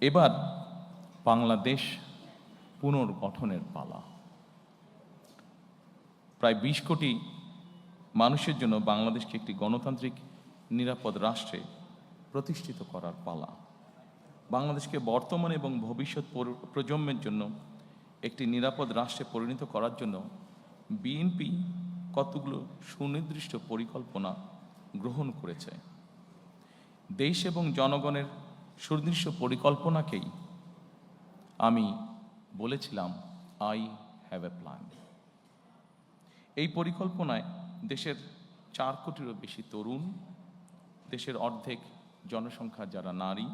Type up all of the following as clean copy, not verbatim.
এবার বাংলাদেশ পুনর্গঠনের পালা। প্রায় ২০ কোটি মানুষের জন্য বাংলাদেশকে একটি গণতান্ত্রিক নিরাপদ রাষ্ট্রে প্রতিষ্ঠিত করার পালা। বাংলাদেশকে বর্তমান এবং ভবিষ্যৎ প্রজন্মের জন্য একটি নিরাপদ রাষ্ট্রে পরিণত করার জন্য বিএনপি কতগুলো সুনির্দিষ্ট পরিকল্পনা গ্রহণ করেছে। দেশ এবং জনগণের সুনির্দিষ্ট পরিকল্পনাকেই আমি বলেছিলাম আই হ্যাভ এ প্ল্যান। এই পরিকল্পনায় দেশের ৪ কোটিরও বেশি তরুণ, দেশের অর্ধেক জনসংখ্যা যারা নারী,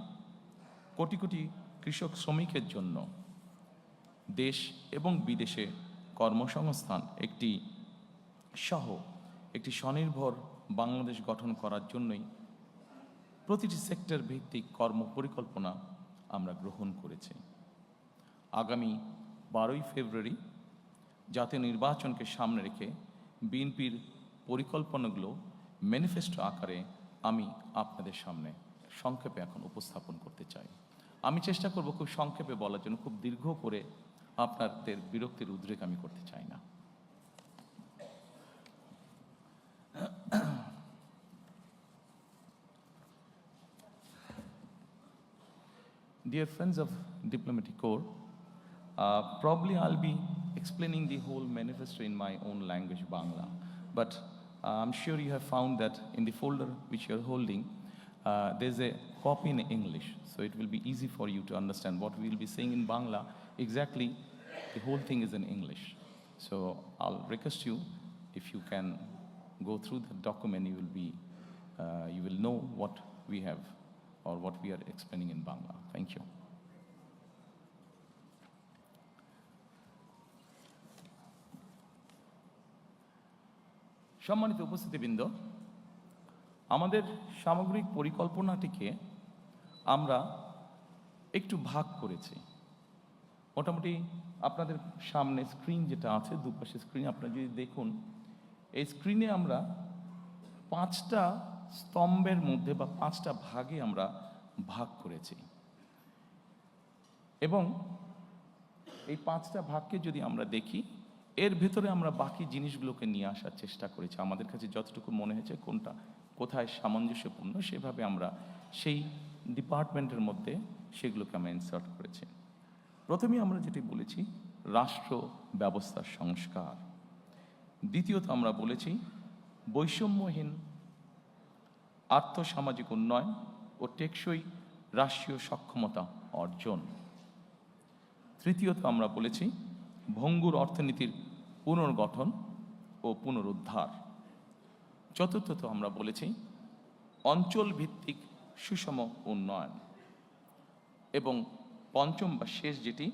কোটি কোটি কৃষক শ্রমিকের জন্য দেশ এবং বিদেশে কর্মসংস্থান একটি স্বনির্ভর বাংলাদেশ গঠন করার জন্যই প্রতিটি সেক্টর ভিত্তিক কর্ম পরিকল্পনা আমরা গ্রহণ করেছি। আগামী ১২ই ফেব্রুয়ারি জাতীয় নির্বাচনকে সামনে রেখে বিএনপির পরিকল্পনাগুলো ম্যানিফেস্টো আকারে আমি আপনাদের সামনে সংক্ষেপে এখন উপস্থাপন করতে চাই। আমি চেষ্টা করব খুব সংক্ষেপে বলার জন্য, খুব দীর্ঘ করে আপনাদের বিরক্তির উদ্রেক আমি করতে চাই না। Dear friends of Diplomatic Corps, probably I'll be explaining the whole manifesto in my own language, Bangla. But I'm sure you have found that in the folder which you're holding, there's a copy in English. So it will be easy for you to understand what we'll be saying in Bangla. Exactly, the whole thing is in English. So I'll request you, if you can go through the document, you will know what we have or what we are explaining in Bangla. Thank you. সম্মানিত উপস্থিতিবৃন্দ, আমাদের সামগ্রিক পরিকল্পনাটিকে আমরা একটু ভাগ করেছি। মোটামুটি আপনাদের সামনে স্ক্রিন যেটা আছে, দুপাশে স্ক্রিন আপনারা যদি দেখুন, এই স্ক্রিনে আমরা 5টা স্তম্ভের মধ্যে বা 5টা ভাগে আমরা ভাগ করেছি এবং এই 5টা ভাগকে যদি আমরা দেখি, এর ভেতরে আমরা বাকি জিনিসগুলোকে নিয়ে আসার চেষ্টা করেছি। আমাদের কাছে যতটুকু মনে হয়েছে কোনটা কোথায় সামঞ্জস্যপূর্ণ, সেভাবে আমরা সেই ডিপার্টমেন্টের মধ্যে সেগুলোকে আমরা ইনসার্ট করেছি। প্রথমে আমরা যেটি বলেছি রাষ্ট্র ব্যবস্থার সংস্কার, দ্বিতীয়ত আমরা বলেছি বৈষম্যহীন আর্থসামাজিক উন্নয়ন ও টেকসই রাষ্ট্রীয় সক্ষমতা অর্জন, তৃতীয়ত আমরা বলেছি ভঙ্গুর অর্থনীতির পুনর্গঠন ও পুনরুদ্ধার, চতুর্থত আমরা বলেছি অঞ্চল ভিত্তিক সুষম উন্নয়ন এবং পঞ্চম বা শেষ যেটি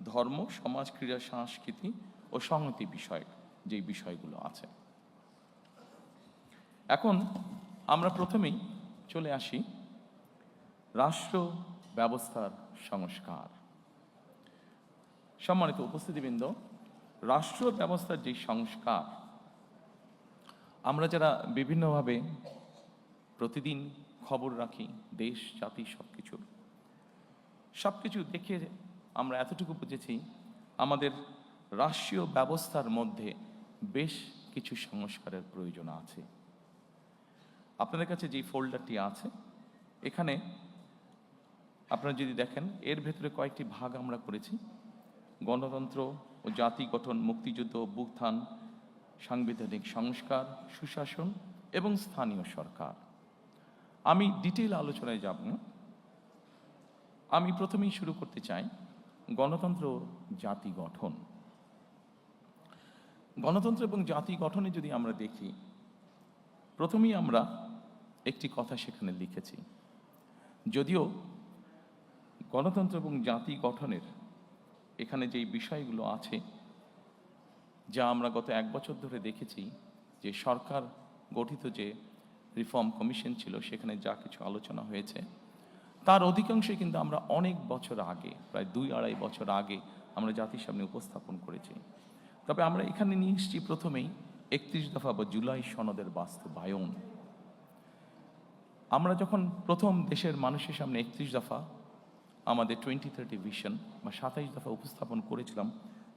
ধর্ম, সমাজ, ক্রীড়া, সংস্কৃতি ও সংহতি বিষয়ক যে বিষয়গুলো আছে। এখন আমরা প্রথমেই চলে আসি রাষ্ট্র ব্যবস্থার সংস্কার। সম্মানিত উপস্থিতিবৃন্দ, রাষ্ট্র ব্যবস্থার যে সংস্কার, আমরা যারা বিভিন্নভাবে প্রতিদিন খবর রাখি দেশ জাতি সবকিছু দেখে আমরা এতটুকু বুঝেছি আমাদের রাষ্ট্রীয় ব্যবস্থার মধ্যে বেশ কিছু সংস্কারের প্রয়োজন আছে। আপনাদের কাছে যে ফোল্ডারটি আছে, এখানে আপনারা যদি দেখেন, এর ভেতরে কয়েকটি ভাগ আমরা করেছি: গণতন্ত্র ও জাতি গঠন, মুক্তিযুদ্ধ, অভ্যুত্থান, সাংবিধানিক সংস্কার, সুশাসন এবং স্থানীয় সরকার। আমি ডিটেইল আলোচনায় যাব না, আমি প্রথমেই শুরু করতে চাই গণতন্ত্র ও জাতি গঠন। গণতন্ত্র এবং জাতি গঠনে যদি আমরা দেখি, প্রথমেই আমরা একটি কথা সেখানে লিখেছি। যদিও গণতন্ত্র এবং জাতি গঠনের এখানে যেই বিষয়গুলো আছে, যা আমরা গত 1 বছর ধরে দেখেছি, যে সরকার গঠিত যে রিফর্ম কমিশন ছিল, সেখানে যা কিছু আলোচনা হয়েছে, তার অধিকাংশই কিন্তু আমরা অনেক বছর আগে, প্রায় 2-2.5 বছর আগে আমরা জাতির সামনে উপস্থাপন করেছি। তবে আমরা এখানে নিয়ে এসেছি প্রথমেই 31 দফা বা জুলাই সনদের বাস্তবায়ন। আমরা যখন প্রথম দেশের মানুষের সামনে 31 দফা আমাদের 2030 ভিশন বা 27 দফা উপস্থাপন করেছিলাম,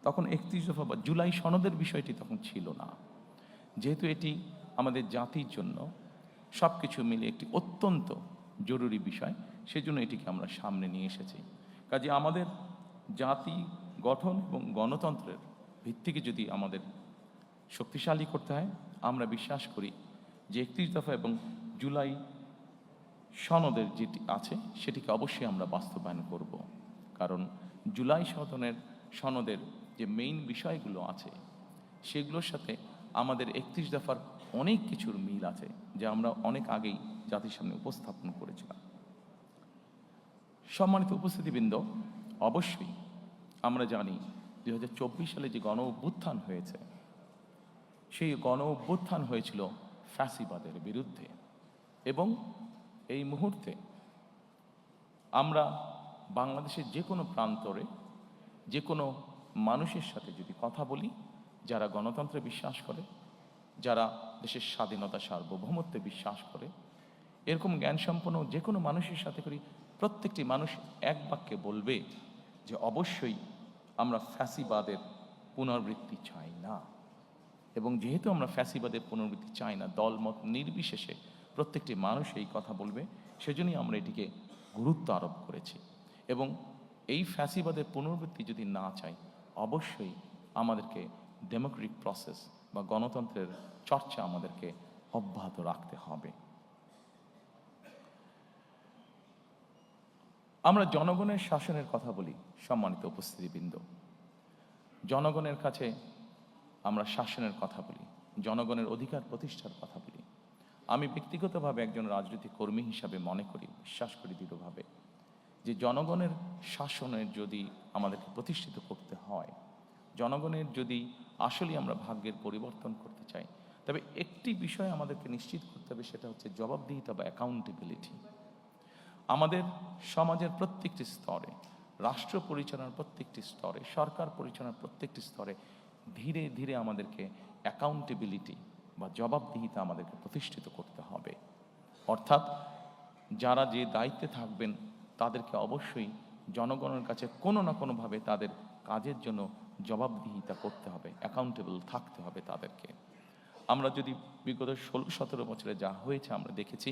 তখন 31 দফা বা জুলাই সনদের বিষয়টি তখন ছিল না। যেহেতু এটি আমাদের জাতির জন্য সব কিছু মিলে একটি অত্যন্ত জরুরি বিষয়, সেজন্য এটিকে আমরা সামনে নিয়ে এসেছি। কাজে আমাদের জাতি গঠন এবং গণতন্ত্রের ভিত্তিকে যদি আমাদের শক্তিশালী করতে হয়, আমরা বিশ্বাস করি যে 31 দফা এবং জুলাই সনদের যেটি আছে সেটিকে অবশ্যই আমরা বাস্তবায়ন করব। কারণ জুলাই সনদের যে মেইন বিষয়গুলো আছে সেগুলোর সাথে আমাদের 31 দফার অনেক কিছুর মিল আছে, যা আমরা অনেক আগেই জাতির সামনে উপস্থাপন করেছিলাম। সম্মানিত উপস্থিতিবৃন্দ, অবশ্যই আমরা জানি 2024 সালে যে গণ অভ্যুত্থান হয়েছে, সেই গণ অভ্যুত্থান হয়েছিল ফ্যাসিবাদের বিরুদ্ধে। এবং এই মুহূর্তে আমরা বাংলাদেশের যে কোনো প্রান্তরে যে কোনো মানুষের সাথে যদি কথা বলি, যারা গণতন্ত্রে বিশ্বাস করে, যারা দেশের স্বাধীনতা সার্বভৌমত্বে বিশ্বাস করে, এরকম জ্ঞানসম্পন্ন যে কোনো মানুষের সাথে করি, প্রত্যেকটি মানুষ এক বাক্যে বলবে যে অবশ্যই আমরা ফ্যাসিবাদের পুনরাবৃত্তি চাই না। এবং যেহেতু আমরা ফ্যাসিবাদের পুনরাবৃত্তি চাই না, দলমত নির্বিশেষে প্রত্যেকটি মানুষ এই কথা বলবে, সেজন্যই আমরা এটিকে গুরুত্ব আরোপ করেছি। এবং এই ফ্যাসিবাদের পুনরাবৃত্তি যদি না চাই, অবশ্যই আমাদেরকে ডেমোক্রেটিক প্রসেস বা গণতন্ত্রের চর্চা আমাদেরকে অব্যাহত রাখতে হবে। আমরা জনগণের শাসনের কথা বলি। সম্মানিত উপস্থিতিবৃন্দ, জনগণের কাছে আমরা শাসনের কথা বলি, জনগণের অধিকার প্রতিষ্ঠার কথা বলি। আমি ব্যক্তিগতভাবে একজন রাজনৈতিক কর্মী হিসাবে মনে করি, বিশ্বাস করি দৃঢ়ভাবে, যে জনগণের শাসনের যদি আমাদেরকে প্রতিষ্ঠিত করতে হয়, জনগণের যদি আসলে আমরা ভাগ্যের পরিবর্তন করতে চাই, তবে একটি বিষয় আমাদেরকে নিশ্চিত করতে হবে, সেটা হচ্ছে জবাবদিহিতা বা অ্যাকাউন্টেবিলিটি। আমাদের সমাজের প্রত্যেকটি স্তরে, রাষ্ট্র পরিচালনার প্রত্যেকটি স্তরে, সরকার পরিচালনার প্রত্যেকটি স্তরে ধীরে ধীরে আমাদেরকে অ্যাকাউন্টেবিলিটি বা জবাবদিহিতা আমাদেরকে প্রতিষ্ঠিত করতে হবে। অর্থাৎ যারা যে দায়িত্বে থাকবেন তাদেরকে অবশ্যই জনগণের কাছে কোনো না কোনোভাবে তাদের কাজের জন্য জবাবদিহিতা করতে হবে, অ্যাকাউন্টেবল থাকতে হবে তাদেরকে। আমরা যদি বিগত 16-17 বছরে যা হয়েছে আমরা দেখেছি,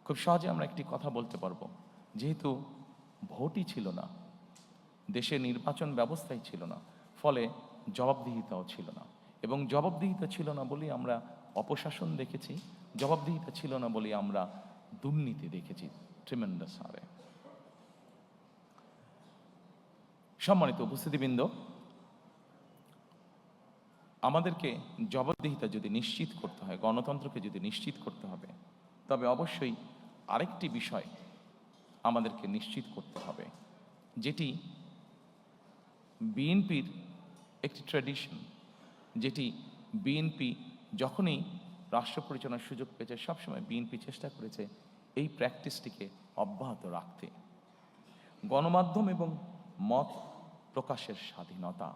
খুব সহজে আমরা একটি কথা বলতে পারবো, যেহেতু ভোটই ছিল না, দেশে নির্বাচন ব্যবস্থাই ছিল না, ফলে জবাবদিহিতাও ছিল না। এবং জবাবদিহিতা ছিল না বলেই আমরা অপশাসন দেখেছি, জবাবদিহিতা ছিল না বলেই আমরা দুর্নীতি দেখেছি ট্রিমেন্ডাস হারে। সম্মানিত উপস্থিতিবৃন্দ, আমাদেরকে জবাবদিহিতা যদি নিশ্চিত করতে হয়, গণতন্ত্রকে যদি নিশ্চিত করতে হবে, তবে অবশ্যই আরেকটি বিষয় আমাদেরকে নিশ্চিত করতে হবে, যেটি বিএনপির একটি ট্র্যাডিশন, যেটি বিএনপি যখনই রাষ্ট্র পরিচালনার সুযোগ পেয়েছে, সবসময় বিএনপি চেষ্টা করেছে এই প্র্যাকটিসটিকে অব্যাহত রাখতে। গণমাধ্যম এবং মত প্রকাশের স্বাধীনতা,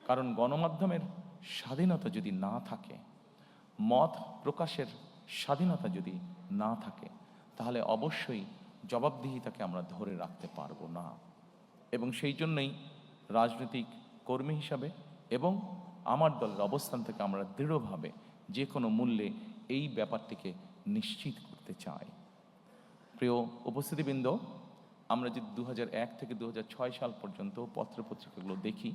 কারণ গণমাধ্যমের স্বাধীনতা যদি না থাকে, মত প্রকাশের স্বাধীনতা যদি না থাকে, তাহলে অবশ্যই জবাবদিহিতাকে আমরা ধরে রাখতে পারবো না। এবং সেই জন্যই রাজনৈতিক কর্মী হিসাবে এবং আমার দলের অবস্থান থেকে আমরা দৃঢ়ভাবে যে কোনো মূল্যে এই ব্যাপারটিকে নিশ্চিত করতে চাই। প্রিয় উপস্থিতিবৃন্দ, আমরা যদি 2001 থেকে 2006 সাল পর্যন্ত পত্রপত্রিকাগুলো দেখি,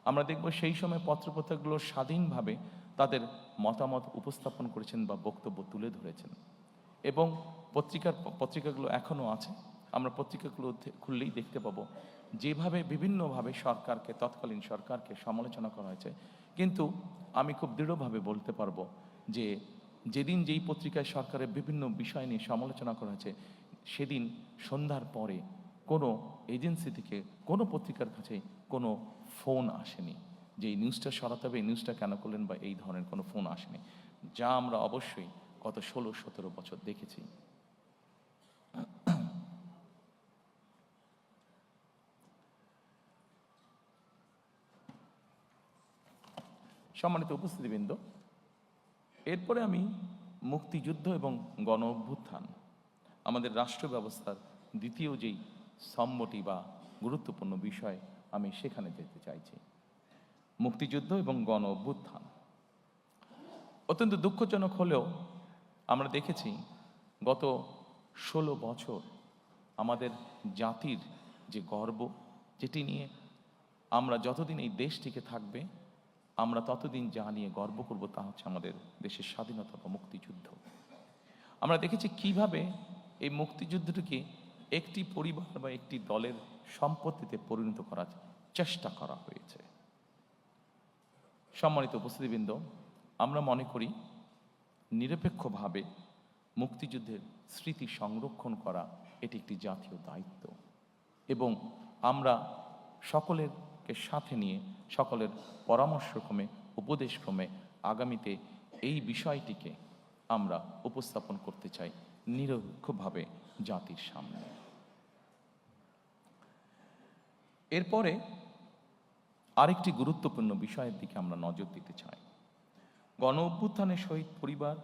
আমরা দেখব সেই সময় পত্রপত্রিকাগুলো স্বাধীনভাবে তাদের মতামত উপস্থাপন করেছেন বা বক্তব্য তুলে ধরেছেন। এবং পত্রিকাগুলো এখনও আছে, আমরা পত্রিকাগুলো খুললেই দেখতে পাবো যেভাবে বিভিন্নভাবে সরকারকে, তৎকালীন সরকারকে সমালোচনা করা হয়েছে। কিন্তু আমি খুব দৃঢ়ভাবে বলতে পারবো যে যেদিন যেই পত্রিকায় সরকারের বিভিন্ন বিষয় নিয়ে সমালোচনা করা হয়েছে, সেদিন সন্ধ্যার পরে কোনো এজেন্সি থেকে কোনো পত্রিকার কাছে কোনো ফোন আসেনি যে এই নিউজটা সরাতে হবে, এই নিউজটা কেন করলেন, বা এই ধরনের কোনো ফোন আসেনি, যা আমরা অবশ্যই গত 16-17 বছর দেখেছি। সম্মানিত উপস্থিতিবৃন্দ, এরপরে আমি মুক্তিযুদ্ধ এবং গণ অভ্যুত্থান, আমাদের রাষ্ট্র ব্যবস্থার দ্বিতীয় যেই স্তম্ভটি বা গুরুত্বপূর্ণ বিষয় আমি সেখানে যেতে চাইছি। মুক্তিযুদ্ধ এবং গণ অভ্যুত্থান অত্যন্ত দুঃখজনক হলেও আমরা দেখেছি গত 16 বছর আমাদের জাতির যে গর্ব, যেটি নিয়ে আমরা যতদিন এই দেশটিকে থাকবে আমরা ততদিন যা নিয়ে গর্ব করব তা হচ্ছে আমাদের দেশের স্বাধীনতা বা মুক্তিযুদ্ধ। আমরা দেখেছি কিভাবে এই মুক্তিযুদ্ধটিকে একটি পরিবার বা একটি দলের সম্পত্তিতে পরিণত করার চেষ্টা করা হয়েছে। সম্মানিত উপস্থিতিবৃন্দ, আমরা মনে করি নিরপেক্ষভাবে মুক্তিযুদ্ধের স্মৃতি সংরক্ষণ করা এটি একটি জাতীয় দায়িত্ব এবং আমরা সকলেরকে সাথে নিয়ে সকলের পরামর্শক্রমে উপদেশক্রমে আগামীতে এই বিষয়টিকে আমরা উপস্থাপন করতে চাই নিরপেক্ষভাবে জাতির সামনে। এরপরে আরেকটি গুরুত্বপূর্ণ বিষয়ের দিকে আমরা নজর দিতে চাই। গণ অভ্যুত্থানের শহীদ পরিবার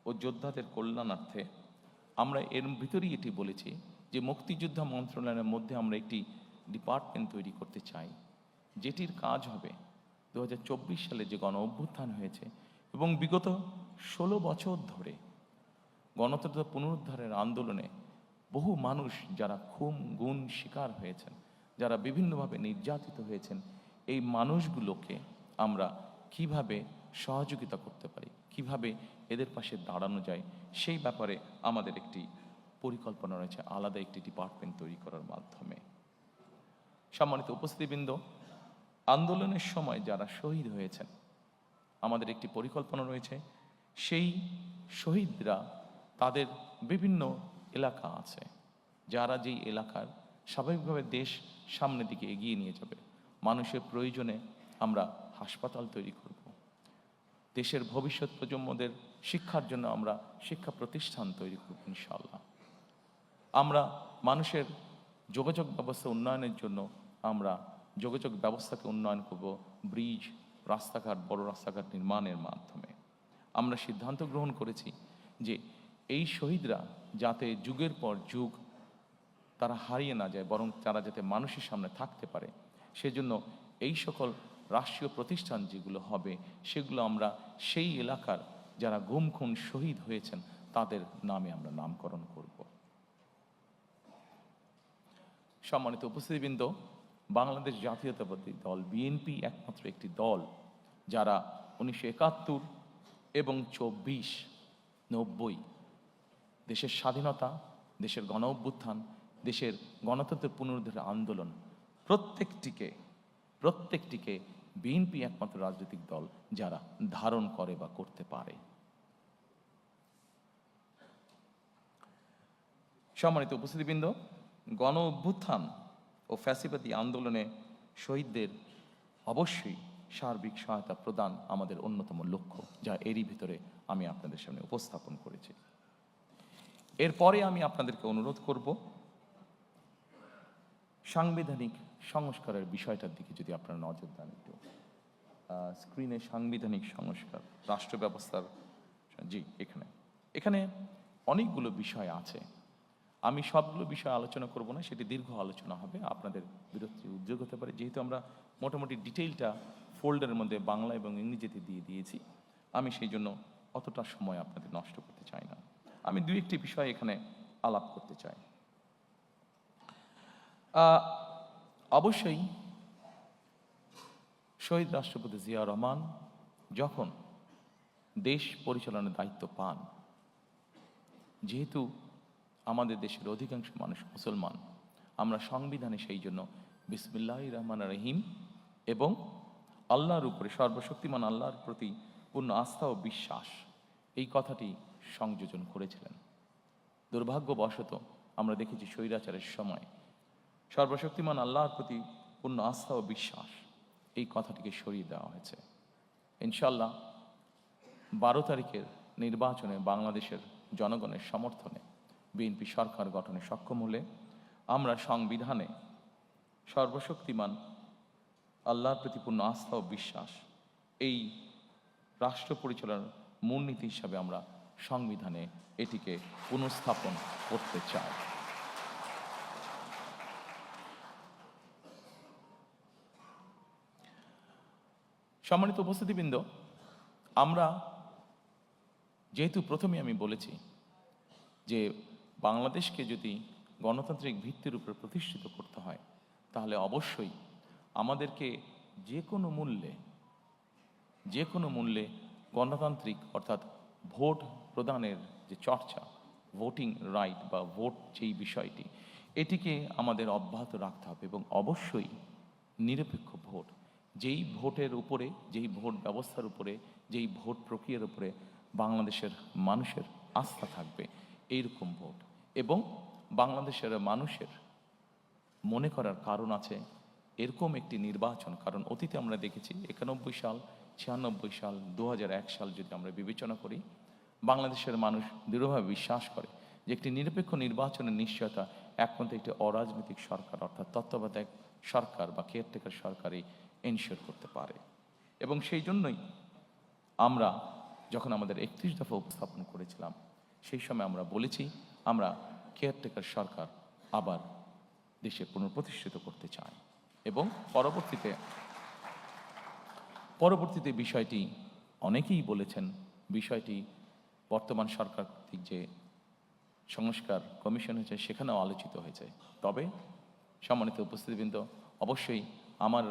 ও যোদ্ধাদের কল্যাণার্থে আমরা এর ভিতরেই এটি বলেছি যে মুক্তিযোদ্ধা মন্ত্রণালয়ের মধ্যে আমরা একটি ডিপার্টমেন্ট তৈরি করতে চাই, যেটির কাজ হবে 2024 সালে যে গণ অভ্যুত্থান হয়েছে এবং বিগত 16 বছর ধরে গণতন্ত্র পুনরুদ্ধারের আন্দোলনে বহু মানুষ যারা খুন গুণ শিকার হয়েছেন, যারা বিভিন্নভাবে নির্যাতিত হয়েছেন, এই মানুষগুলোকে আমরা কিভাবে সহযোগিতা করতে পারি, কিভাবে এদের পাশে দাঁড়ানো যায়, সেই ব্যাপারে আমাদের একটি পরিকল্পনা রয়েছে আলাদা একটি ডিপার্টমেন্ট তৈরি করার মাধ্যমে। সম্মানিত উপস্থিতিবৃন্দ, আন্দোলনের সময় যারা শহীদ হয়েছেন আমাদের একটি পরিকল্পনা রয়েছে, সেই শহীদরা তাদের বিভিন্ন এলাকা আছে, যারা যেই এলাকার স্বাভাবিকভাবে দেশ সামনের দিকে এগিয়ে নিয়ে যাবে। মানুষের প্রয়োজনে আমরা হাসপাতাল তৈরি করব, দেশের ভবিষ্যৎ প্রজন্মদের শিক্ষার জন্য আমরা শিক্ষা প্রতিষ্ঠান তৈরি করব ইনশাআল্লাহ। আমরা মানুষের যোগাযোগ ব্যবস্থা উন্নয়নের জন্য আমরা যোগাযোগ ব্যবস্থাকে উন্নয়ন করব ব্রিজ, রাস্তাঘাট, বড় রাস্তাঘাট নির্মাণের মাধ্যমে। আমরা সিদ্ধান্ত গ্রহণ করেছি যে এই শহীদরা যাতে যুগের পর যুগ তারা হারিয়ে না যায়, বরং তারা যাতে মানুষের সামনে থাকতে পারে, সেজন্য এই সকল রাষ্ট্রীয় প্রতিষ্ঠান যেগুলো হবে সেগুলো আমরা সেই এলাকার যারা গুম খুন শহীদ হয়েছেন তাদের নামে আমরা নামকরণ করব। সম্মানিত উপস্থিতিবৃন্দ, বাংলাদেশ জাতীয়তাবাদী দল বিএনপি একমাত্র একটি দল যারা 1971 এবং 24-90 দেশের স্বাধীনতা, দেশের গণ অভ্যুত্থান, দেশের গণতন্ত্রের পুনরুদ্ধারের আন্দোলন প্রত্যেকটিকে বিএনপি একমাত্র রাজনৈতিক দল যারা ধারণ করে বা করতে পারে। সম্মানিত উপস্থিতিবৃন্দ, গণ অভ্যুত্থান ও ফ্যাসিবাদী আন্দোলনে শহীদদের অবশ্যই সার্বিক সহায়তা প্রদান আমাদের অন্যতম লক্ষ্য, যা এরই ভিতরে আমি আপনাদের সামনে উপস্থাপন করেছি। এরপরে আমি আপনাদেরকে অনুরোধ করব সাংবিধানিক সংস্কারের বিষয়টার দিকে যদি আপনারা নজর দেন। একটু স্ক্রিনে সাংবিধানিক সংস্কার, রাষ্ট্র ব্যবস্থার, জি এখানে অনেকগুলো বিষয় আছে। আমি সবগুলো বিষয় আলোচনা করব না, সেটি দীর্ঘ আলোচনা হবে, আপনাদের বিরক্তির উদ্যোগ হতে পারে। যেহেতু আমরা মোটামুটি ডিটেইলটা ফোল্ডারের মধ্যে বাংলা এবং ইংরেজিতে দিয়ে দিয়েছি, আমি সেই জন্য অতটা সময় আপনাদের নষ্ট করতে চাই না। আমি দুই একটি বিষয় এখানে আলাপ করতে চাই। অবশ্যই শহীদ রাষ্ট্রপতি জিয়া রহমান যখন দেশ পরিচালনার দায়িত্ব পান, যেহেতু আমাদের দেশের অধিকাংশ মানুষ মুসলমান, আমরা সংবিধানে সেই জন্য বিসমিল্লাহির রহমানির রহিম এবং আল্লাহর উপরে, সর্বশক্তিমান আল্লাহর প্রতি পূর্ণ আস্থা ও বিশ্বাস, এই কথাটি সংযোজন করেছিলেন। দুর্ভাগ্যবশত আমরা দেখেছি স্বৈরাচারের সময় সর্বশক্তিমান আল্লাহর প্রতি পূর্ণ আস্থা ও বিশ্বাস এই কথাটিকে সরিয়ে দেওয়া হয়েছে। ইনশাআল্লাহ 12 তারিখের নির্বাচনে বাংলাদেশের জনগণের সমর্থনে বিএনপি সরকার গঠনে সক্ষম হলে আমরা সংবিধানে সর্বশক্তিমান আল্লাহর প্রতি পূর্ণ আস্থা ও বিশ্বাস এই রাষ্ট্র পরিচালনার মূলনীতি হিসাবে আমরা সংবিধানে এটিকে পুনঃস্থাপন করতে চাই। সম্মানিত উপস্থিতিবৃন্দ, আমরা যেহেতু প্রথমে আমি বলেছি যে বাংলাদেশকে যদি গণতান্ত্রিক ভিত্তির উপর প্রতিষ্ঠিত করতে হয়, তাহলে অবশ্যই আমাদেরকে যে কোনো মূল্যে গণতান্ত্রিক অর্থাৎ ভোট প্রদানের যে চর্চা, ভোটিং রাইট বা ভোট যেই বিষয়টি, এটিকে আমাদের অব্যাহত রাখতে হবে এবং অবশ্যই নিরপেক্ষ ভোট, যেই ভোটের উপরে, যেই ভোট ব্যবস্থার উপরে, যেই ভোট প্রক্রিয়ার উপরে বাংলাদেশের মানুষের আস্থা থাকবে, এইরকম ভোট। এবং বাংলাদেশের মানুষের মনে করার কারণ আছে এরকম একটি নির্বাচন, কারণ অতীতে আমরা দেখেছি 91 সাল, 96 সাল, 2001 সাল যদি আমরা বিবেচনা করি, বাংলাদেশের মানুষ দৃঢ়ভাবে বিশ্বাস করে যে একটি নিরপেক্ষ নির্বাচনের নিশ্চয়তা একমাত্র একটি অরাজনৈতিক সরকার অর্থাৎ তত্ত্বাবধায়ক সরকার বা কেয়ারটেকার সরকারই এনশিওর করতে পারে। এবং সেই জন্যই আমরা যখন আমাদের 31 দফা উপস্থাপন করেছিলাম, সেই সময় আমরা বলেছি আমরা কেয়ারটেকার সরকার আবার দেশে পুনঃপ্রতিষ্ঠিত করতে চাই। এবং পরবর্তীতে বিষয়টি অনেকেই বলেছেন, বিষয়টি বর্তমান সরকার কর্তৃক যে সংস্কার কমিশন হয়েছে সেখানেও আলোচিত হয়েছে। তবে সম্মানিত উপস্থিতিবৃন্দ, অবশ্যই আমার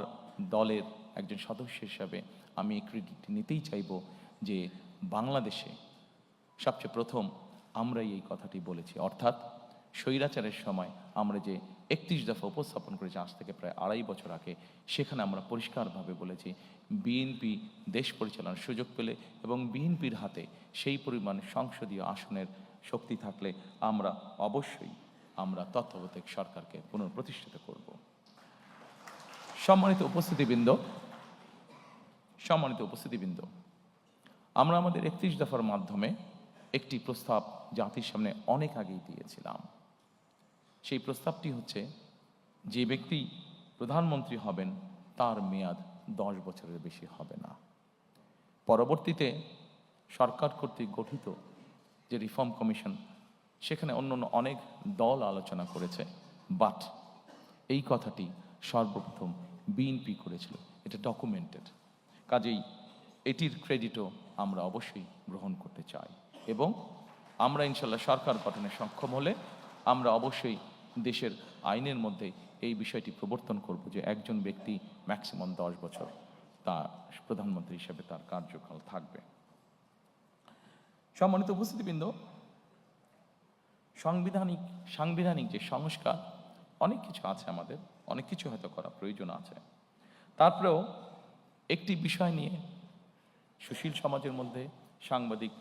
দলের একজন সদস্য হিসাবে আমি ক্রেডিট নিতেই চাইব যে বাংলাদেশে সবচেয়ে প্রথম আমরাই এই কথাটি বলেছি, অর্থাৎ স্বৈরাচারের সময় আমরা যে 31 দফা উপস্থাপন করেছি আজ থেকে প্রায় 2.5 বছর আগে, সেখানে আমরা পরিষ্কারভাবে বলেছি বিএনপি দেশ পরিচালনার সুযোগ পেলে এবং বিএনপির হাতে সেই পরিমাণ সংসদীয় আসনের শক্তি থাকলে আমরা অবশ্যই তত্ত্বাবধায়ক সরকারকে পুনঃপ্রতিষ্ঠিত করব। সম্মানিত উপস্থিতিবৃন্দ, আমরা আমাদের 31 দফার মাধ্যমে একটি প্রস্তাব জাতির সামনে অনেক আগেই দিয়েছিলাম। সেই প্রস্তাবটি হচ্ছে যে ব্যক্তি প্রধানমন্ত্রী হবেন তার মেয়াদ 10 বছরের বেশি হবে না। পরবর্তীতে সরকার কর্তৃক গঠিত যে রিফর্ম কমিশন, সেখানে অন্য অনেক দল আলোচনা করেছে, বাট এই কথাটি সর্বপ্রথম বিএনপি করেছিল, এটা ডকুমেন্টেড। কাজেই এটির ক্রেডিটও আমরা অবশ্যই গ্রহণ করতে চাই এবং আমরা ইনশাল্লাহ সরকার গঠনে সক্ষম হলে আমরা অবশ্যই দেশের আইনের মধ্যে এই বিষয়টি প্রবর্তন করব যে একজন ব্যক্তি ম্যাক্সিমাম 10 বছর তার প্রধানমন্ত্রী হিসেবে তার কার্যকাল থাকবে। সম্মানিত উপস্থিতিবৃন্দ, সাংবিধানিক যে সংস্কার, অনেক কিছু আছে, আমাদের অনেক কিছু হয়তো করা প্রয়োজন আছে। তারপরেও একটি বিষয় নিয়ে সুশীল সমাজের মধ্যে, সাংবাদিক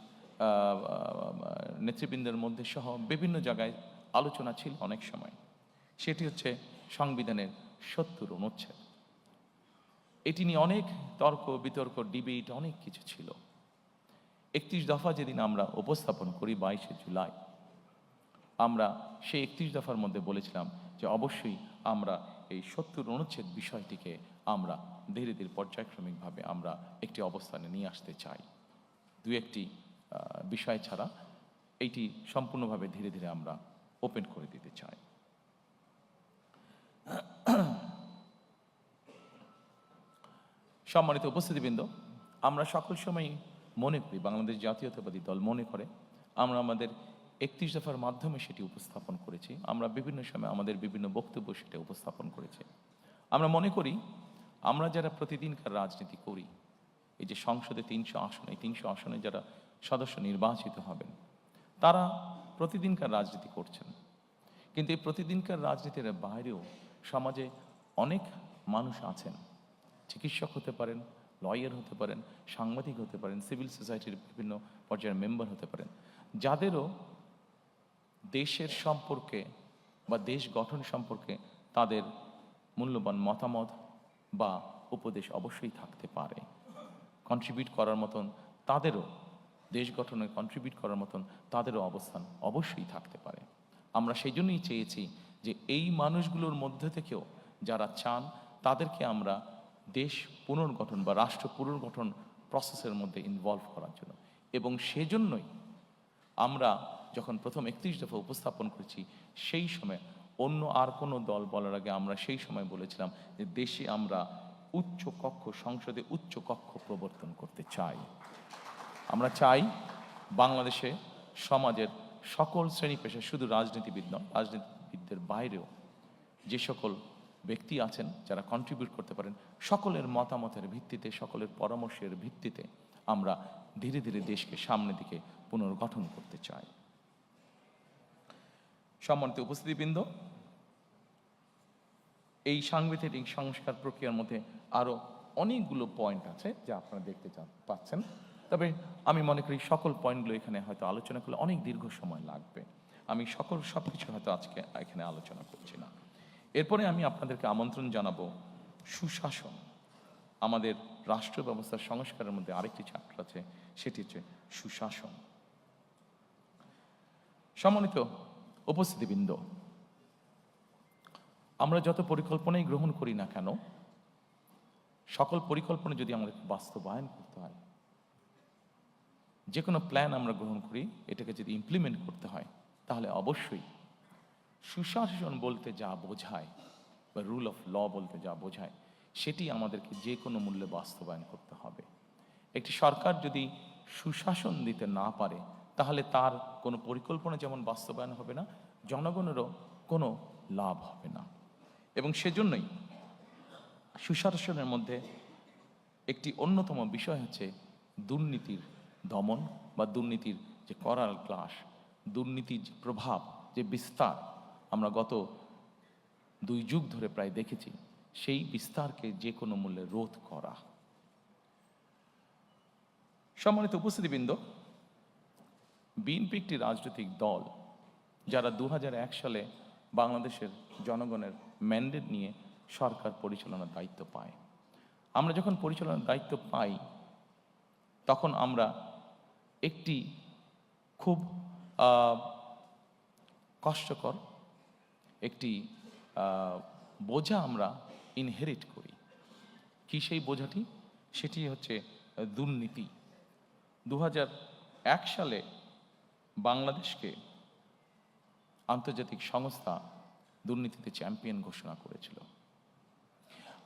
নেতৃবৃন্দের মধ্যে সহ বিভিন্ন জায়গায় আলোচনা ছিল অনেক সময়, সেটি হচ্ছে সংবিধানের 70 অনুচ্ছেদ। এটি নিয়ে অনেক তর্ক বিতর্ক, ডিবেট, অনেক কিছু ছিল। 31 দফা যেদিন আমরা উপস্থাপন করি 22শে জুলাই, আমরা সেই 31 দফার মধ্যে বলেছিলাম যে অবশ্যই আমরা এই 70 অনুচ্ছেদ বিষয়টিকে আমরা ধীরে ধীরে পর্যায়ক্রমিকভাবে আমরা একটি অবস্থানে নিয়ে আসতে চাই। দু একটি বিষয় ছাড়া এইটি সম্পূর্ণভাবে ধীরে ধীরে আমরা ওপেন করে দিতে চাই। সম্মানিত উপস্থিতিবৃন্দ, আমরা সকল সময় মনে করি, বাংলাদেশ জাতীয়তাবাদী দল মনে করে, আমরা আমাদের 31 দফার মাধ্যমে সেটি উপস্থাপন করেছি। আমরা বিভিন্ন সময় আমাদের বিভিন্ন বক্তব্য সেটা উপস্থাপন করেছি। আমরা মনে করি আমরা যারা প্রতিদিনকার রাজনীতি করি, এই যে সংসদে 300 আসন, এই 300 আসনে যারা সদস্য নির্বাচিত হবেন, তারা প্রতিদিনকার রাজনীতি করছেন। কিন্তু এই প্রতিদিনকার রাজনীতির বাইরেও সমাজে অনেক মানুষ আছেন, চিকিৎসক হতে পারেন, লয়ার হতে পারেন, সাংবাদিক হতে পারেন, সিভিল সোসাইটির বিভিন্ন পর্যায়ের মেম্বার হতে পারেন, যাদেরও দেশের সম্পর্কে বা দেশ গঠন সম্পর্কে তাদের মূল্যবান মতামত বা উপদেশ অবশ্যই থাকতে পারে। কন্ট্রিবিউট করার মতন তাদেরও, দেশ গঠনে কন্ট্রিবিউট করার মতন তাদেরও অবস্থান অবশ্যই থাকতে পারে। আমরা সেই জন্যই চেয়েছি যে এই মানুষগুলোর মধ্যে থেকেও যারা চান তাদেরকে আমরা দেশ পুনর্গঠন বা রাষ্ট্র পুনর্গঠন প্রসেসের মধ্যে ইনভলভ করার জন্য, এবং সেজন্যই আমরা যখন প্রথম 31 দফা উপস্থাপন করেছি, সেই সময় অন্য আর কোনো দল বলার আগে আমরা সেই সময় বলেছিলাম যে দেশে আমরা উচ্চ কক্ষ, সংসদে উচ্চ কক্ষ প্রবর্তন করতে চাই। আমরা চাই বাংলাদেশে সমাজের সকল শ্রেণী পেশা, শুধু রাজনীতিবিদ নয়, রাজনীতিবিদদের বাইরেও যে সকল ব্যক্তি আছেন যারা কন্ট্রিবিউট করতে পারেন, সকলের মতামতের ভিত্তিতে, সকলের পরামর্শের ভিত্তিতে আমরা ধীরে ধীরে দেশকে সামনের দিকে পুনর্গঠন করতে চাই। সম্মানিত উপস্থিতিবৃন্দ, এই সাংবিধানিক সংস্কার প্রক্রিয়ার মধ্যে আরও অনেকগুলো পয়েন্ট আছে যা আপনারা দেখতে পাচ্ছেন, তবে আমি মনে করি সকল পয়েন্টগুলো এখানে হয়তো আলোচনা করলে অনেক দীর্ঘ সময় লাগবে। আমি সব কিছু হয়তো আজকে এখানে আলোচনা করছি না। এরপরে আমি আপনাদেরকে আমন্ত্রণ জানাবো সুশাসন। আমাদের রাষ্ট্র ব্যবস্থার সংস্কারের মধ্যে আরেকটি চ্যাপ্টার আছে, সেটি হচ্ছে সুশাসন। সম্মানিত উপস্থিতিবৃন্দ, আমরা যত পরিকল্পনাই গ্রহণ করি না কেন, সকল পরিকল্পনা যদি আমাদের বাস্তবায়ন করতে হয়, যে কোনো প্ল্যান আমরা গ্রহণ করি, এটাকে যদি ইমপ্লিমেন্ট করতে হয়, তাহলে অবশ্যই সুশাসন বলতে যা বোঝায় বা রুল অফ ল বলতে যা বোঝায়, সেটি আমাদেরকে যে কোনো মূল্যে বাস্তবায়ন করতে হবে। একটি সরকার যদি সুশাসন দিতে না পারে, তাহলে তার কোনো পরিকল্পনা যেমন বাস্তবায়ন হবে না, জনগণেরও কোনো লাভ হবে না। এবং সেজন্যই সুশাসনের মধ্যে একটি অন্যতম বিষয় হচ্ছে দুর্নীতির দমন বা দুর্নীতির যে করাল গ্লাস, দুর্নীতির যে প্রভাব, যে বিস্তার আমরা গত 2 যুগ ধরে প্রায় দেখেছি, সেই বিস্তারকে যে কোনো মূল্যে রোধ করা। সম্মানিত উপস্থিতিবৃন্দ, বিএনপি একটি রাজনৈতিক দল যারা 2001 সালে বাংলাদেশের জনগণের ম্যান্ডেট নিয়ে সরকার পরিচালনার দায়িত্ব পায়। আমরা যখন পরিচালনার দায়িত্ব পাই, তখন আমরা একটি খুব কষ্টকর একটি বোঝা আমরা ইনহেরিট করি। কি সেই বোঝাটি? সেটি হচ্ছে দুর্নীতি। 2001 সালে বাংলাদেশকে আন্তর্জাতিক সংস্থা দুর্নীতিতে চ্যাম্পিয়ন ঘোষণা করেছিল।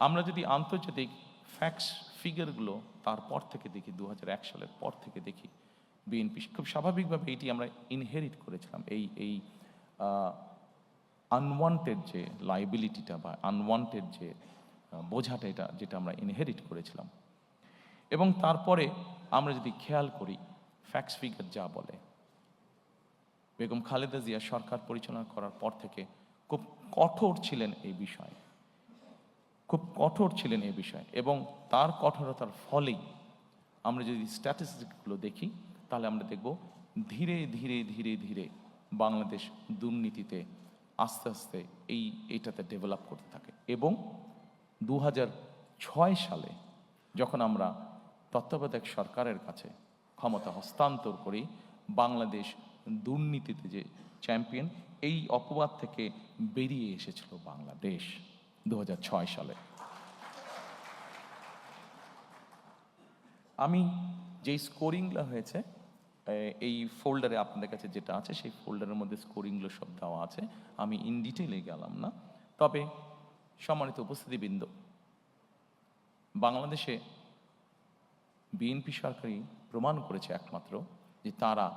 আমরা যদি আন্তর্জাতিক ফ্যাক্টস ফিগারগুলো তারপর থেকে দেখি, 2001 সালের পর থেকে দেখি, বিএনপি খুব স্বাভাবিকভাবে এটি আমরা ইনহেরিট করেছিলাম, এই আনওয়ান্টেড যে লাইবিলিটিটা বা আনওয়ান্টেড যে বোঝাটা, এটা যেটা আমরা ইনহেরিট করেছিলাম। এবং তারপরে আমরা যদি খেয়াল করি, ফ্যাক্টস ফিগার যা বলে, বেগম খালেদা জিয়া সরকার পরিচালনা করার পর থেকে খুব কঠোর ছিলেন এই বিষয়ে, খুব কঠোর ছিলেন এই বিষয়ে। এবং তার কঠোরতার ফলেই আমরা যদি স্ট্যাটিস্টিকগুলো দেখি, তাহলে আমরা দেখব ধীরে ধীরে ধীরে ধীরে বাংলাদেশ দুর্নীতিতে আস্তে আস্তে এইটাতে ডেভেলপ করতে থাকে। এবং 2006 সালে যখন আমরা তত্ত্বাবধায়ক সরকারের কাছে ক্ষমতা হস্তান্তর করি, বাংলাদেশ দুর্নীতিতে যে চ্যাম্পিয়ন, এই অপবাদ থেকে বেরিয়ে এসেছিল বাংলাদেশ 2006 সালে। আমি যেই স্কোরিংগুলো হয়েছে এই ফোল্ডারে আপনাদের কাছে যেটা আছে, সেই ফোল্ডারের মধ্যে স্কোরিংগুলো সব দেওয়া আছে, আমি ইন ডিটেইলে গেলাম না। তবে সম্মানিত উপস্থিতিবৃন্দ, বাংলাদেশে বিএনপি সরকারই প্রমাণ করেছে একমাত্র যে তারা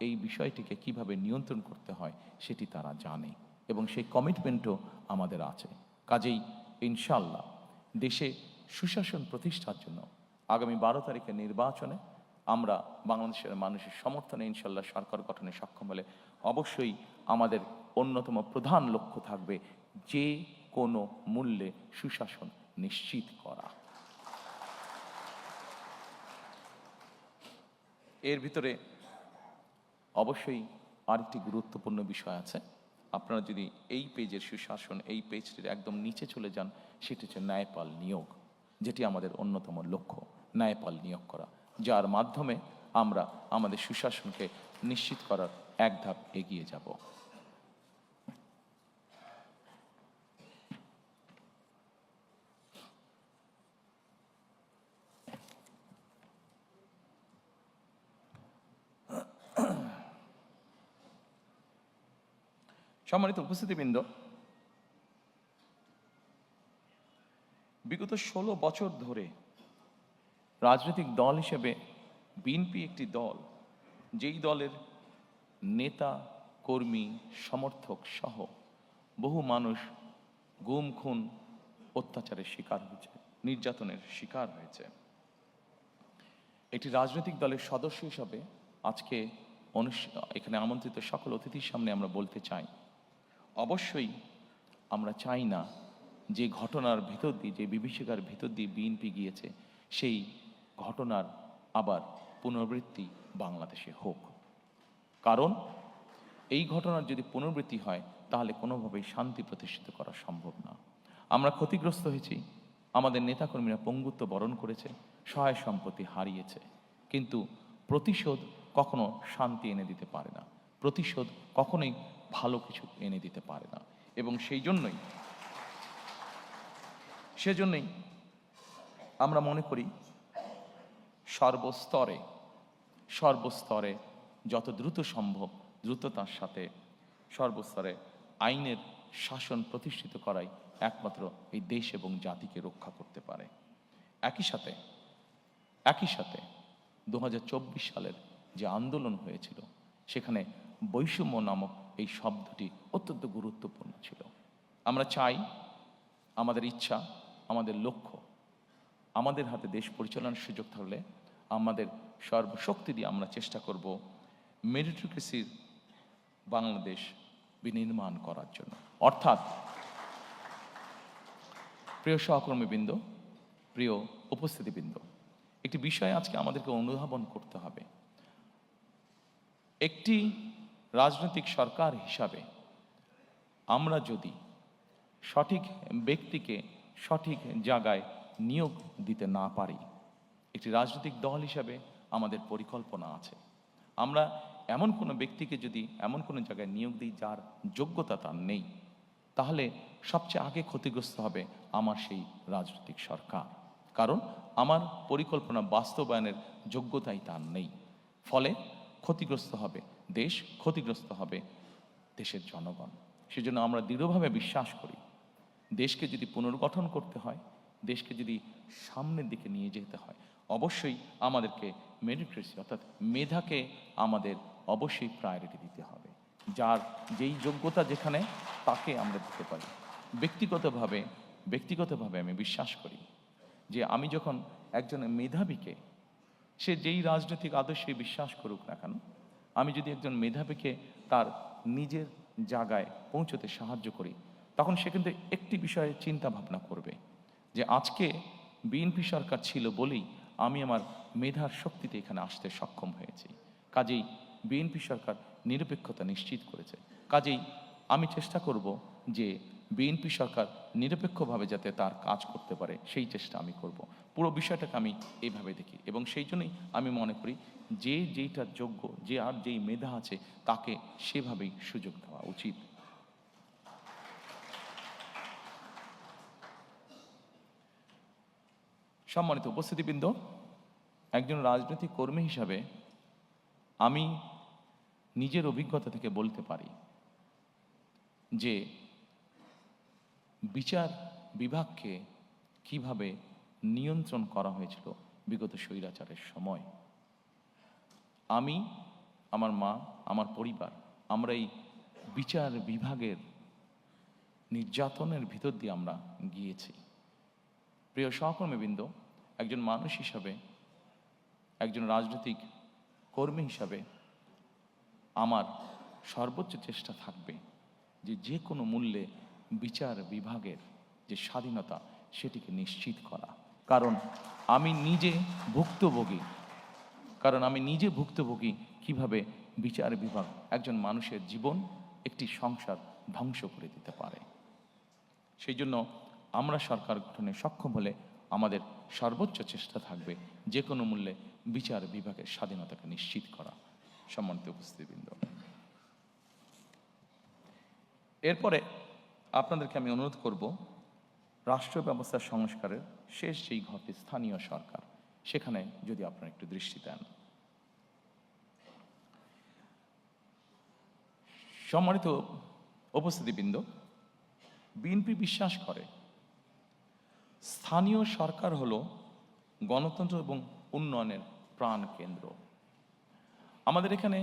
এই বিষয়টিকে কিভাবে নিয়ন্ত্রণ করতে হয় সেটি তারা জানে, এবং সেই কমিটমেন্টও আমাদের আছে। কাজেই ইনশাআল্লাহ দেশে সুশাসন প্রতিষ্ঠার জন্য আগামী 12 তারিখের নির্বাচনে আমরা বাংলাদেশের মানুষের সমর্থনে ইনশাআল্লাহ সরকার গঠনে সক্ষম হলে অবশ্যই আমাদের অন্যতম প্রধান লক্ষ্য থাকবে যে কোনো মূল্যে সুশাসন নিশ্চিত করা। এর ভিতরে অবশ্যই আরেকটি গুরুত্বপূর্ণ বিষয় আছে। আপনারা যদি এই পেজের সুশাসন, এই পেজটির একদম নিচে চলে যান, সেটি হচ্ছে ন্যায়পাল নিয়োগ, যেটি আমাদের অন্যতম লক্ষ্য, ন্যায়পাল নিয়োগ করা, যার মাধ্যমে আমরা আমাদের সুশাসনকে নিশ্চিত করার এক ধাপ এগিয়ে যাব। সম্মানিত উপস্থিতিবৃন্দ, বিগত ১৬ বছর ধরে রাজনৈতিক দল হিসেবে বিএনপি একটি দল, যেই দলের নেতা, কর্মী, সমর্থক সহ বহু মানুষ গুম, খুন, অত্যাচারের শিকার হয়েছে, নির্যাতনের শিকার হয়েছে। একটি রাজনৈতিক দলের সদস্য হিসাবে আজকে এখানে আমন্ত্রিত সকল অতিথির সামনে আমরা বলতে চাই, অবশ্যই আমরা চাই না যে ঘটনার ভেতর দিয়ে, যে বিভীষিকার ভেতর দিয়ে বিএনপি গিয়েছে, সেই ঘটনার আবার পুনরাবৃত্তি বাংলাদেশে হোক। কারণ এই ঘটনার যদি পুনরাবৃত্তি হয় তাহলে কোনোভাবেই শান্তি প্রতিষ্ঠিত করা সম্ভব না। আমরা ক্ষতিগ্রস্ত হয়েছি, আমাদের নেতাকর্মীরা পঙ্গুত্ব বরণ করেছে, সহায় সম্পত্তি হারিয়েছে, কিন্তু প্রতিশোধ কখনো শান্তি এনে দিতে পারে না, প্রতিশোধ কখনোই ভালো কিছু এনে দিতে পারে না। এবং সেজন্যই আমরা মনে করি সর্বস্তরে যত দ্রুত সম্ভব দ্রুততার সাথে সর্বস্তরে আইনের শাসন প্রতিষ্ঠিত করাই একমাত্র এই দেশ এবং জাতিকে রক্ষা করতে পারে। একই সাথে ২০২৪ সালের যে আন্দোলন হয়েছিল, সেখানে বৈষম্য নামক এই শব্দটি অত্যন্ত গুরুত্বপূর্ণ ছিল। আমরা চাই, আমাদের ইচ্ছা, আমাদের লক্ষ্য, আমাদের হাতে দেশ পরিচালনার সুযোগ থাকলে আমাদের সর্বশক্তি দিয়ে আমরা চেষ্টা করব মেরিটোক্রেসির বাংলাদেশ বিনির্মাণ করার জন্য। অর্থাৎ প্রিয় সহকর্মীবৃন্দ, প্রিয় উপস্থিতিবৃন্দ, একটি বিষয় আজকে আমাদেরকে অনুধাবন করতে হবে। একটি রাজনৈতিক সরকার হিসাবে আমরা যদি সঠিক ব্যক্তিকে সঠিক জায়গায় নিয়োগ দিতে না পারি, একটি রাজনৈতিক দল হিসাবে আমাদের পরিকল্পনা আছে, আমরা এমন কোনো ব্যক্তিকে যদি এমন কোনো জায়গায় নিয়োগ দিই যার যোগ্যতা তার নেই, তাহলে সবচেয়ে আগে ক্ষতিগ্রস্ত হবে আমার সেই রাজনৈতিক সরকার। কারণ আমার পরিকল্পনা বাস্তবায়নের যোগ্যতাই তার নেই। ফলে ক্ষতিগ্রস্ত হবে দেশ, ক্ষতিগ্রস্ত হবে দেশের জনগণ। সেজন্য আমরা দৃঢ়ভাবে বিশ্বাস করি, দেশকে যদি পুনর্গঠন করতে হয়, দেশকে যদি সামনের দিকে নিয়ে যেতে হয়, অবশ্যই আমাদেরকে মেরিটোক্রেসি অর্থাৎ মেধাকে আমাদের অবশ্যই প্রায়োরিটি দিতে হবে। যার যেই যোগ্যতা যেখানে, তাকে আমরা দিতে পারি। ব্যক্তিগতভাবে আমি বিশ্বাস করি যে আমি যখন একজন মেধাবীকে, সে যেই রাজনৈতিক আদর্শে বিশ্বাস করুক না কেন, আমি যদি একজন মেধাবীকে তার নিজের জায়গায় পৌঁছতে সাহায্য করি, তখন সে কিন্তু একটি বিষয়ে চিন্তা ভাবনা করবে যে আজকে বিএনপি সরকার ছিল বলেই আমি আমার মেধার শক্তিতে এখানে আসতে সক্ষম হয়েছি। কাজেই বিএনপি সরকার নিরপেক্ষতা নিশ্চিত করেছে। কাজেই আমি চেষ্টা করব যে বিএনপি সরকার নিরপেক্ষভাবে যাতে তার কাজ করতে পারে, সেই চেষ্টা আমি করব। পুরো বিষয়টাকে আমি এইভাবে দেখি এবং সেই জন্যই আমি মনে করি যে যেইটা যোগ্য, যে আর যেই মেধা আছে, তাকে সেভাবেই সুযোগ দেওয়া উচিত। সম্মানিত উপস্থিতিবৃন্দ, একজন রাজনৈতিক কর্মী হিসাবে আমি নিজের অভিজ্ঞতা থেকে বলতে পারি যে বিচার বিভাগকে কিভাবে নিয়ন্ত্রণ করা হয়েছিল বিগত স্বৈরাচারের সময়। আমি, আমার মা, আমার পরিবার, আমরা এই বিচার বিভাগের নির্যাতনের ভিতর দিয়ে আমরা গিয়েছি। প্রিয় সহকর্মীবৃন্দ, একজন মানুষ হিসাবে, একজন রাজনৈতিক কর্মী হিসাবে আমার সর্বোচ্চ চেষ্টা থাকবে যে যে কোনো মূল্যে বিচার বিভাগের যে স্বাধীনতা, সেটিকে নিশ্চিত করা। কারণ আমি নিজে ভুক্তভোগী কিভাবে বিচার বিভাগ একজন মানুষের জীবন, একটি সংসার ধ্বংস করে দিতে পারে। সেই জন্য আমরা সরকার গঠনে সক্ষম হলে আমাদের সর্বোচ্চ চেষ্টা থাকবে যে কোনো মূল্যে বিচার বিভাগের স্বাধীনতাকে নিশ্চিত করা। সম্মানিত উপস্থিতিবৃন্দ, এরপরে আপনাদেরকে আমি অনুরোধ করব, রাষ্ট্র ব্যবস্থার সংস্কারের শেষ যেই ঘটে স্থানীয় সরকার, সেখানে যদি আপনারা একটু দৃষ্টি দেন। সম্মানিত উপস্থিতিবৃন্দ, বিএনপি বিশ্বাস করে স্থানীয় সরকার হলো গণতন্ত্র এবং উন্নয়নের প্রাণ কেন্দ্র। আমাদের এখানে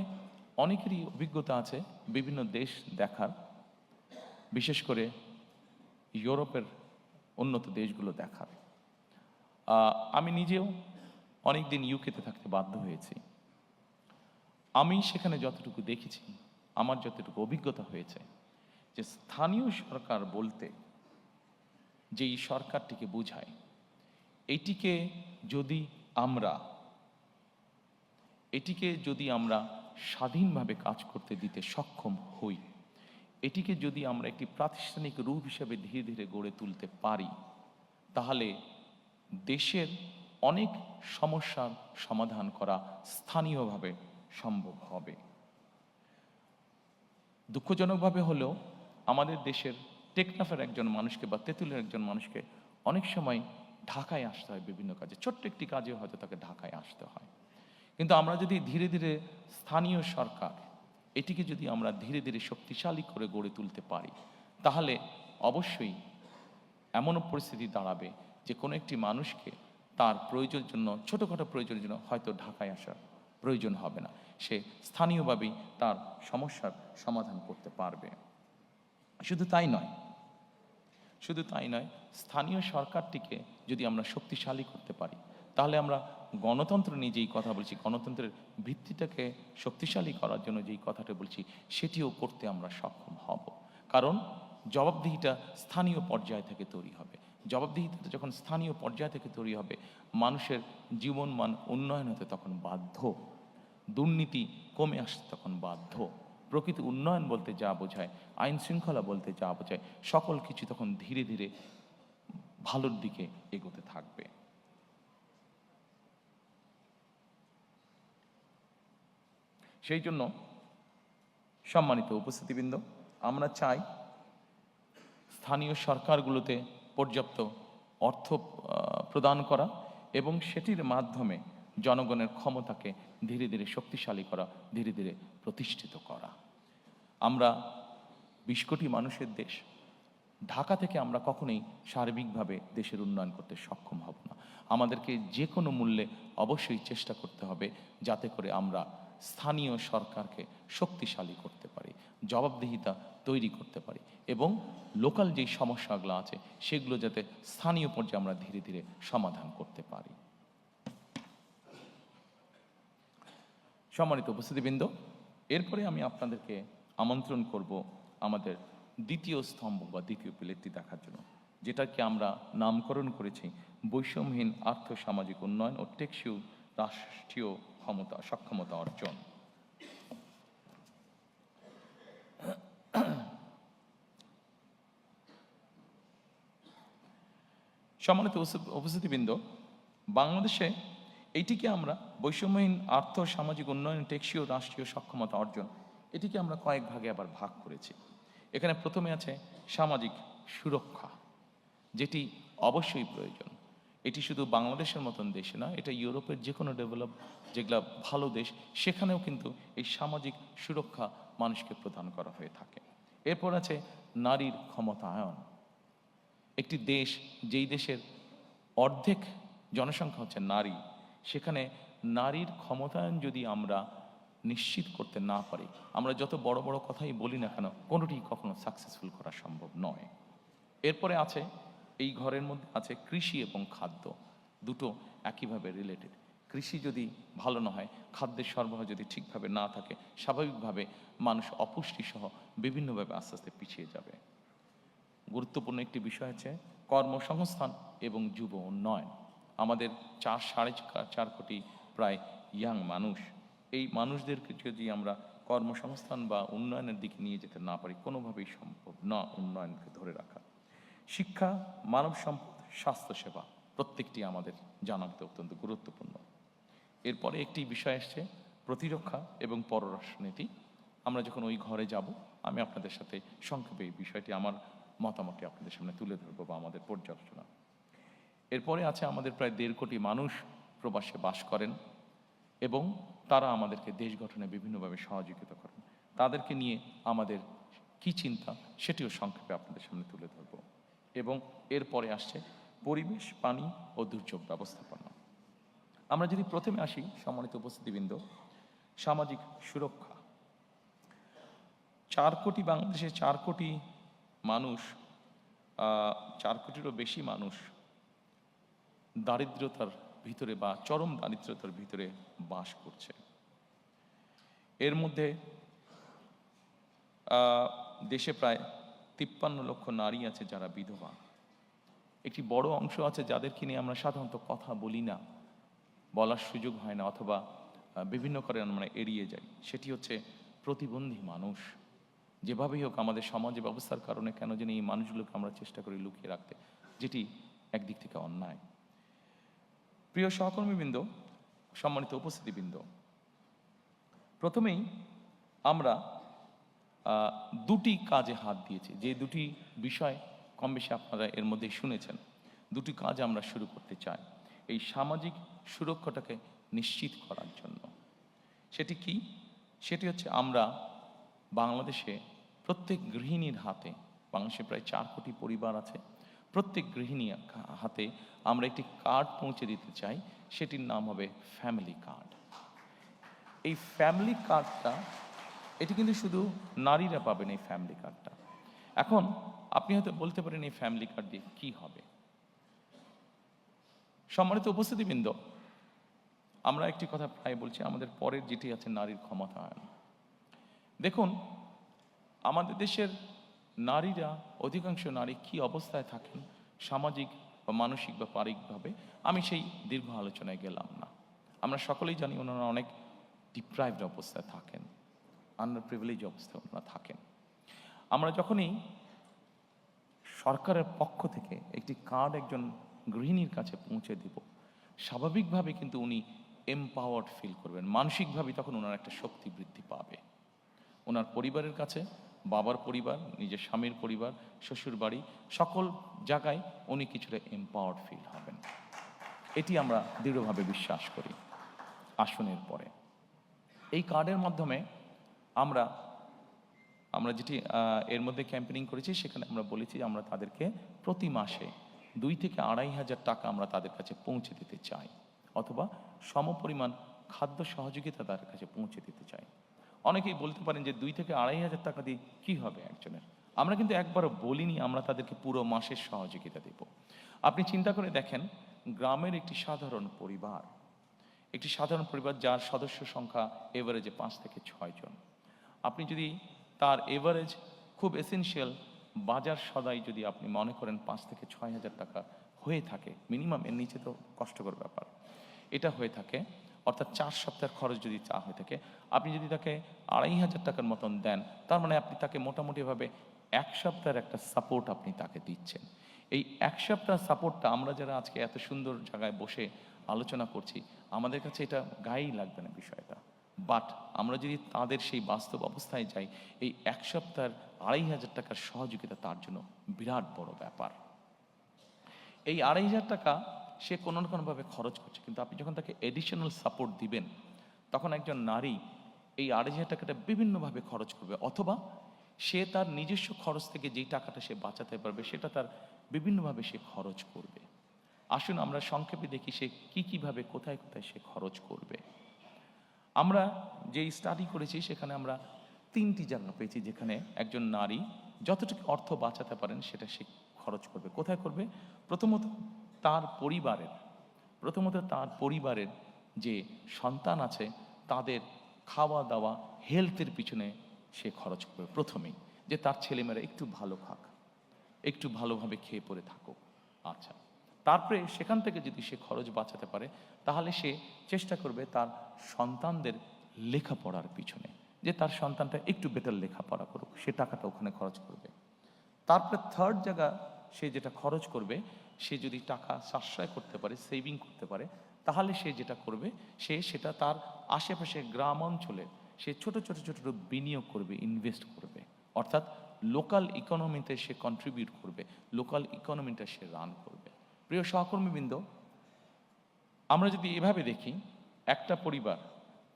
অনেকেরই অভিজ্ঞতা আছে বিভিন্ন দেশ দেখার, বিশেষ করে ইউরোপের উন্নত দেশগুলো দেখার। আমি নিজেও অনেক দিন ইউকেতে থাকতে বাধ্য হয়েছি। আমি সেখানে যতটুকু দেখেছি, আমার যতটুকু অভিজ্ঞতা হয়েছে, যে স্থানীয় সরকার বলতে যেই সরকারটিকে বোঝায়, এটিকে যদি আমরা স্বাধীনভাবে কাজ করতে দিতে সক্ষম হই, এটিকে যদি আমরা একটি প্রাতিষ্ঠানিক রূপ হিসেবে ধীরে ধীরে গড়ে তুলতে পারি, তাহলে দেশের অনেক সমস্যার সমাধান করা স্থানীয়ভাবে সম্ভব হবে। দুঃখজনকভাবে হলেও আমাদের দেশের টেকনাফের একজন মানুষকে বা তেঁতুলের একজন মানুষকে অনেক সময় ঢাকায় আসতে হয় বিভিন্ন কাজে, ছোট্ট একটি কাজে হয়তো তাকে ঢাকায় আসতে হয়। কিন্তু আমরা যদি ধীরে ধীরে স্থানীয় সরকার এটিকে যদি আমরা ধীরে ধীরে শক্তিশালী করে গড়ে তুলতে পারি, তাহলে অবশ্যই এমনও পরিস্থিতি দাঁড়াবে যে কোনো একটি মানুষকে তার প্রয়োজনের জন্য, ছোটোখাটো প্রয়োজনের জন্য হয়তো ঢাকায় আসার প্রয়োজন হবে না, সে স্থানীয়ভাবেই তার সমস্যার সমাধান করতে পারবে। শুধু তাই নয়, স্থানীয় সরকারটিকে যদি আমরা শক্তিশালী করতে পারি, তাহলে আমরা গণতন্ত্র নিয়ে যেই কথা বলছি, গণতন্ত্রের ভিত্তিটাকে শক্তিশালী করার জন্য যেই কথাটা বলছি, সেটিও করতে আমরা সক্ষম হব। কারণ জবাবদিহিটা স্থানীয় পর্যায় থেকে তৈরি হবে। জবাবদিহিতা যখন স্থানীয় পর্যায় থেকে তৈরি হবে, মানুষের জীবনমান উন্নয়ন হতে তখন বাধ্য, দুর্নীতি কমে আসতে তখন বাধ্য, প্রকৃত উন্নয়ন বলতে যা বোঝায়, আইন শৃঙ্খলা বলতে যা বোঝায়, সকল কিছু তখন ধীরে ধীরে ভালোর দিকে এগোতে থাকবে। সেই জন্য সম্মানিত উপস্থিতিবৃন্দ, আমরা চাই স্থানীয় সরকারগুলোতে পর্যাপ্ত অর্থ প্রদান করা এবং সেটির মাধ্যমে জনগণের ক্ষমতাকে ধীরে ধীরে শক্তিশালী করা, ধীরে ধীরে প্রতিষ্ঠিত করা। আমরা 20 কোটি মানুষের দেশ, ঢাকা থেকে আমরা কখনোই সার্বিকভাবে দেশের উন্নয়ন করতে সক্ষম হব না। আমাদেরকে যে কোনো মূল্যে অবশ্যই চেষ্টা করতে হবে যাতে করে আমরা স্থানীয় সরকারকে শক্তিশালী করতে পারি, জবাবদিহিতা তৈরি করতে পারি এবং লোকাল যেই সমস্যাগুলো আছে সেগুলো যাতে স্থানীয় পর্যায়ে আমরা ধীরে ধীরে সমাধান করতে পারি। সম্মানিত উপস্থিতিবৃন্দ, এরপরে আমি আপনাদেরকে আমন্ত্রণ করব আমাদের দ্বিতীয় স্তম্ভ বা দ্বিতীয় পিলারটি দেখার জন্য, যেটাকে আমরা নামকরণ করেছি বৈষম্যহীন আর্থ-সামাজিক উন্নয়ন ও টেকসই রাষ্ট্রীয় সক্ষমতা অর্জন। সম্মানিত উপস্থিতিবৃন্দ, বাংলাদেশে এইটিকে আমরা বৈষম্যহীন আর্থ-সামাজিক উন্নয়ন, টেকসই রাষ্ট্রীয় সক্ষমতা অর্জন, এটিকে আমরা কয়েক ভাগে আবার ভাগ করেছি। এখানে প্রথমে আছে সামাজিক সুরক্ষা, যেটি অবশ্যই প্রয়োজন। এটি শুধু বাংলাদেশের মতন দেশে না, এটা ইউরোপের যে কোনো ডেভেলপ যেগুলা ভালো দেশ, সেখানেও কিন্তু এই সামাজিক সুরক্ষা মানুষকে প্রদান করা হয়ে থাকে। এরপর আছে নারীর ক্ষমতায়ন। একটি দেশ, যেই দেশের অর্ধেক জনসংখ্যা হচ্ছে নারী, সেখানে নারীর ক্ষমতায়ন যদি আমরা নিশ্চিত করতে না পারি, আমরা যত বড় বড় কথাই বলি না কেন, কোনোটি কখনো সাকসেসফুল করা সম্ভব নয়। এরপরে আছে, এই ঘরের মধ্যে আছে কৃষি এবং খাদ্য, দুটো একইভাবে রিলেটেড। কৃষি যদি ভালো না হয়, খাদ্যের সরবরাহ যদি ঠিকভাবে না থাকে, স্বাভাবিকভাবে মানুষ অপুষ্টি সহ বিভিন্নভাবে আস্তে আস্তে পিছিয়ে যাবে। গুরুত্বপূর্ণ একটি বিষয় আছে কর্মসংস্থান এবং যুব উন্নয়ন। আমাদের 4.5 কোটি প্রায় ইয়াং মানুষ, এই মানুষদেরকে যদি আমরা কর্মসংস্থান বা উন্নয়নের দিকে নিয়ে যেতে না পারি, কোনোভাবেই সম্ভব না উন্নয়নকে ধরে রাখা। শিক্ষা, মানব সম্পদ, স্বাস্থ্যসেবা, প্রত্যেকটি আমাদের জানাতে অত্যন্ত গুরুত্বপূর্ণ। এরপরে একটি বিষয় আসছে প্রতিরক্ষা এবং পররাষ্ট্রনীতি। আমরা যখন ওই ঘরে যাব, আমি আপনাদের সাথে সংক্ষেপে এই বিষয়টি, আমার মতামতটি আপনাদের সামনে তুলে ধরবো বা আমাদের পর্যালোচনা। এরপরে আছে আমাদের প্রায় 1.5 কোটি মানুষ প্রবাসে বাস করেন এবং তারা আমাদেরকে দেশ গঠনে বিভিন্নভাবে সহযোগিতা করেন। তাদেরকে নিয়ে আমাদের কি চিন্তা, সেটিও সংক্ষেপে আপনাদের সামনে তুলে ধরব। এবং এরপরে আসছে পরিবেশ, পানি ও দুর্যোগ ব্যবস্থাপনা। আমরা যদি প্রথমে আসি, সম্মানিত উপস্থিতিবৃন্দ, সামাজিক সুরক্ষা। 4 কোটি, বাংলাদেশে 4 কোটি মানুষ, 4 কোটিরও বেশি মানুষ দারিদ্রতার ভিতরে বা চরম দারিদ্রতার ভিতরে বাস করছে। এর মধ্যে দেশে প্রায় 53 লক্ষ নারী আছে যারা বিধবা। একটি বড় অংশ আছে যাদেরকে নিয়ে আমরা সাধারণত কথা বলি না, বলার সুযোগ হয় না, অথবা বিভিন্ন কারণে আমরা এড়িয়ে যাই। সেটি হচ্ছে প্রতিবন্ধী মানুষ। যেভাবেই হোক আমাদের সমাজে ব্যবস্থার কারণে কেন জানি এই মানুষগুলোকে আমরা চেষ্টা করি লুকিয়ে রাখতে, যেটি একদিক থেকে অন্যায়। প্রিয় সহকর্মীবৃন্দ, সম্মানিত উপস্থিতিবৃন্দ, প্রথমেই আমরা দুটি কাজে হাত দিয়েছি, যে দুটি বিষয় কম বেশি আপনারা এর মধ্যেই শুনেছেন। দুটি কাজ আমরা শুরু করতে চাই এই সামাজিক সুরক্ষাটাকে নিশ্চিত করার জন্য। সেটি কি? সেটি হচ্ছে আমরা বাংলাদেশে প্রত্যেক গৃহিণীর হাতে, বাংলাদেশে প্রায় 4 কোটি পরিবার আছে, প্রত্যেক গৃহিণীর হাতে আমরা একটি কার্ড পৌঁছে দিতে চাই। সেটির নাম হবে ফ্যামিলি কার্ড। এই ফ্যামিলি কার্ডটা, এটি কিন্তু শুধু নারীরা পাবেন এই ফ্যামিলি কার্ডটা। এখন আপনি হয়তো বলতে পারেন এই ফ্যামিলি কার্ড দিয়ে কি হবে? সম্মানিত উপস্থিতিবৃন্দ, আমরা একটি কথা প্রায় বলছি, আমাদের পরের যেটি আছে নারীর ক্ষমতায়ন। দেখুন, আমাদের দেশের নারীরা, অধিকাংশ নারী কি অবস্থায় থাকেন সামাজিক বা মানসিক বা পারিবারিকভাবে, আমি সেই দীর্ঘ আলোচনায় গেলাম না। আমরা সকলেই জানি ওনারা অনেক ডিপ্রাইভড অবস্থায় থাকেন, আন্ডার প্রিভিলেজ অবস্থায় ওনারা থাকেন। আমরা যখনই সরকারের পক্ষ থেকে একটি কার্ড একজন গৃহিণীর কাছে পৌঁছে দেব, স্বাভাবিকভাবে কিন্তু উনি এমপাওয়ার্ড ফিল করবেন, মানসিকভাবে তখন ওনার একটা শক্তি বৃদ্ধি পাবে। ওনার পরিবারের কাছে, বাবার পরিবার, নিজের স্বামীর পরিবার, শ্বশুর বাড়ি, সকল জায়গায় উনি কিছুটা এমপাওয়ার্ড ফিল হবেন। এটি আমরা দৃঢ়ভাবে বিশ্বাস করি। আসনের পরে এই কার্ডের মাধ্যমে আমরা যেটি এর মধ্যে ক্যাম্পেইনিং করেছি, সেখানে আমরা বলেছি আমরা তাদেরকে প্রতি মাসে 2 থেকে 2,500 টাকা আমরা তাদের কাছে পৌঁছে দিতে চাই, অথবা সমপরিমাণ খাদ্য সহযোগিতা তাদের কাছে পৌঁছে দিতে চাই। অনেকেই বলতে পারেন যে 2 থেকে 2,500 টাকা দিয়ে কি হবে একজনের? আমরা কিন্তু একবারও বলিনি আমরা তাদেরকে পুরো মাসের সহযোগিতা দেব। আপনি চিন্তা করে দেখেন, গ্রামের একটি সাধারণ পরিবার যার সদস্য সংখ্যা এভারেজে 5 থেকে 6 জন, আপনি যদি তার এভারেজ খুব এসেনশিয়াল বাজার সদাই যদি আপনি মনে করেন 5 থেকে 6,000 টাকা হয়ে থাকে মিনিমাম, এর নিচে তো কষ্টকর ব্যাপার, এটা হয়ে থাকে, অর্থাৎ 4 সপ্তাহের খরচ যদি চা হয়ে থাকে, আপনি যদি তাকে 2,500 টাকার মতন দেন, তার মানে আপনি তাকে মোটামুটিভাবে 1 সপ্তাহের একটা সাপোর্ট আপনি তাকে দিচ্ছেন। এই 1 সপ্তাহ সাপোর্টটা আমরা যারা আজকে এত সুন্দর জায়গায় বসে আলোচনা করছি, আমাদের কাছে এটা গায়েই লাগবে না বিষয়টা, বাট আমরা যদি তাদের সেই বাস্তব অবস্থায় যাই, এই 1 সপ্তাহের 2,500 টাকার সহযোগিতা তার জন্য বিরাট বড় ব্যাপার। এই 2,500 টাকা সে কোনো না কোনোভাবে খরচ করছে, কিন্তু আপনি যখন তাকে এডিশনাল সাপোর্ট দিবেন, তখন একজন নারী এই 2,500 টাকাটা বিভিন্নভাবে খরচ করবে, অথবা সে তার নিজস্ব খরচ থেকে যেই টাকাটা সে বাঁচাতে পারবে সেটা তার বিভিন্নভাবে সে খরচ করবে। আসুন আমরা সংক্ষেপে দেখি সে কিভাবে কোথায় কোথায় সে খরচ করবে। আমরা যেই স্টাডি করেছি সেখানে আমরা 3টি জায়গা পেয়েছি যেখানে একজন নারী যতটুকু অর্থ বাঁচাতে পারেন সেটা সে খরচ করবে। কোথায় করবে? প্রথমত তার পরিবারের যে সন্তান আছে তাদের খাওয়া দাওয়া, হেলথের পিছনে সে খরচ করবে প্রথমেই, যে তার ছেলেমেয়েরা একটু ভালো খাক, একটু ভালোভাবে খেয়ে পরে থাকুক। আচ্ছা, তারপরে সেখান থেকে যদি সে খরচ বাঁচাতে পারে, তাহলে সে চেষ্টা করবে তার সন্তানদের লেখাপড়ার পিছনে, যে তার সন্তানটা একটু বেটার লেখাপড়া করুক, সে টাকাটা ওখানে খরচ করবে। তারপরে থার্ড জায়গা সে যেটা খরচ করবে, সে যদি টাকা সাশ্রয় করতে পারে, সেভিং করতে পারে, তাহলে সে যেটা করবে, সেটা তার আশেপাশে গ্রাম অঞ্চলে সে ছোট বিনিয়োগ করবে, ইনভেস্ট করবে, অর্থাৎ লোকাল ইকোনমিতে সে কন্ট্রিবিউট করবে, লোকাল ইকোনমিটা সে রান করবে। প্রিয় সহকর্মীবৃন্দ, আমরা যদি এভাবে দেখি, একটা পরিবার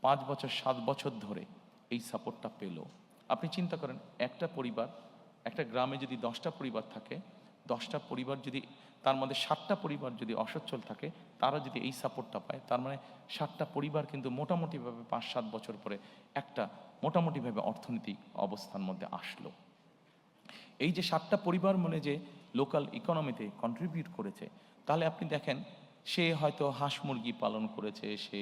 5 বছর 7 বছর ধরে এই সাপোর্টটা পেল, আপনি চিন্তা করেন একটা পরিবার, একটা গ্রামে যদি 10টা পরিবার থাকে, 10টা পরিবার যদি, তার মধ্যে 7টা পরিবার যদি অসচ্ছল থাকে, তারা যদি এই সাপোর্টটা পায়, তার মানে 7টা পরিবার কিন্তু মোটামুটিভাবে 5-7 বছর পরে একটা মোটামুটিভাবে অর্থনৈতিক অবস্থার মধ্যে আসলো। এই যে 7টা পরিবার মানে যে লোকাল ইকোনমিতে কন্ট্রিবিউট করেছে, তাহলে আপনি দেখেন সে হয়তো হাঁস মুরগি পালন করেছে, সে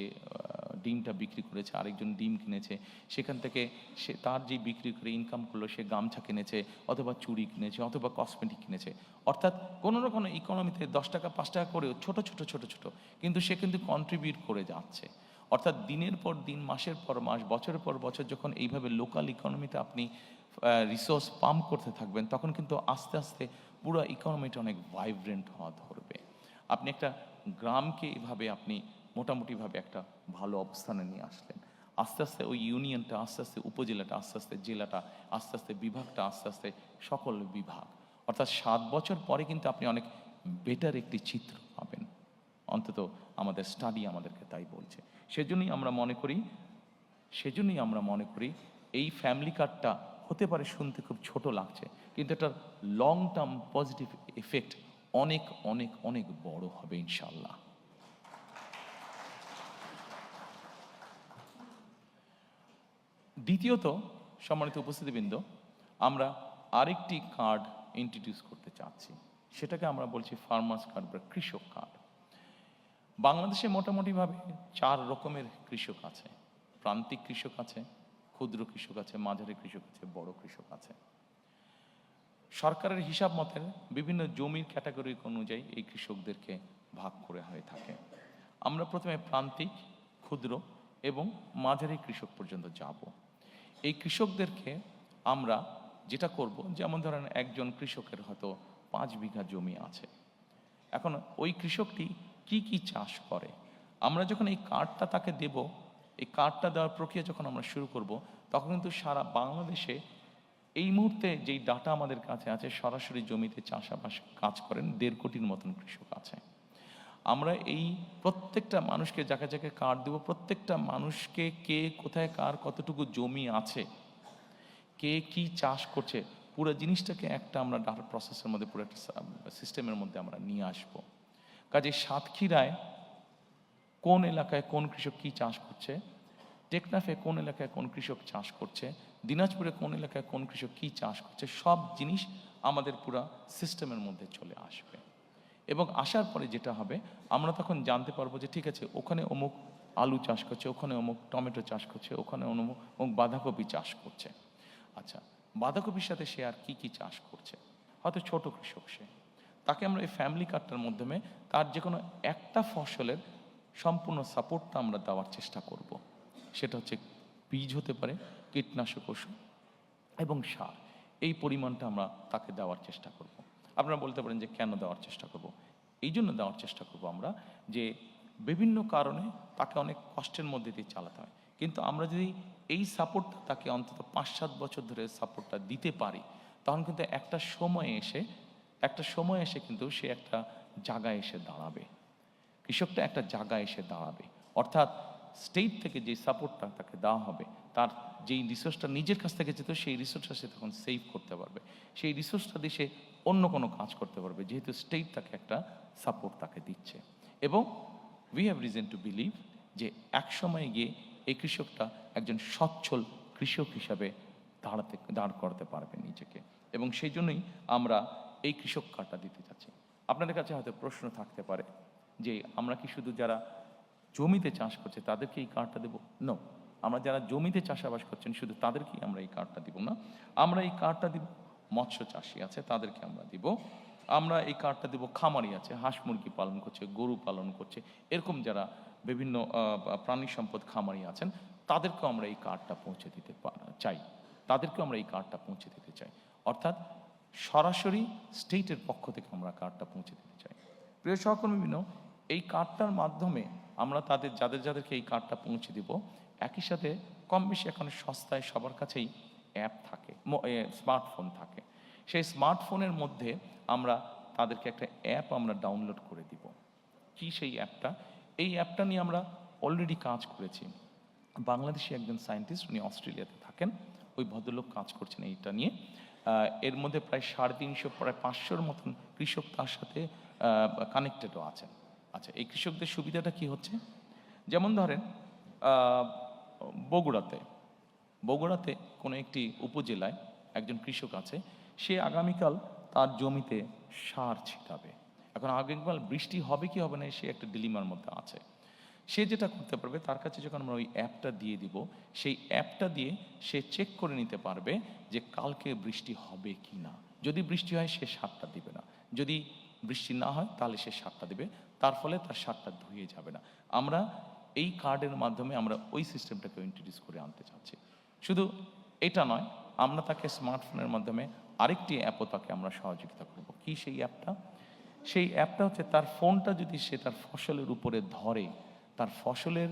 ডিমটা বিক্রি করেছে, আরেকজন ডিম কিনেছে, সেখান থেকে সে তার যে বিক্রি করে ইনকাম করলো, সে গামছা কিনেছে অথবা চুড়ি কিনেছে অথবা কসমেটিক কিনেছে। অর্থাৎ কোনো না কোনো ইকোনমিতে 10 টাকা 5 টাকা করেও ছোট ছোট ছোট ছোট কিন্তু সে কিন্তু কন্ট্রিবিউট করে যাচ্ছে। অর্থাৎ দিনের পর দিন, মাসের পর মাস, বছরের পর বছর যখন এইভাবে লোকাল ইকোনমিতে আপনি রিসোর্স পাম্প করতে থাকবেন, তখন কিন্তু আস্তে আস্তে পুরো ইকোনমিটা অনেক ভাইব্রেন্ট হওয়া ধরবে। আপনি একটা গ্রামকে এভাবে আপনি মোটামুটিভাবে একটা ভালো অবস্থানে নিয়ে আসলেন, আস্তে আস্তে ওই ইউনিয়নটা, আস্তে আস্তে উপজেলাটা, আস্তে আস্তে জেলাটা, আস্তে আস্তে বিভাগটা, আস্তে আস্তে সকল বিভাগ। অর্থাৎ 7 বছর পরে কিন্তু আপনি অনেক বেটার একটি চিত্র পাবেন, অন্তত আমাদের স্টাডি আমাদেরকে তাই বলছে। সেজন্যই আমরা মনে করি এই ফ্যামিলি কার্ডটা হতে পারে শুনতে খুব ছোট লাগছে, কিন্তু এটার লং টার্ম পজিটিভ এফেক্ট অনেক অনেক অনেক বড় হবে ইনশাল্লাহ। দ্বিতীয়ত, সম্মানিত উপস্থিতিবৃন্দ, আমরা আরেকটি কার্ড ইন্ট্রোডিউস করতে চাচ্ছি, সেটাকে আমরা বলছি ফার্মার্স কার্ড বা কৃষক কার্ড। বাংলাদেশে মোটামুটিভাবে 4 রকমের কৃষক আছে। প্রান্তিক কৃষক আছে, ক্ষুদ্র কৃষক আছে, মাঝারি কৃষক আছে, বড় কৃষক আছে। সরকারের হিসাব মতে বিভিন্ন জমির ক্যাটাগরি অনুযায়ী এই কৃষকদেরকে ভাগ করে হয়ে থাকে। আমরা প্রথমে প্রান্তিক, ক্ষুদ্র এবং মাঝারি কৃষক পর্যন্ত যাব। এই কৃষকদেরকে আমরা যেটা করব, যেমন ধরেন একজন কৃষকের হয়তো 5 বিঘা জমি আছে। এখন ওই কৃষকটি কি কি চাষ করে, আমরা যখন এই কার্ডটা তাকে দেব, এই কার্ডটা দেওয়ার প্রক্রিয়া যখন আমরা শুরু করব, তখন কিন্তু সারা বাংলাদেশে এই মুহূর্তে যেই ডাটা আমাদের কাছে আছে, সরাসরি জমিতে চাষাবাস কাজ করেন 1.5 কোটির মতন কৃষক আছে। আমরা এই প্রত্যেকটা মানুষকে যাকে যাকে কার্ড দেব, প্রত্যেকটা মানুষকে কে কোথায় কার কতটুকু জমি আছে, কে কি চাষ করছে, পুরো জিনিসটাকে একটা আমরা ডাটা প্রসেসের মধ্যে, পুরো একটা সিস্টেমের মধ্যে আমরা নিয়ে আসবো। কাজে সাতক্ষীরায় কোন এলাকায় কোন কৃষক কি চাষ করছে, টেকনাফে কোন এলাকায় কোন কৃষক চাষ করছে, দিনাজপুরে কোন এলাকায় কোন কৃষক কি চাষ করছে, সব জিনিস আমাদের পুরা সিস্টেমের মধ্যে চলে আসবে। এবং আসার পরে যেটা হবে, আমরা তখন জানতে পারবো যে ঠিক আছে, ওখানে অমুক আলু চাষ করছে, ওখানে অমুক টমেটো চাষ করছে, ওখানে অমুক বাঁধাকপি চাষ করছে। আচ্ছা, বাঁধাকপির সাথে সে আর কি কি চাষ করছে, হয়তো ছোট কৃষক সে, তাকে আমরা এই ফ্যামিলি কার্ডটার মাধ্যমে তার যে কোনো একটা ফসলের সম্পূর্ণ সাপোর্টটা আমরা দেওয়ার চেষ্টা করব। সেটা হচ্ছে বীজ হতে পারে, কীটনাশক ওষুধ এবং সার, এই পরিমাণটা আমরা তাকে দেওয়ার চেষ্টা করব। আপনারা বলতে পারেন যে কেন দেওয়ার চেষ্টা করব? এই জন্য দেওয়ার চেষ্টা করব আমরা যে বিভিন্ন কারণে তাকে অনেক কষ্টের মধ্যে দিয়ে চালাতে হয়, কিন্তু আমরা যদি এই সাপোর্টটা তাকে অন্তত 5-7 বছর ধরে সাপোর্টটা দিতে পারি, তখন কিন্তু একটা সময় এসে কিন্তু সে একটা জায়গায় এসে দাঁড়াবে, কৃষকটা একটা জায়গায় এসে দাঁড়াবে। অর্থাৎ স্টেট থেকে যে সাপোর্টটা তাকে দেওয়া হবে, তার যেই রিসোর্সটা নিজের কাছ থেকে যেত, সেই রিসোর্সটা সে তখন সেভ করতে পারবে, সেই রিসোর্সটা দিয়ে সে অন্য কোনো কাজ করতে পারবে, যেহেতু স্টেট তাকে একটা সাপোর্ট তাকে দিচ্ছে। এবং we have reason to believe যে এক সময় গিয়ে এই কৃষকটা একজন সচ্ছল কৃষক হিসাবে দাঁড় করাতে পারবে নিজেকে। এবং সেই জন্যই আমরা এই কৃষক কার্ডটা দিতে চাচ্ছি। আপনাদের কাছে হয়তো প্রশ্ন থাকতে পারে যে আমরা কি শুধু যারা জমিতে চাষ করছে তাদেরকে এই কার্ডটা দেবো? নো, আমরা যারা জমিতে চাষাবাস করছেন শুধু তাদেরকেই আমরা এই কার্ডটা দিব না। আমরা এই কার্ডটা দিব মৎস্য চাষি আছে তাদেরকে আমরা দিব, আমরা এই কার্ডটা দিব খামারি আছে, হাঁস মুরগি পালন করছে, গরু পালন করছে, এরকম যারা বিভিন্ন প্রাণী সম্পদ খামারি আছেন, তাদেরকেও আমরা এই কার্ডটা পৌঁছে দিতে চাই, তাদেরকেও আমরা এই কার্ডটা পৌঁছে দিতে চাই। অর্থাৎ সরাসরি স্টেটের পক্ষ থেকে আমরা কার্ডটা পৌঁছে দিতে চাই। প্রিয় সহকর্মীবৃন্দ, এই কার্ডটার মাধ্যমে আমরা যাদেরকে এই কার্ডটা পৌঁছে দিব, একই সাথে কম বেশি এখন সস্তায় সবার কাছেই অ্যাপ থাকে, স্মার্টফোন থাকে। সেই স্মার্টফোনের মধ্যে আমরা তাদেরকে একটা অ্যাপ আমরা ডাউনলোড করে দিব। কি সেই অ্যাপটা? এই অ্যাপটা নিয়ে আমরা অলরেডি কাজ করেছি। বাংলাদেশি একজন সায়েন্টিস্ট, উনি অস্ট্রেলিয়াতে থাকেন, ওই ভদ্রলোক কাজ করছেন এইটা নিয়ে। এর মধ্যে প্রায় 350 প্রায় 500-র মতন কৃষক তার সাথে কানেক্টেডও আছেন। আচ্ছা, এই কৃষকদের সুবিধাটা কি হচ্ছে? যেমন ধরেন বগুড়াতে বগুড়াতে কোনো একটি উপজেলায় একজন কৃষক আছে, সে আগামীকাল তার জমিতে সার ছিটাবে। এখন আগামীকাল বৃষ্টি হবে কি হবে না, সে একটা ডিলিমার মধ্যে আছে। সে যেটা করতে পারবে, তার কাছে যখন আমরা ওই অ্যাপটা দিয়ে দিব, সেই অ্যাপটা দিয়ে সে চেক করে নিতে পারবে যে কালকে বৃষ্টি হবে কি না। যদি বৃষ্টি হয় সে সারটা দিবে না, যদি বৃষ্টি না হয় তাহলে সে সারটা দেবে। তার ফলে তার সারটা ধুয়ে যাবে না। আমরা এই কার্ডের মাধ্যমে আমরা ওই সিস্টেমটাকে ইন্ট্রোডিউস করে আনতে চাচ্ছি। শুধু এটা নয়, আমরা তাকে স্মার্টফোনের মাধ্যমে আরেকটি অ্যাপও তাকে আমরা সহযোগিতা করব। কি সেই অ্যাপটা? সেই অ্যাপটা হচ্ছে, তার ফোনটা যদি সে তার ফসলের উপরে ধরে, তার ফসলের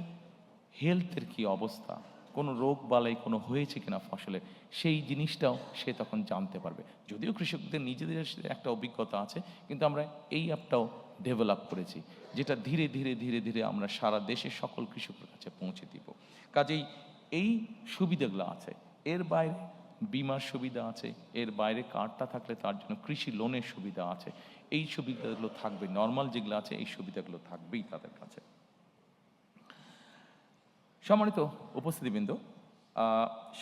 হেলথের কি অবস্থা, কোনো রোগ বালাই কোনো হয়েছে কিনা ফসলের, সেই জিনিসটাও সে তখন জানতে পারবে। যদিও কৃষকদের নিজেদের একটা অভিজ্ঞতা আছে, কিন্তু আমরা এই অ্যাপটাও ডেভেলপ করেছি, যেটা ধীরে ধীরে ধীরে ধীরে আমরা সারা দেশে সকল কৃষকের কাছে পৌঁছে দিব। কাজেই এই সুবিধাগুলো আছে। এর বাইরে বিমার সুবিধা আছে, এর বাইরে কার্ডটা থাকলে তার জন্য কৃষি লোনের সুবিধা আছে। এই সুবিধাগুলো থাকবে, নর্মাল যেগুলো আছে এই সুবিধাগুলো থাকবেই তাদের কাছে। সম্মানিত উপস্থিতিবৃন্দ,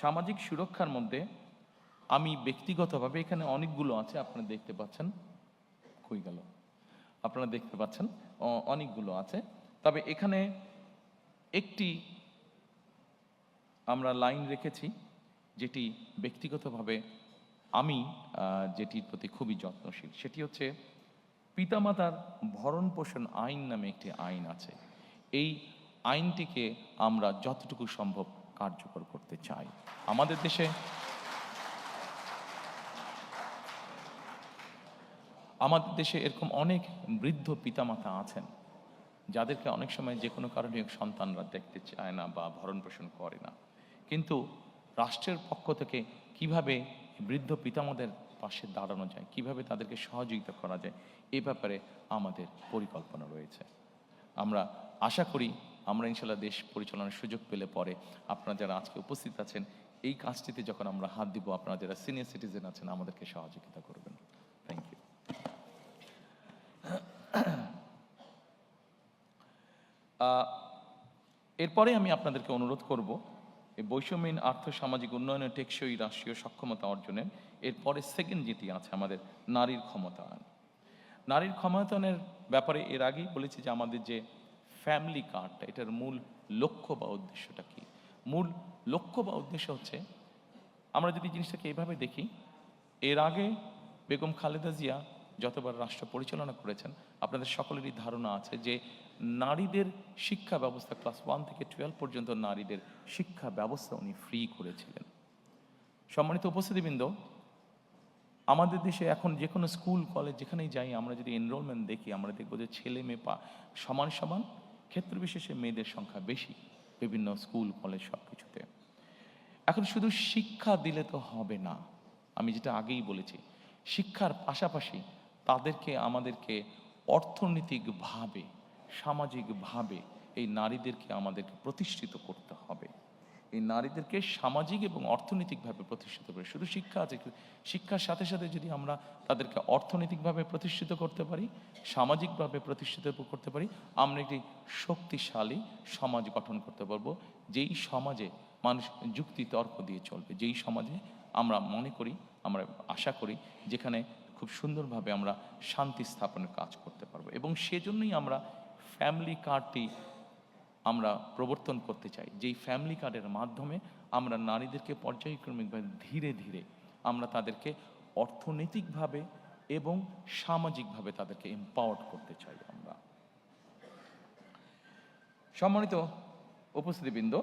সামাজিক সুরক্ষার মধ্যে আমি ব্যক্তিগতভাবে, এখানে অনেকগুলো আছে আপনারা দেখতে পাচ্ছেন, কই গেল, আপনারা দেখতে পাচ্ছেন অনেকগুলো আছে। তবে এখানে একটি আমরা লাইন রেখেছি যেটি ব্যক্তিগতভাবে আমি যেটির প্রতি খুবই যত্নশীল, সেটি হচ্ছে পিতামাতার ভরণ পোষণ আইন নামে একটি আইন আছে। এই আইনটিকে আমরা যতটুকু সম্ভব কার্যকর করতে চাই। আমাদের দেশে এরকম অনেক বৃদ্ধ পিতামাতা আছেন, যাদেরকে অনেক সময় যে কোনো কারণে সন্তানরা দেখতে চায় না বা ভরণ পোষণ করে না। কিন্তু রাষ্ট্রের পক্ষ থেকে কিভাবে বৃদ্ধ পিতামাতাদের পাশে দাঁড়ানো যায়, কিভাবে তাদেরকে সহযোগিতা করা যায়, এ ব্যাপারে আমাদের পরিকল্পনা রয়েছে। আমরা আশা করি আমরা ইনশাল্লাহ দেশ পরিচালনার সুযোগ পেলে পরে আপনারা যারা আজকে উপস্থিত আছেন, এই কাজটিতে যখন আমরা হাত দিব, আপনারা যারা সিনিয়র সিটিজেন আছেন আমাদেরকে সহযোগিতা করবেন। Thank you. এরপরে আমি আপনাদেরকে অনুরোধ করব, এই বৈষম্যহীন আর্থ সামাজিক উন্নয়নের টেকসই রাষ্ট্রীয় সক্ষমতা অর্জনের এরপরে সেকেন্ড যেটি আছে আমাদের নারীর ক্ষমতায়ন। নারীর ক্ষমতায়নের ব্যাপারে এর আগেই বলেছি যে আমাদের যে ফ্যামিলি কার্ডটা, এটার মূল লক্ষ্য বা উদ্দেশ্যটা কি? মূল লক্ষ্য বা উদ্দেশ্য হচ্ছে, আমরা যদি জিনিসটাকে এইভাবে দেখি, এর আগে বেগম খালেদা জিয়া যতবার রাষ্ট্র পরিচালনা করেছেন, আপনাদের সকলেরই ধারণা আছে যে নারীদের শিক্ষা ব্যবস্থা ক্লাস 1 থেকে 12 পর্যন্ত নারীদের শিক্ষা ব্যবস্থা উনি ফ্রি করেছিলেন। সম্মানিত উপস্থিতিবৃন্দ, আমাদের দেশে এখন যে কোনো স্কুল কলেজ যেখানেই যাই, আমরা যদি এনরোলমেন্ট দেখি, আমরা দেখব যে ছেলে মেয়ে সমান সমান, ক্ষেত্র বিশেষে মেয়েদের সংখ্যা বেশি বিভিন্ন স্কুল কলেজ সব কিছুতে। এখন শুধু শিক্ষা দিলে তো হবে না, আমি যেটা আগেই বলেছি, শিক্ষার পাশাপাশি তাদেরকে আমাদেরকে অর্থনৈতিকভাবে, সামাজিকভাবে এই নারীদেরকে আমাদেরকে প্রতিষ্ঠিত করতে হবে। এই নারীদেরকে সামাজিক এবং অর্থনৈতিকভাবে প্রতিষ্ঠিত করে, শুধু শিক্ষা আছে, শিক্ষার সাথে সাথে যদি আমরা তাদেরকে অর্থনৈতিকভাবে প্রতিষ্ঠিত করতে পারি, সামাজিকভাবে প্রতিষ্ঠিত করতে পারি, আমরা একটি শক্তিশালী সমাজ গঠন করতে পারবো। যেই সমাজে মানুষ যুক্তি তর্ক দিয়ে চলবে, যেই সমাজে আমরা মনে করি, আমরা আশা করি, যেখানে খুব সুন্দরভাবে আমরা শান্তি স্থাপনের কাজ করতে পারবো। এবং সেজন্যই আমরা ফ্যামিলি কার্ডটি আমরা প্রবর্তন করতে চাই, যেই ফ্যামিলি কার্ডের মাধ্যমে আমরা নারীদেরকে পর্যায়ক্রমিকভাবে ধীরে ধীরে আমরা তাদেরকে অর্থনৈতিকভাবে এবং সামাজিকভাবে তাদেরকে এম্পাওয়ার্ড করতে চাই আমরা। সম্মানিত উপস্থিতিবৃন্দ,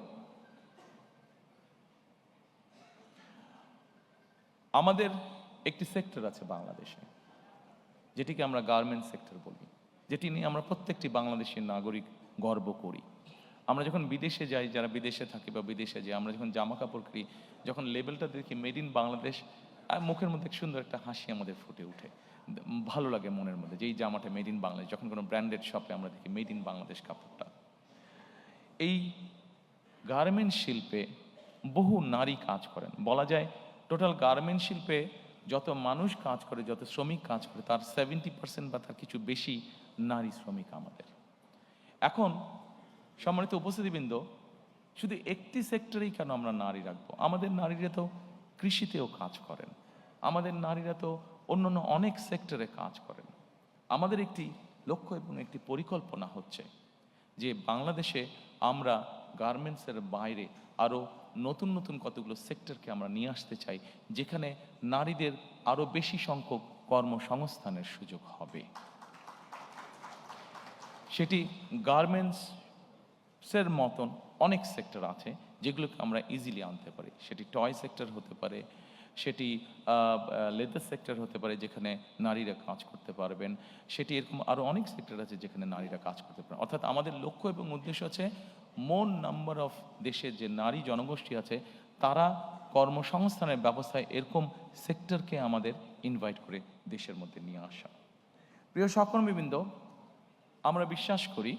আমাদের একটি সেক্টর আছে বাংলাদেশে, যেটিকে আমরা গার্মেন্টস সেক্টর বলি, যেটি নিয়ে আমরা প্রত্যেকটি বাংলাদেশি নাগরিক গর্ব করি। আমরা যখন বিদেশে যাই, যারা বিদেশে থাকি বা বিদেশে যাই, আমরা যখন জামা কাপড় কিনি, যখন লেবেলটা দেখি মেড ইন বাংলাদেশ, আর মুখের মধ্যে সুন্দর একটা হাসি আমাদের ফুটে ওঠে, ভালো লাগে মনের মধ্যে যে এই জামাটা মেড ইন বাংলাদেশ। যখন কোনো ব্র্যান্ডেড শপে আমরা দেখি মেড ইন বাংলাদেশ কাপড়টা, এই গার্মেন্টস শিল্পে বহু নারী কাজ করেন। বলা যায় টোটাল গার্মেন্টস শিল্পে যত মানুষ কাজ করে, যত শ্রমিক কাজ করে, তার 70% বা তার কিছু বেশি নারী শ্রমিক আমাদের। এখন সম্মানিত উপস্থিতিবৃন্দ, শুধু একটি সেক্টরেই কেন আমরা নারী রাখবো? আমাদের নারীরা তো কৃষিতেও কাজ করেন, আমাদের নারীরা তো অন্যান্য অনেক সেক্টরে কাজ করেন। আমাদের একটি লক্ষ্য এবং একটি পরিকল্পনা হচ্ছে যে বাংলাদেশে আমরা গার্মেন্টসের বাইরে আরও নতুন নতুন কতগুলো সেক্টরকে আমরা নিয়ে আসতে চাই, যেখানে নারীদের আরও বেশি সংখ্যক কর্মসংস্থানের সুযোগ হবে। সেটি গার্মেন্টসের মতন অনেক সেক্টর আছে যেগুলোকে আমরা ইজিলি আনতে পারি। সেটি টয় সেক্টর হতে পারে, সেটি লেদার সেক্টর হতে পারে যেখানে নারীরা কাজ করতে পারবেন, সেটি এরকম আরও অনেক সেক্টর আছে যেখানে নারীরা কাজ করতে পারেন। অর্থাৎ আমাদের লক্ষ্য এবং উদ্দেশ্য আছে মোর নাম্বার অফ দেশের যে নারী জনগোষ্ঠী আছে তারা কর্মসংস্থানের ব্যবস্থায় এরকম সেক্টরকে আমাদের ইনভাইট করে দেশের মধ্যে নিয়ে আসা। প্রিয় সহকর্মীবৃন্দ, আমরা বিশ্বাস করি,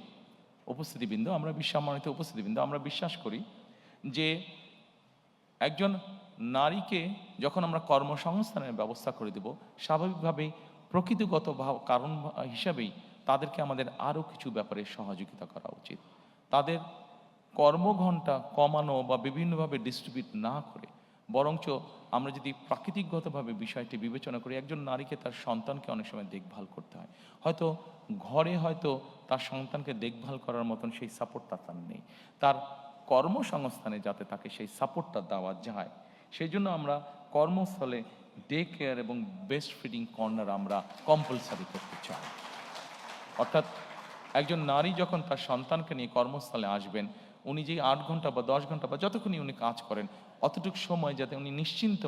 উপস্থিতিবৃন্দ, সম্মানিত উপস্থিতিবৃন্দ, আমরা বিশ্বাস করি যে একজন নারীকে যখন আমরা কর্মসংস্থানের ব্যবস্থা করে দেব, স্বাভাবিকভাবেই প্রকৃতিগত কারণ হিসাবেই তাদেরকে আমাদের আরও কিছু ব্যাপারে সহযোগিতা করা উচিত। তাদের কর্মঘণ্টা কমানো বা বিভিন্নভাবে ডিস্ট্রিবিউট না করে বরঞ্চ আমরা যদি প্রাকৃতিকগতভাবে বিষয়টি বিবেচনা করি, একজন নারীকে তার সন্তানকে অনেক সময় দেখভাল করতে হয়, হয়তো ঘরে হয়তো তার সন্তানকে দেখভাল করার মতন সেই সাপোর্টটা তার নেই, তার কর্মসংস্থানে যাতে তাকে সেই সাপোর্টটা দেওয়া যায়, সেই জন্য আমরা কর্মস্থলে ডে কেয়ার এবং বেস্ট ফিডিং কর্নার আমরা কম্পালসারি করতে চাই। অর্থাৎ একজন নারী যখন তার সন্তানকে নিয়ে কর্মস্থলে আসবেন, উনি যেই 8 ঘন্টা বা 10 ঘন্টা বা যতক্ষণই উনি কাজ করেন, অতটুকু সময় যাতে উনি নিশ্চিন্ত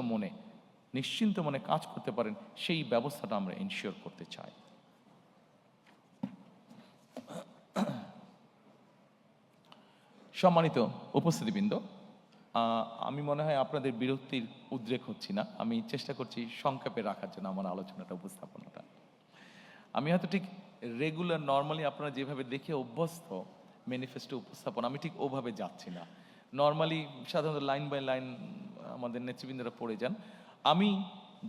মনে কাজ করতে পারেন, সেই ব্যবস্থাটা আমরা এনশিওর করতে চাই। সম্মানিত উপস্থিতিবৃন্দ, আমি মনে হয় আপনাদের বিরক্তির উদ্রেক হচ্ছি না। আমি চেষ্টা করছি সংক্ষেপে রাখার জন্য আমার আলোচনাটা, উপস্থাপনাটা। আমি হয়তো ঠিক রেগুলার নর্মালি আপনারা যেভাবে দেখে অভ্যস্ত ম্যানিফেস্টো উপস্থাপন, আমি ঠিক ওভাবে যাচ্ছি না। নর্মালি সাধারণত লাইন বাই লাইন আমাদের নেতৃবৃন্দরা পড়ে যান। আমি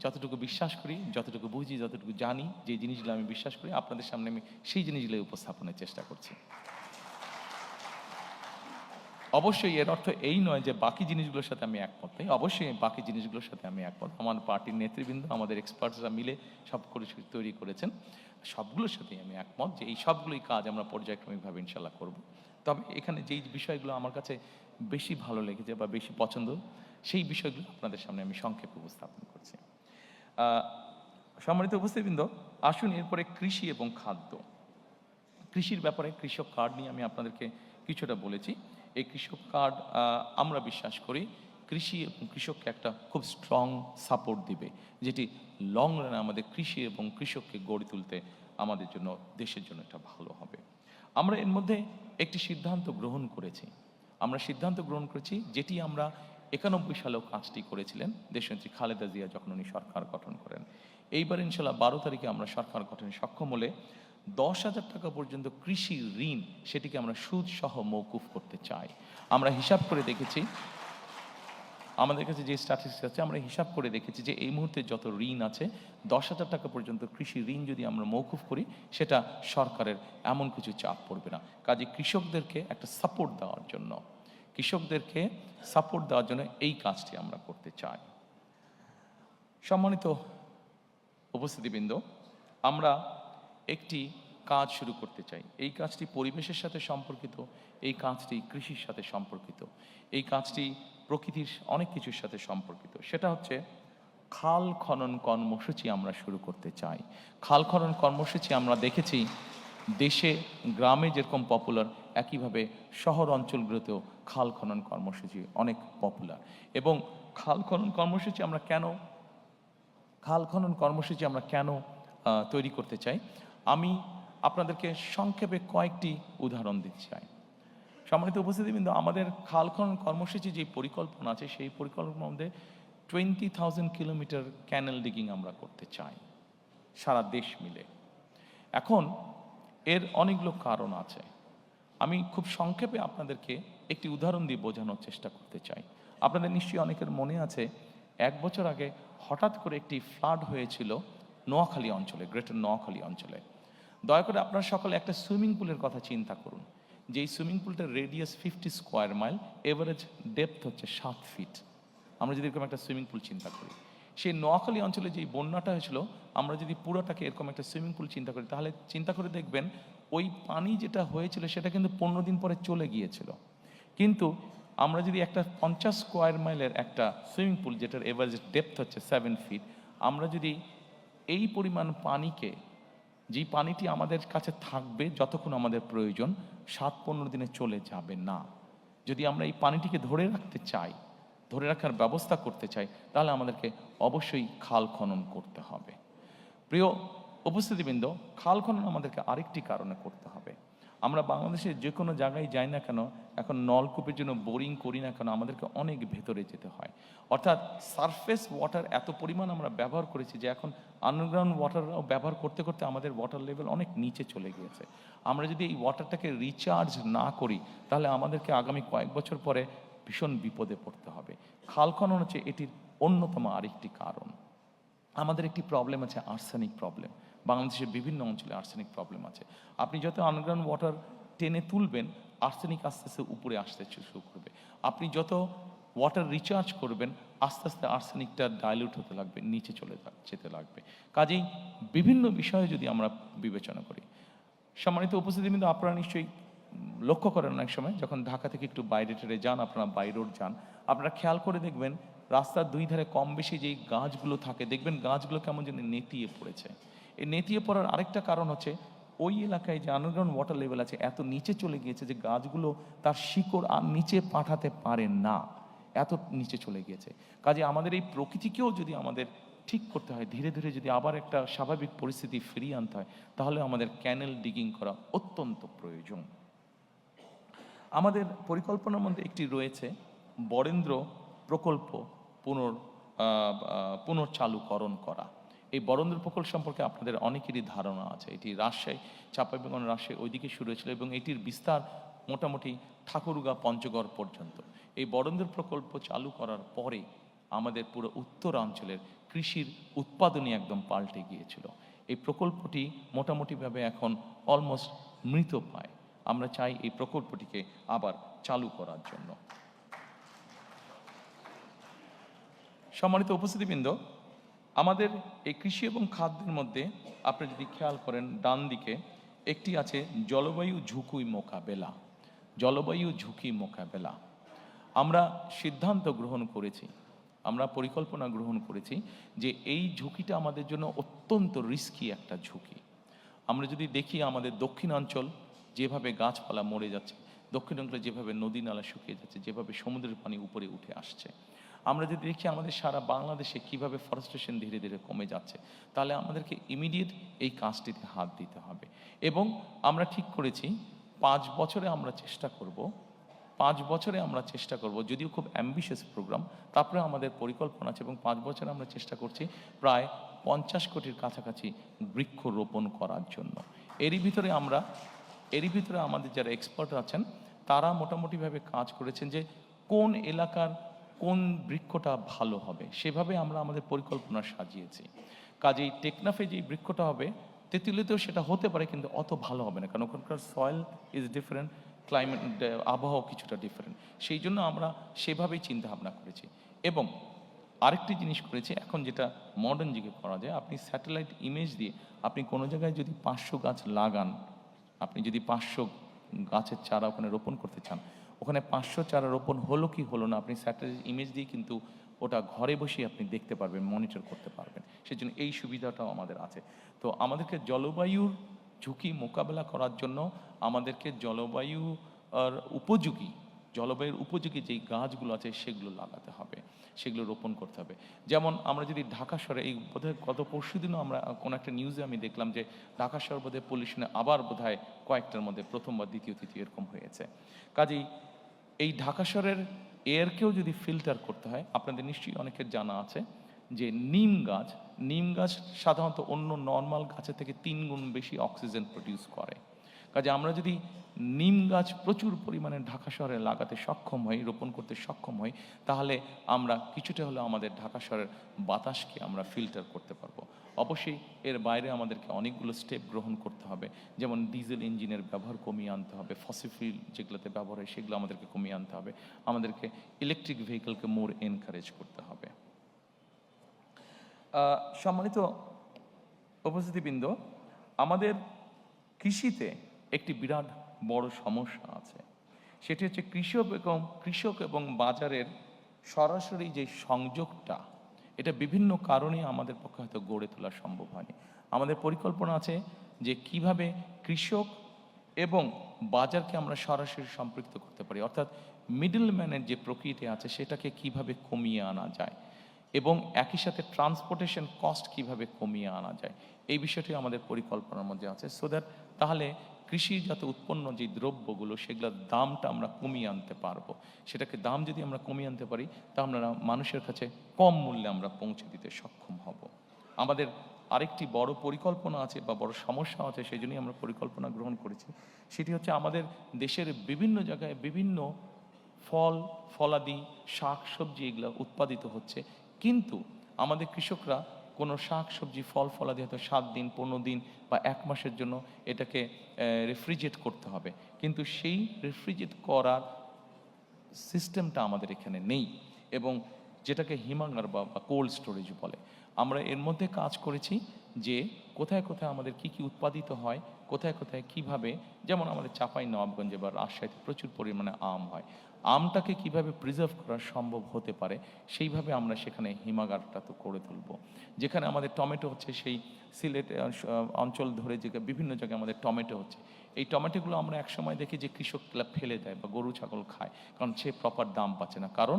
যতটুকু বিশ্বাস করি, যতটুকু বুঝি, যতটুকু জানি, যে জিনিসগুলো আমি বিশ্বাস করি, আপনাদের সামনে আমি সেই জিনিসগুলো উপস্থাপনের চেষ্টা করছি। অবশ্যই এর অর্থ এই নয় যে বাকি জিনিসগুলোর সাথে আমি একমত নই। অবশ্যই বাকি জিনিসগুলোর সাথে আমি একমত। আমার পার্টির নেতৃবৃন্দ, আমাদের এক্সপার্টসরা মিলে সব তৈরি করেছেন, সবগুলোর সাথেই আমি একমত যে এই সবগুলোই কাজ আমরা পর্যায়ক্রমিকভাবে ইনশাল্লাহ করব। তবে এখানে যেই বিষয়গুলো আমার কাছে বেশি ভালো লেগেছে বা বেশি পছন্দ, সেই বিষয়গুলো আপনাদের সামনে আমি সংক্ষেপে উপস্থাপন করছি। সম্মানিত উপস্থিতবৃন্দ, আসুন এরপরে কৃষি এবং খাদ্য। কৃষির ব্যাপারে কৃষক কার্ড নিয়ে আমি আপনাদেরকে কিছুটা বলেছি। এই কৃষক কার্ড আমরা বিশ্বাস করি কৃষি এবং কৃষককে একটা খুব স্ট্রং সাপোর্ট দিবে, যেটি লং রানে আমাদের কৃষি এবং কৃষককে গড়ে তুলতে আমাদের জন্য, দেশের জন্য এটা ভালো হবে। আমরা এর মধ্যে একটি সিদ্ধান্ত গ্রহণ করেছি, যেটি আমরা 91 সালেও কাজটি করেছিলেন দেশনেত্রী খালেদা জিয়া যখন উনি সরকার গঠন করেন। এইবার ইনশাল্লাহ 12 তারিখে আমরা সরকার গঠনে সক্ষম হলে 10,000 টাকা পর্যন্ত কৃষি ঋণ, সেটিকে আমরা সুদ সহ মওকুফ করতে চাই। আমরা হিসাব করে দেখেছি, আমাদের কাছে যে স্ট্যাটিস্টিক্স আছে, আমরা হিসাব করে দেখেছি যে এই মুহূর্তে যত ঋণ আছে, 10,000 টাকা পর্যন্ত কৃষি ঋণ যদি আমরা মওকুফ করি, সেটা সরকারের এমন কিছু চাপ পড়বে না। কাজে কৃষকদেরকে একটা সাপোর্ট দেওয়ার জন্য এই কাজটি আমরা করতে চাই। সম্মানিত উপস্থিতিবৃন্দ, আমরা একটি কাজ শুরু করতে চাই। এই কাজটি পরিবেশের সাথে সম্পর্কিত, এই কাজটি কৃষির সাথে সম্পর্কিত, এই কাজটি প্রকৃতির অনেক কিছুর সাথে সম্পর্কিত। সেটা হচ্ছে খাল খনন কর্মসূচি আমরা শুরু করতে চাই। খাল খনন কর্মসূচি আমরা দেখেছি দেশে গ্রামে যেরকম পপুলার, একইভাবে শহর অঞ্চলগুলোতেও খাল খনন কর্মসূচি অনেক পপুলার। এবং খাল খনন কর্মসূচি আমরা কেন তৈরি করতে চাই, আমি আপনাদেরকে সংক্ষেপে কয়েকটি উদাহরণ দিতে চাই। সম্মানিত উপস্থিতিবৃন্দ, আমাদের খাল খনন কর্মসূচি যে পরিকল্পনা আছে, সেই পরিকল্পনার মধ্যে 20,000 কিলোমিটার ক্যানেল ডিগিং আমরা করতে চাই সারা দেশ মিলে। এখন এর অনেকগুলো কারণ আছে। আমি খুব সংক্ষেপে আপনাদেরকে একটি উদাহরণ দিয়ে বোঝানোর চেষ্টা করতে চাই। আপনাদের নিশ্চয়ই অনেকের মনে আছে, 1 বছর আগে হঠাৎ করে একটি ফ্লাড হয়েছিল নোয়াখালী অঞ্চলে, গ্রেটার নোয়াখালী অঞ্চলে। দয়া করে আপনারা সকলে একটা সুইমিং পুলের কথা চিন্তা করুন, যে এই সুইমিং পুলটার radius 50 square mile, average depth হচ্ছে 7 ফিট। আমরা যদি এরকম একটা সুইমিং পুল চিন্তা করি, সেই নোয়াখালী অঞ্চলে যেই বন্যাটা হয়েছিল, আমরা যদি পুরোটাকে এরকম একটা সুইমিং পুল চিন্তা করি, তাহলে চিন্তা করে দেখবেন ওই পানি যেটা হয়েছিল সেটা কিন্তু 15 দিন পরে চলে গিয়েছিল। কিন্তু আমরা যদি একটা 50 স্কোয়ার মাইলের একটা সুইমিং পুল, যেটার এভারেজ ডেপথ হচ্ছে 7 ফিট, আমরা যদি এই পরিমাণ পানিকে, যেই পানিটি আমাদের কাছে থাকবে যতক্ষণ আমাদের প্রয়োজন, 7-15 দিনে চলে যাবে না। যদি আমরা এই পানিটিকে ধরে রাখতে চাই, ধরে রাখার ব্যবস্থা করতে চাই, তাহলে আমাদেরকে অবশ্যই খাল খনন করতে হবে। প্রিয় উপস্থিতিবৃন্দ, খাল খনন আমাদেরকে আরেকটি কারণে করতে হবে। আমরা বাংলাদেশের যে কোনো জায়গায় যাই না কেন, এখন নলকূপের জন্য বোরিং করি না কেন, আমাদেরকে অনেক ভেতরে যেতে হয়। অর্থাৎ সারফেস ওয়াটার এত পরিমাণ আমরা ব্যবহার করেছি যে এখন আন্ডারগ্রাউন্ড ওয়াটারও ব্যবহার করতে করতে আমাদের ওয়াটার লেভেল অনেক নিচে চলে গিয়েছে। আমরা যদি এই ওয়াটারটাকে রিচার্জ না করি, তাহলে আমাদেরকে আগামী কয়েক বছর পরে ভীষণ বিপদে পড়তে হবে। খাল খনন হচ্ছে এটির অন্যতম আরেকটি কারণ। আমাদের একটি প্রবলেম আছে, আর্সেনিক প্রবলেম। বাংলাদেশের বিভিন্ন অঞ্চলে আর্সেনিক প্রবলেম আছে। আপনি যত আন্ডারগ্রাউন্ড ওয়াটার টেনে তুলবেন, আর্সেনিক আস্তে আস্তে উপরে আসতে শুরু করবে। আপনি যত ওয়াটার রিচার্জ করবেন, আস্তে আস্তে আর্সেনিকটা ডাইলিউট হতে লাগবে, নিচে চলে যেতে লাগবে। কাজেই বিভিন্ন বিষয়ে যদি আমরা বিবেচনা করি, সম্মানিত উপস্থিতি, কিন্তু আপনারা নিশ্চয়ই লক্ষ্য করেন অনেক সময় যখন ঢাকা থেকে একটু বাইরে টেরে যান, আপনারা বাই রোড যান, আপনারা খেয়াল করে দেখবেন রাস্তার দুই ধারে কম বেশি যেই গাছগুলো থাকে, দেখবেন গাছগুলো কেমন যেন নেতিয়ে পড়েছে। এই নেতিয়ে পড়ার আরেকটা কারণ হচ্ছে ওই এলাকায় যে আন্ডারগ্রাউন্ড ওয়াটার লেভেল আছে এত নিচে চলে গিয়েছে যে গাছগুলো তার শিকড় আর নিচে পাঠাতে পারে না, এত নিচে চলে গিয়েছে। কাজে আমাদের এই প্রকৃতিকেও যদি আমাদের ঠিক করতে হয়, ধীরে ধীরে যদি আবার একটা স্বাভাবিক পরিস্থিতি ফিরিয়ে আনতে হয়, তাহলে আমাদের ক্যানেল ডিগিং করা অত্যন্ত প্রয়োজন। আমাদের পরিকল্পনার মধ্যে একটি রয়েছে বরেন্দ্র প্রকল্প পুনর্চালুকরণ করা। এই বরেন্দ্র প্রকল্প সম্পর্কে আপনাদের অনেকেরই ধারণা আছে। এটি রাজশাহী, চাঁপাইনবাবগঞ্জ, রাজশাহী ওইদিকে শুরু হয়েছিল এবং এটির বিস্তার মোটামুটি ঠাকুরগাঁ, পঞ্চগড় পর্যন্ত। এই বরেন্দ্র প্রকল্প চালু করার পরে আমাদের পুরো উত্তরাঞ্চলের কৃষির উৎপাদনই একদম পাল্টে গিয়েছিল। এই প্রকল্পটি মোটামুটিভাবে এখন অলমোস্ট মৃত পায়। আমরা চাই এই প্রকল্পটিকে আবার চালু করার জন্য। সম্মানিত উপস্থিতিবৃন্দ, আমাদের এই কৃষি এবং খাদ্যের মধ্যে আপনি যদি খেয়াল করেন, ডান দিকে একটি আছে জলবায়ু ঝুঁকি মোকাবেলা। জলবায়ু ঝুঁকি মোকাবেলা আমরা সিদ্ধান্ত গ্রহণ করেছি, আমরা পরিকল্পনা গ্রহণ করেছি যে এই ঝুঁকিটা আমাদের জন্য অত্যন্ত রিস্কি একটা ঝুঁকি। আমরা যদি দেখি আমাদের দক্ষিণাঞ্চল যেভাবে গাছপালা মরে যাচ্ছে, দক্ষিণাঞ্চলে যেভাবে নদী নালা শুকিয়ে যাচ্ছে, যেভাবে সমুদ্রের পানি উপরে উঠে আসছে, আমরা যদি দেখি আমাদের সারা বাংলাদেশে কিভাবে ফরেস্টেশন ধীরে ধীরে কমে যাচ্ছে, তাহলে আমাদেরকে ইমিডিয়েট এই কাজটিতে হাত দিতে হবে। এবং আমরা ঠিক করেছি 5 বছরে আমরা চেষ্টা করব, 5 বছরে আমরা চেষ্টা করব, যদিও খুব অ্যাম্বিশিয়াস প্রোগ্রাম, তারপরে আমাদের পরিকল্পনা আছে এবং 5 বছরে আমরা চেষ্টা করছি প্রায় 50 কোটির কাছাকাছি বৃক্ষরোপণ করার জন্য। এরই ভিতরে আমাদের যারা এক্সপার্ট আছেন তারা মোটামুটিভাবে কাজ করেছেন যে কোন এলাকার কোন বৃক্ষটা ভালো হবে, সেভাবে আমরা আমাদের পরিকল্পনা সাজিয়েছি। কাজেই টেকনাফে যেই বৃক্ষটা হবে, তেঁতুলিয়াতেও সেটা হতে পারে, কিন্তু অত ভালো হবে না, কারণ ওখানকার সয়েল ইজ ডিফারেন্ট, ক্লাইমেট, আবহাওয়া কিছুটা ডিফারেন্ট। সেই জন্য আমরা সেভাবেই চিন্তা ভাবনা করেছি। এবং আরেকটি জিনিস করেছি, এখন যেটা মডার্ন যুগে করা যায়, আপনি স্যাটেলাইট ইমেজ দিয়ে আপনি কোনো জায়গায় যদি 500 গাছ লাগান, আপনি যদি 500 গাছের চারা ওখানে রোপণ করতে চান, ওখানে 500 চারা রোপণ হলো কি হলো না, আপনি স্যাটেলাইট ইমেজ দিয়ে কিন্তু ওটা ঘরে বসেই আপনি দেখতে পারবেন, মনিটর করতে পারবেন। সেজন্য এই সুবিধাটাও আমাদের আছে। তো আমাদেরকে জলবায়ুর ঝুঁকি মোকাবেলা করার জন্য আমাদেরকে জলবায়ুর উপযোগী যেই গাছগুলো আছে সেগুলো লাগাতে হবে, সেগুলো রোপণ করতে হবে। যেমন আমরা যদি ঢাকা শহরে, এই বোধহয় গত পরশুদিনও আমরা কোনো একটা নিউজে আমি দেখলাম যে ঢাকা শহর বোধহয় পলিউশনে আবার বোধহয় কয়েকটার মধ্যে প্রথম বা দ্বিতীয় তৃতীয় এরকম হয়েছে। কাজেই এই ঢাকা শহরের এয়ারকেও যদি ফিল্টার করতে হয়, আপনাদের নিশ্চয়ই অনেকের জানা আছে যে নিম গাছ সাধারণত অন্য নর্মাল গাছের থেকে 3 গুণ বেশি অক্সিজেন প্রডিউস করে। কাজে আমরা যদি নিম গাছ প্রচুর পরিমাণে ঢাকা শহরে লাগাতে সক্ষম হই, রোপণ করতে সক্ষম হই, তাহলে আমরা কিছুটা হলেও আমাদের ঢাকা শহরের বাতাসকে আমরা ফিল্টার করতে পারবো। অবশ্যই এর বাইরে আমাদেরকে অনেকগুলো স্টেপ গ্রহণ করতে হবে, যেমন ডিজেল ইঞ্জিনের ব্যবহার কমিয়ে আনতে হবে, ফসিল ফুয়েল যেগুলোতে ব্যবহার হয় সেগুলো আমাদেরকে কমিয়ে আনতে হবে, আমাদেরকে ইলেকট্রিক ভেহিকলকে মোর এনকারেজ করতে হবে। সম্মানিত উপস্থিতিবৃন্দ, আমাদের কৃষিতে একটি বিরাট বড় সমস্যা আছে, সেটি হচ্ছে কৃষক এবং বাজারের সরাসরি যে সংযোগটা, এটা বিভিন্ন কারণে আমাদের পক্ষে হয়তো গড়ে তোলা সম্ভব হয়নি। আমাদের পরিকল্পনা আছে যে কিভাবে কৃষক এবং বাজারকে আমরা সরাসরি সম্পৃক্ত করতে পারি, অর্থাৎ মিডলম্যানের যে প্রকৃতি আছে সেটাকে কিভাবে কমিয়ে আনা যায় এবং একই সাথে ট্রান্সপোর্টেশন কস্ট কিভাবে কমিয়ে আনা যায়, এই বিষয়টি আমাদের পরিকল্পনার মধ্যে আছে। সো দ্যাট তাহলে কৃষিজাত উৎপন্ন যে দ্রব্যগুলো সেগুলোর দামটা আমরা কমিয়ে আনতে পারবো। সেটাকে দাম যদি আমরা কমিয়ে আনতে পারি তা আমরা মানুষের কাছে কম মূল্যে আমরা পৌঁছে দিতে সক্ষম হব। আমাদের আরেকটি বড় পরিকল্পনা আছে বা বড় সমস্যা আছে, সেই জন্যই আমরা পরিকল্পনা গ্রহণ করেছি। সেটি হচ্ছে আমাদের দেশের বিভিন্ন জায়গায় বিভিন্ন ফল ফলাদি শাক সবজি এগুলো উৎপাদিত হচ্ছে, কিন্তু আমাদের কৃষকরা কোনো শাক সবজি ফল ফলাদি হয়তো 7 দিন 15 দিন বা 1 মাসের জন্য এটাকে রেফ্রিজারেট করতে হবে, কিন্তু সেই রেফ্রিজারেট করার সিস্টেমটা আমাদের এখানে নেই, এবং যেটাকে হিমাগার বা কোল্ড স্টোরেজ বলে। আমরা এর মধ্যে কাজ করেছি যে কোথায় কোথায় আমাদের কি কি উৎপাদিত হয়, কোথায় কোথায় কিভাবে, যেমন আমাদের চাঁপাই নবাবগঞ্জে বা রাজশাহীতে প্রচুর পরিমাণে আম হয়, আমটাকে কিভাবে প্রিজার্ভ করা সম্ভব হতে পারে সেইভাবে আমরা সেখানে হিমাগারটা তো করে তুলব। যেখানে আমাদের টমেটো হচ্ছে, সেই সিলেট অঞ্চল ধরে যে বিভিন্ন জায়গায় আমাদের টমেটো হচ্ছে, এই টমেটোগুলো আমরা একসময় দেখি যে কৃষকরা ফেলে দেয় বা গরু ছাগল খায়, কারণ সে প্রপার দাম পাচ্ছে না, কারণ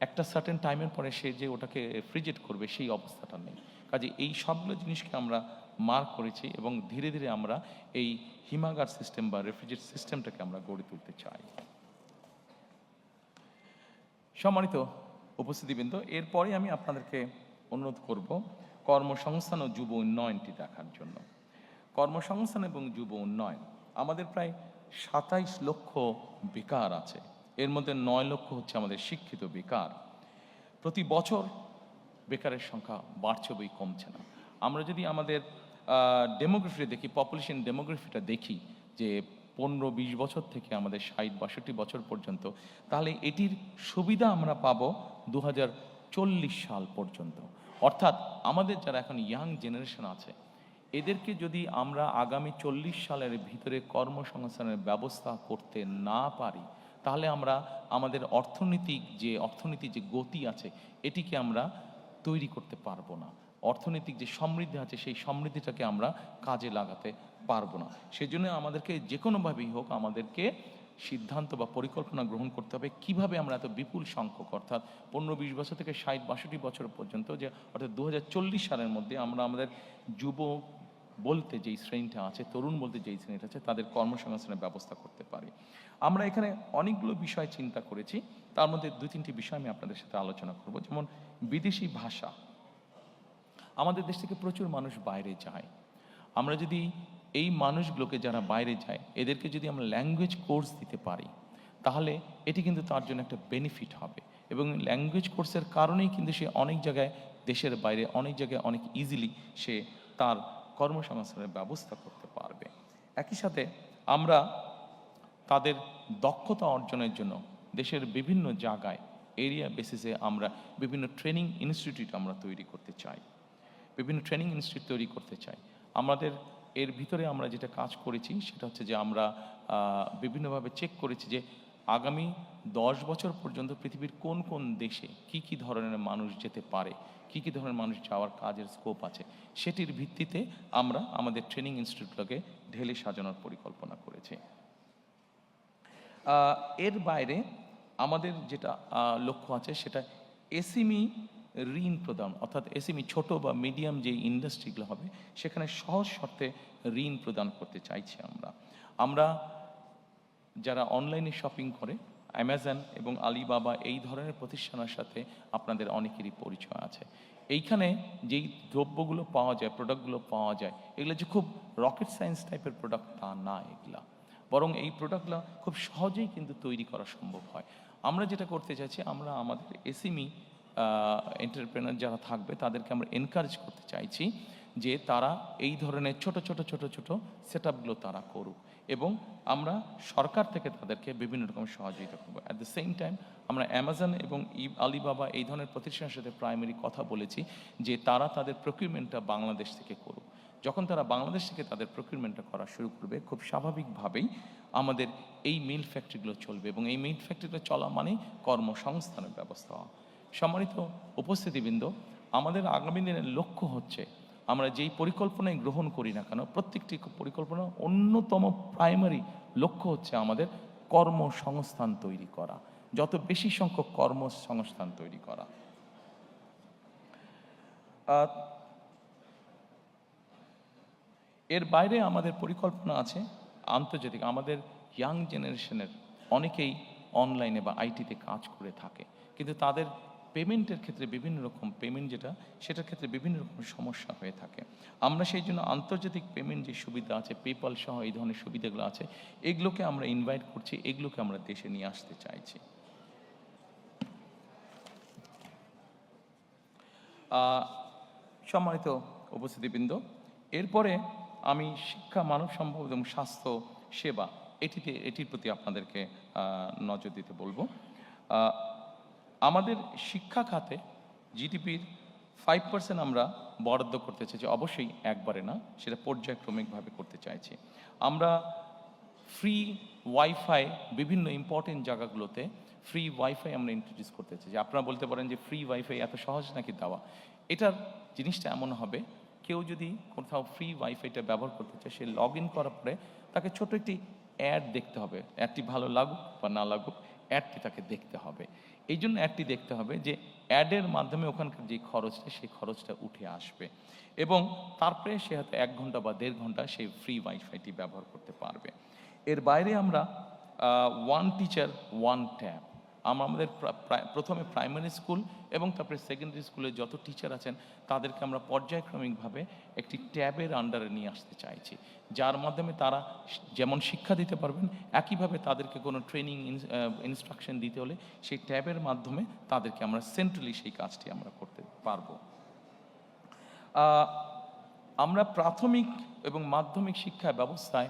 একটা সার্টেন টাইমের পরে সে যে ওটাকে রেফ্রিজারেট করবে সেই অবস্থাটা নেই। কাজে এই সবগুলো জিনিসকে আমরা মার্ক করেছি এবং ধীরে ধীরে আমরা এই হিমাগার সিস্টেম বা রেফ্রিজারেট সিস্টেমটাকে আমরা গড়ে তুলতে চাই। সম্মানিত উপস্থিতিবৃন্দ, এরপরে আমি আপনাদেরকে অনুরোধ করব কর্মসংস্থান ও যুব উন্নয়নটি দেখার জন্য। কর্মসংস্থান এবং যুব উন্নয়ন, আমাদের প্রায় 27 লক্ষ বেকার আছে, এর মধ্যে 9 লক্ষ হচ্ছে আমাদের শিক্ষিত বেকার। প্রতি বছর বেকারের সংখ্যা বাড়ছে বই কমছে না। আমরা যদি আমাদের ডেমোগ্রাফি দেখি, পপুলেশন ডেমোগ্রাফিটা দেখি যে 15-20 বছর থেকে আমাদের 60-62 বছর পর্যন্ত, তাহলে এটির সুবিধা আমরা পাবো 2040 সাল পর্যন্ত। অর্থাৎ আমাদের যারা এখন ইয়াং জেনারেশন আছে, এদেরকে যদি আমরা আগামী 40 সালের ভিতরে কর্মসংস্থানের ব্যবস্থা করতে না পারি, তাহলে আমরা আমাদের অর্থনৈতিক যে গতি আছে এটিকে আমরা তৈরি করতে পারবো না। অর্থনৈতিক যে সমৃদ্ধি আছে সেই সমৃদ্ধিটাকে আমরা কাজে লাগাতে পারবো না। সেজন্য আমাদেরকে যে কোনোভাবেই হোক আমাদেরকে সিদ্ধান্ত বা পরিকল্পনা গ্রহণ করতে হবে কিভাবে আমরা এত বিপুল সংখ্যক, অর্থাৎ 15-20 বছর থেকে 60-62 বছর পর্যন্ত, যে অর্থাৎ 2040 সালের মধ্যে আমরা আমাদের যুব বলতে যেই শ্রেণীটা আছে, তরুণ বলতে যেই শ্রেণীটা আছে, তাদের কর্মসংস্থানের ব্যবস্থা করতে পারি। আমরা এখানে অনেকগুলো বিষয় চিন্তা করেছি, তার মধ্যে 2-3টি বিষয় আমি আপনাদের সাথে আলোচনা করব। যেমন বিদেশি ভাষা, আমাদের দেশ থেকে প্রচুর মানুষ বাইরে যায়। আমরা যদি এই মানুষগুলোকে যারা বাইরে যায় এদেরকে যদি আমরা ল্যাঙ্গুয়েজ কোর্স দিতে পারি, তাহলে এটি কিন্তু তার জন্য একটা বেনিফিট হবে, এবং ল্যাঙ্গুয়েজ কোর্সের কারণেই কিন্তু সে অনেক জায়গায় দেশের বাইরে অনেক জায়গায় অনেক ইজিলি সে তার কর্মসংস্থানের ব্যবস্থা করতে পারবে। একই সাথে আমরা তাদের দক্ষতা অর্জনের জন্য দেশের বিভিন্ন জায়গায় এরিয়া বেসিসে আমরা বিভিন্ন ট্রেনিং ইনস্টিটিউট আমরা তৈরি করতে চাই, আমাদের এর ভিতরে আমরা যেটা কাজ করেছি সেটা হচ্ছে যে আমরা বিভিন্নভাবে চেক করেছি যে আগামী 10 বছর পর্যন্ত পৃথিবীর কোন কোন দেশে কি কি ধরনের মানুষ যেতে পারে, কি কি ধরনের মানুষ যাওয়ার কাজের স্কোপ আছে, সেটির ভিত্তিতে আমরা আমাদের ট্রেনিং ইনস্টিটিউটগুলোকে ঢেলে সাজানোর পরিকল্পনা করেছি। এর বাইরে আমাদের যেটা লক্ষ্য আছে সেটা এসএমই ঋণ প্রদান, অর্থাৎ এসএমই ছোট বা মিডিয়াম যে ইন্ডাস্ট্রিগুলো হবে সেখানে সহজ শর্তে ঋণ প্রদান করতে চাইছি। আমরা যারা অনলাইনে শপিং করে অ্যামাজন এবং আলিবাবা এই ধরনের প্রতিষ্ঠানের সাথে আপনাদের অনেকেরই পরিচয় আছে। এইখানে যেই দ্রব্যগুলো পাওয়া যায়, প্রোডাক্টগুলো পাওয়া যায়, এগুলো যে খুব রকেট সায়েন্স টাইপের প্রোডাক্ট তা না এগুলা, বরং এই প্রোডাক্টগুলো খুব সহজেই কিন্তু তৈরি করা সম্ভব হয়। আমরা যেটা করতে চাইছি, আমরা আমাদের এসএমই এন্টারপ্রেনার যারা থাকবে তাদেরকে আমরা এনকারেজ করতে চাইছি যে তারা এই ধরনের ছোট ছোট ছোট ছোট সেট আপগুলো তারা করুক, এবং আমরা সরকার থেকে তাদেরকে বিভিন্ন রকম সহযোগিতা করবো। অ্যাট দ্য সেম টাইম আমরা অ্যামাজন এবং আলিবাবা এই ধরনের প্রতিষ্ঠানের সাথে প্রাইমারি কথা বলেছি যে তারা তাদের প্রকিউরমেন্টটা বাংলাদেশ থেকে করুক। যখন তারা বাংলাদেশ থেকে তাদের প্রকিউরমেন্টটা করা শুরু করবে, খুব স্বাভাবিকভাবেই আমাদের এই মিল ফ্যাক্টরিগুলো চলবে, এবং এই মিল ফ্যাক্টরিগুলো চলা মানেই কর্মসংস্থানের ব্যবস্থা হওয়া। সম্মানিত উপস্থিতিবৃন্দ, আমাদের আগামী দিনের লক্ষ্য হচ্ছে, আমরা যেই পরিকল্পনায় গ্রহণ করি না কেন, প্রত্যেকটি পরিকল্পনা অন্যতম প্রাইমারি লক্ষ্য হচ্ছে আমাদের কর্মসংস্থান তৈরি করা, যত বেশি সংখ্যক কর্মসংস্থান তৈরি করা। এর বাইরে আমাদের পরিকল্পনা আছে আন্তর্জাতিক। আমাদের ইয়াং জেনারেশনের অনেকেই অনলাইনে বা আইটিতে কাজ করে থাকে, কিন্তু তাদের পেমেন্টের ক্ষেত্রে বিভিন্ন রকম পেমেন্ট সেটার ক্ষেত্রে বিভিন্ন রকম সমস্যা হয়ে থাকে। আমরা সেই জন্য আন্তর্জাতিক পেমেন্ট যে সুবিধা আছে, পেপাল সহ এই ধরনের সুবিধাগুলো আছে, এগুলোকে আমরা ইনভাইট করছি, এগুলোকে আমরা দেশে নিয়ে আসতে চাইছি। সম্মানিত উপস্থিতিবৃন্দ, এরপরে আমি শিক্ষা, মানব সম্পদ এবং স্বাস্থ্য সেবা এটির প্রতি আপনাদেরকে নজর দিতে বলবো। আমাদের শিক্ষা খাতে জিডিপির 5% আমরা বরাদ্দ করতে চাইছি, অবশ্যই একবারে না, সেটা পর্যায়ক্রমিকভাবে করতে চাইছি। আমরা ফ্রি ওয়াইফাই বিভিন্ন ইম্পর্টেন্ট জায়গাগুলোতে ফ্রি ওয়াইফাই আমরা ইন্ট্রোডিউস করতে চাই। আপনারা বলতে পারেন যে ফ্রি ওয়াইফাই এত সহজ নাকি দেওয়া? এটার জিনিসটা এমন হবে, কেউ যদি কোথাও ফ্রি ওয়াইফাইটা ব্যবহার করতে চায়, সে লগ ইন করার পরে তাকে ছোট একটি অ্যাড দেখতে হবে। অ্যাডটি ভালো লাগুক বা না লাগুক, অ্যাডটি তাকে দেখতে হবে। এই জন্য অ্যাডটি দেখতে হবে যে অ্যাডের মাধ্যমে ওখানকার যে খরচটা, সেই খরচটা উঠে আসবে, এবং তারপরে সে হয়তো 1 ঘন্টা বা 1.5 ঘন্টা সেই ফ্রি ওয়াইফাইটি ব্যবহার করতে পারবে। এর বাইরে আমরা ওয়ান টিচার ওয়ান ট্যাব, আমাদের প্রথমে প্রাইমারি স্কুল এবং তারপরে সেকেন্ডারি স্কুলে যত টিচার আছেন তাদেরকে আমরা পর্যায়ক্রমিকভাবে একটি ট্যাবের আন্ডারে নিয়ে আসতে চাইছি, যার মাধ্যমে তারা যেমন শিক্ষা দিতে পারবেন, একইভাবে তাদেরকে কোনো ট্রেনিং ইনস্ট্রাকশন দিতে হলে সেই ট্যাবের মাধ্যমে তাদেরকে আমরা সেন্ট্রালি সেই কাজটি আমরা করতে পারবো। আমরা প্রাথমিক এবং মাধ্যমিক শিক্ষা ব্যবস্থায়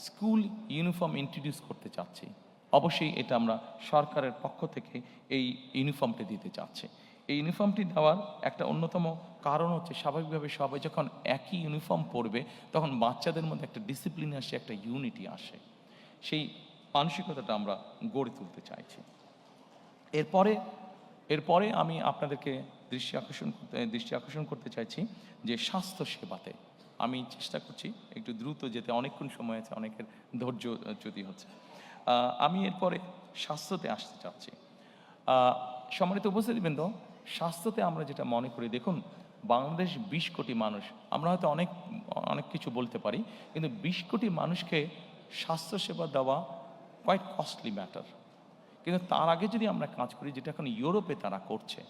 স্কুল ইউনিফর্ম ইন্ট্রোডিউস করতে চাচ্ছি। অবশ্যই এটা আমরা সরকারের পক্ষ থেকে এই ইউনিফর্মটি দিতে চাচ্ছি। এই ইউনিফর্মটি দেওয়ার একটা অন্যতম কারণ হচ্ছে, স্বাভাবিকভাবে সবাই যখন একই ইউনিফর্ম পরবে তখন বাচ্চাদের মধ্যে একটা ডিসিপ্লিন আসে, একটা ইউনিটি আসে, সেই মানসিকতাটা আমরা গড়ে তুলতে চাইছি। এরপরে আমি আপনাদেরকে দৃষ্টি আকর্ষণ করতে চাইছি যে স্বাস্থ্য সেবাতে আমি চেষ্টা করছি একটু দ্রুত যেতে, অনেকক্ষণ সময় আছে, অনেকের ধৈর্য চ্যুতি হচ্ছে। আমি এরপরে স্বাস্থ্যতে আসতে চাচ্ছি। সম্মানিত উপস্থিতিবৃন্দ, স্বাস্থ্যতে আমরা যেটা মনে করি, দেখুন বাংলাদেশ 20 কোটি মানুষ, আমরা হয়তো অনেক কিছু বলতে পারি, কিন্তু 20 কোটি মানুষকে স্বাস্থ্যসেবা দেওয়া কোয়াইট কস্টলি ম্যাটার। কিন্তু তার আগে যদি আমরা কাজ করি, যেটা এখন ইউরোপে তারা করছে,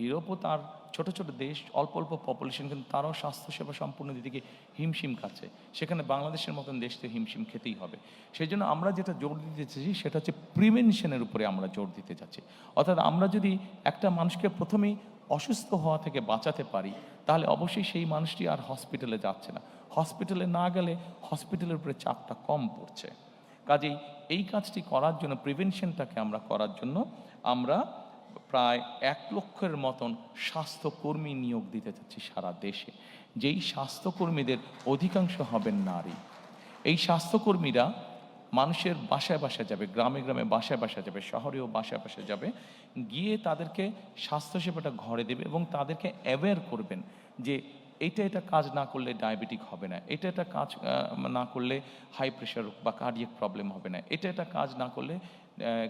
ইউরোপও তার ছোট ছোট দেশ, অল্প অল্প পপুলেশন, কিন্তু তারাও স্বাস্থ্যসেবা সম্পূর্ণ দিকে হিমশিম খাচ্ছে। সেখানে বাংলাদেশের মতন দেশ তো হিমশিম খেতেই হবে। সেই জন্য আমরা যেটা জোর দিতে চাইছি সেটা হচ্ছে প্রিভেনশনের উপরে আমরা জোর দিতে যাচ্ছি। অর্থাৎ আমরা যদি একটা মানুষকে প্রথমেই অসুস্থ হওয়া থেকে বাঁচাতে পারি, তাহলে অবশ্যই সেই মানুষটি আর হসপিটালে যাচ্ছে না। হসপিটালে না গেলে হসপিটালের উপরে চাপটা কম পড়ছে। কাজেই এই কাজটি করার জন্য, প্রিভেনশনটাকে আমরা করার জন্য আমরা প্রায় 1 লক্ষের মতন স্বাস্থ্যকর্মী নিয়োগ দিতে চাচ্ছি সারা দেশে, যেই স্বাস্থ্যকর্মীদের অধিকাংশ হবেন নারী। এই স্বাস্থ্যকর্মীরা মানুষের বাসায় বাসায় যাবে, গ্রামে গ্রামে বাসায় বাসায় যাবে, শহরেও বাসায় বাসায় যাবে, গিয়ে তাদেরকে স্বাস্থ্যসেবাটা ঘরে দেবে এবং তাদেরকে অ্যাওয়্যার করবেন যে এটা কাজ না করলে ডায়াবেটিক হবে না, এটা কাজ না করলে হাই প্রেশার বা কার্ডিয়াক প্রবলেম হবে না, এটা কাজ না করলে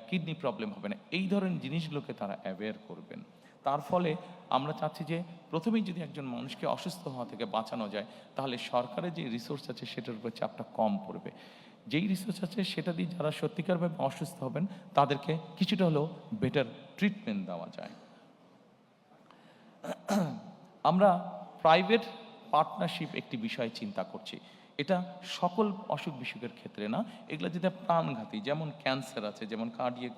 কিডনি প্রবলেম হবে না। এই ধরনের জিনিসগুলোকে তারা অ্যাওয়্যার করবেন। তার ফলে আমরা চাচ্ছি যে প্রথমেই যদি একজন মানুষকে অসুস্থ হওয়া থেকে বাঁচানো যায়, তাহলে সরকারের যে রিসোর্স আছে সেটার উপর চাপটা কম পড়বে। যেই রিসোর্স আছে সেটা দিয়ে যারা সত্যিকারভাবে অসুস্থ হবেন তাদেরকে কিছুটা হলেও বেটার ট্রিটমেন্ট দেওয়া যায়। আমরা প্রাইভেট পার্টনারশিপ একটি বিষয় চিন্তা করছি। এটা সকল অসুখ বিসুখের ক্ষেত্রে না, এগুলো যেটা প্রাণঘাতী, যেমন ক্যান্সার আছে, যেমন কার্ডিয়াক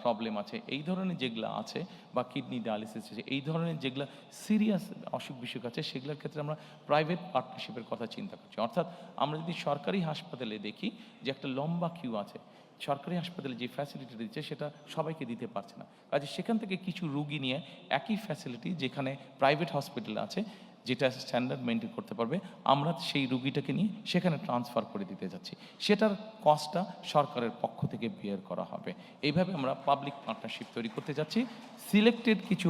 প্রবলেম আছে, এই ধরনের যেগুলো আছে, বা কিডনি ডায়ালিসিস আছে, এই ধরনের যেগুলো সিরিয়াস অসুখ বিসুখ আছে, সেগুলোর ক্ষেত্রে আমরা প্রাইভেট পার্টনারশিপের কথা চিন্তা করছি। অর্থাৎ আমরা যদি সরকারি হাসপাতালে দেখি যে একটা লম্বা কিউ আছে, সরকারি হাসপাতালে যে ফ্যাসিলিটি দিচ্ছে সেটা সবাইকে দিতে পারছে না, কাজে সেখান থেকে কিছু রুগী নিয়ে একই ফ্যাসিলিটি যেখানে প্রাইভেট হসপিটাল আছে, যেটা স্ট্যান্ডার্ড মেনটেন করতে পারবে, আমরা সেই রুগীটাকে নিয়ে সেখানে ট্রান্সফার করে দিতে যাচ্ছি। সেটার কস্টটা সরকারের পক্ষ থেকে বেয়ার করা হবে। এইভাবে আমরা পাবলিক পার্টনারশিপ তৈরি করতে যাচ্ছি সিলেক্টেড কিছু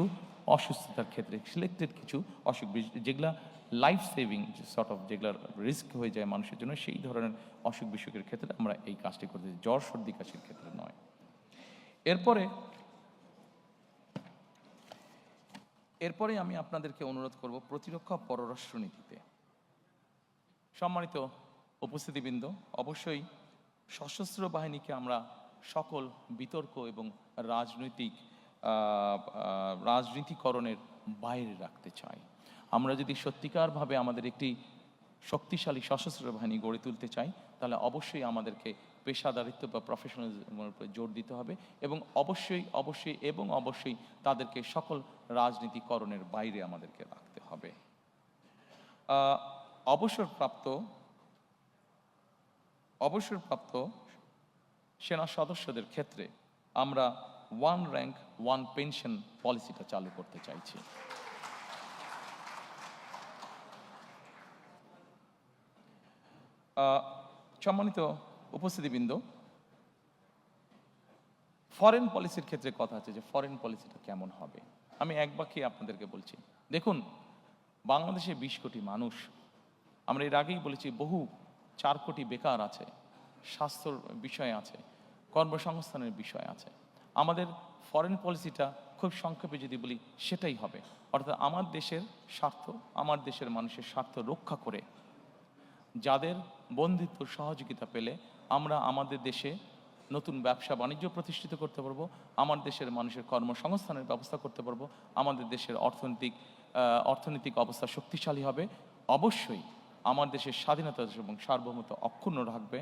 অসুস্থতার ক্ষেত্রে, সিলেক্টেড কিছু অসুখ যেগুলা লাইফ সেভিং সর্ট অফ, যেগুলো রিস্ক হয়ে যায় মানুষের জন্য, সেই ধরনের অসুখ বিসুখের ক্ষেত্রে আমরা এই কাজটি করতে চাই, জ্বর সর্দি কাশির ক্ষেত্রে নয়। এরপরে আমি আপনাদেরকে অনুরোধ করব প্রতিরক্ষা পররাষ্ট্রনীতিতে। সম্মানিত উপস্থিতিবৃন্দ, অবশ্যই সশস্ত্র বাহিনীকে আমরা সকল বিতর্ক এবং রাজনীতিকরণের বাইরে রাখতে চাই। আমরা যদি সত্যিকারভাবে আমাদের একটি শক্তিশালী সশস্ত্র বাহিনী গড়ে তুলতে চাই, তাহলে অবশ্যই আমাদেরকে পেশাদারিত্ব বা প্রফেশনালিজমের উপরে জোর দিতে হবে, এবং অবশ্যই তাদেরকে সকল রাজনীতিকরণের বাইরে আমাদেরকে রাখতে হবে। অবসরপ্রাপ্ত সেনা সদস্যদের ক্ষেত্রে আমরা ওয়ান র্যাঙ্ক ওয়ান পেনশন পলিসিটা চালু করতে চাইছি। সম্মানিত উপস্থিতিবৃন্দ, ফরেন পলিসির ক্ষেত্রে কথা আছে যে ফরেন পলিসিটা কেমন হবে। আমি এক বাক্যে আপনাদেরকে বলছি, দেখুন, বাংলাদেশে 20 কোটি মানুষ, আমরা এর আগেই বলেছি বহু 4 কোটি বেকার আছে, স্বাস্থ্যর বিষয় আছে, কর্মসংস্থানের বিষয় আছে। আমাদের ফরেন পলিসিটা খুব সংক্ষেপে যদি বলি সেটাই হবে, অর্থাৎ আমার দেশের স্বার্থ, আমার দেশের মানুষের স্বার্থ রক্ষা করে যাদের বন্ধুত্ব সহযোগিতা পেলে আমরা আমাদের দেশে নতুন ব্যবসা বাণিজ্য প্রতিষ্ঠিত করতে পারবো, আমার দেশের মানুষের কর্মসংস্থানের ব্যবস্থা করতে পারবো, আমাদের দেশের অর্থনৈতিক অবস্থা শক্তিশালী হবে, অবশ্যই আমার দেশের স্বাধীনতা এবং সার্বভৌমত্ব অক্ষুণ্ণ রাখবে।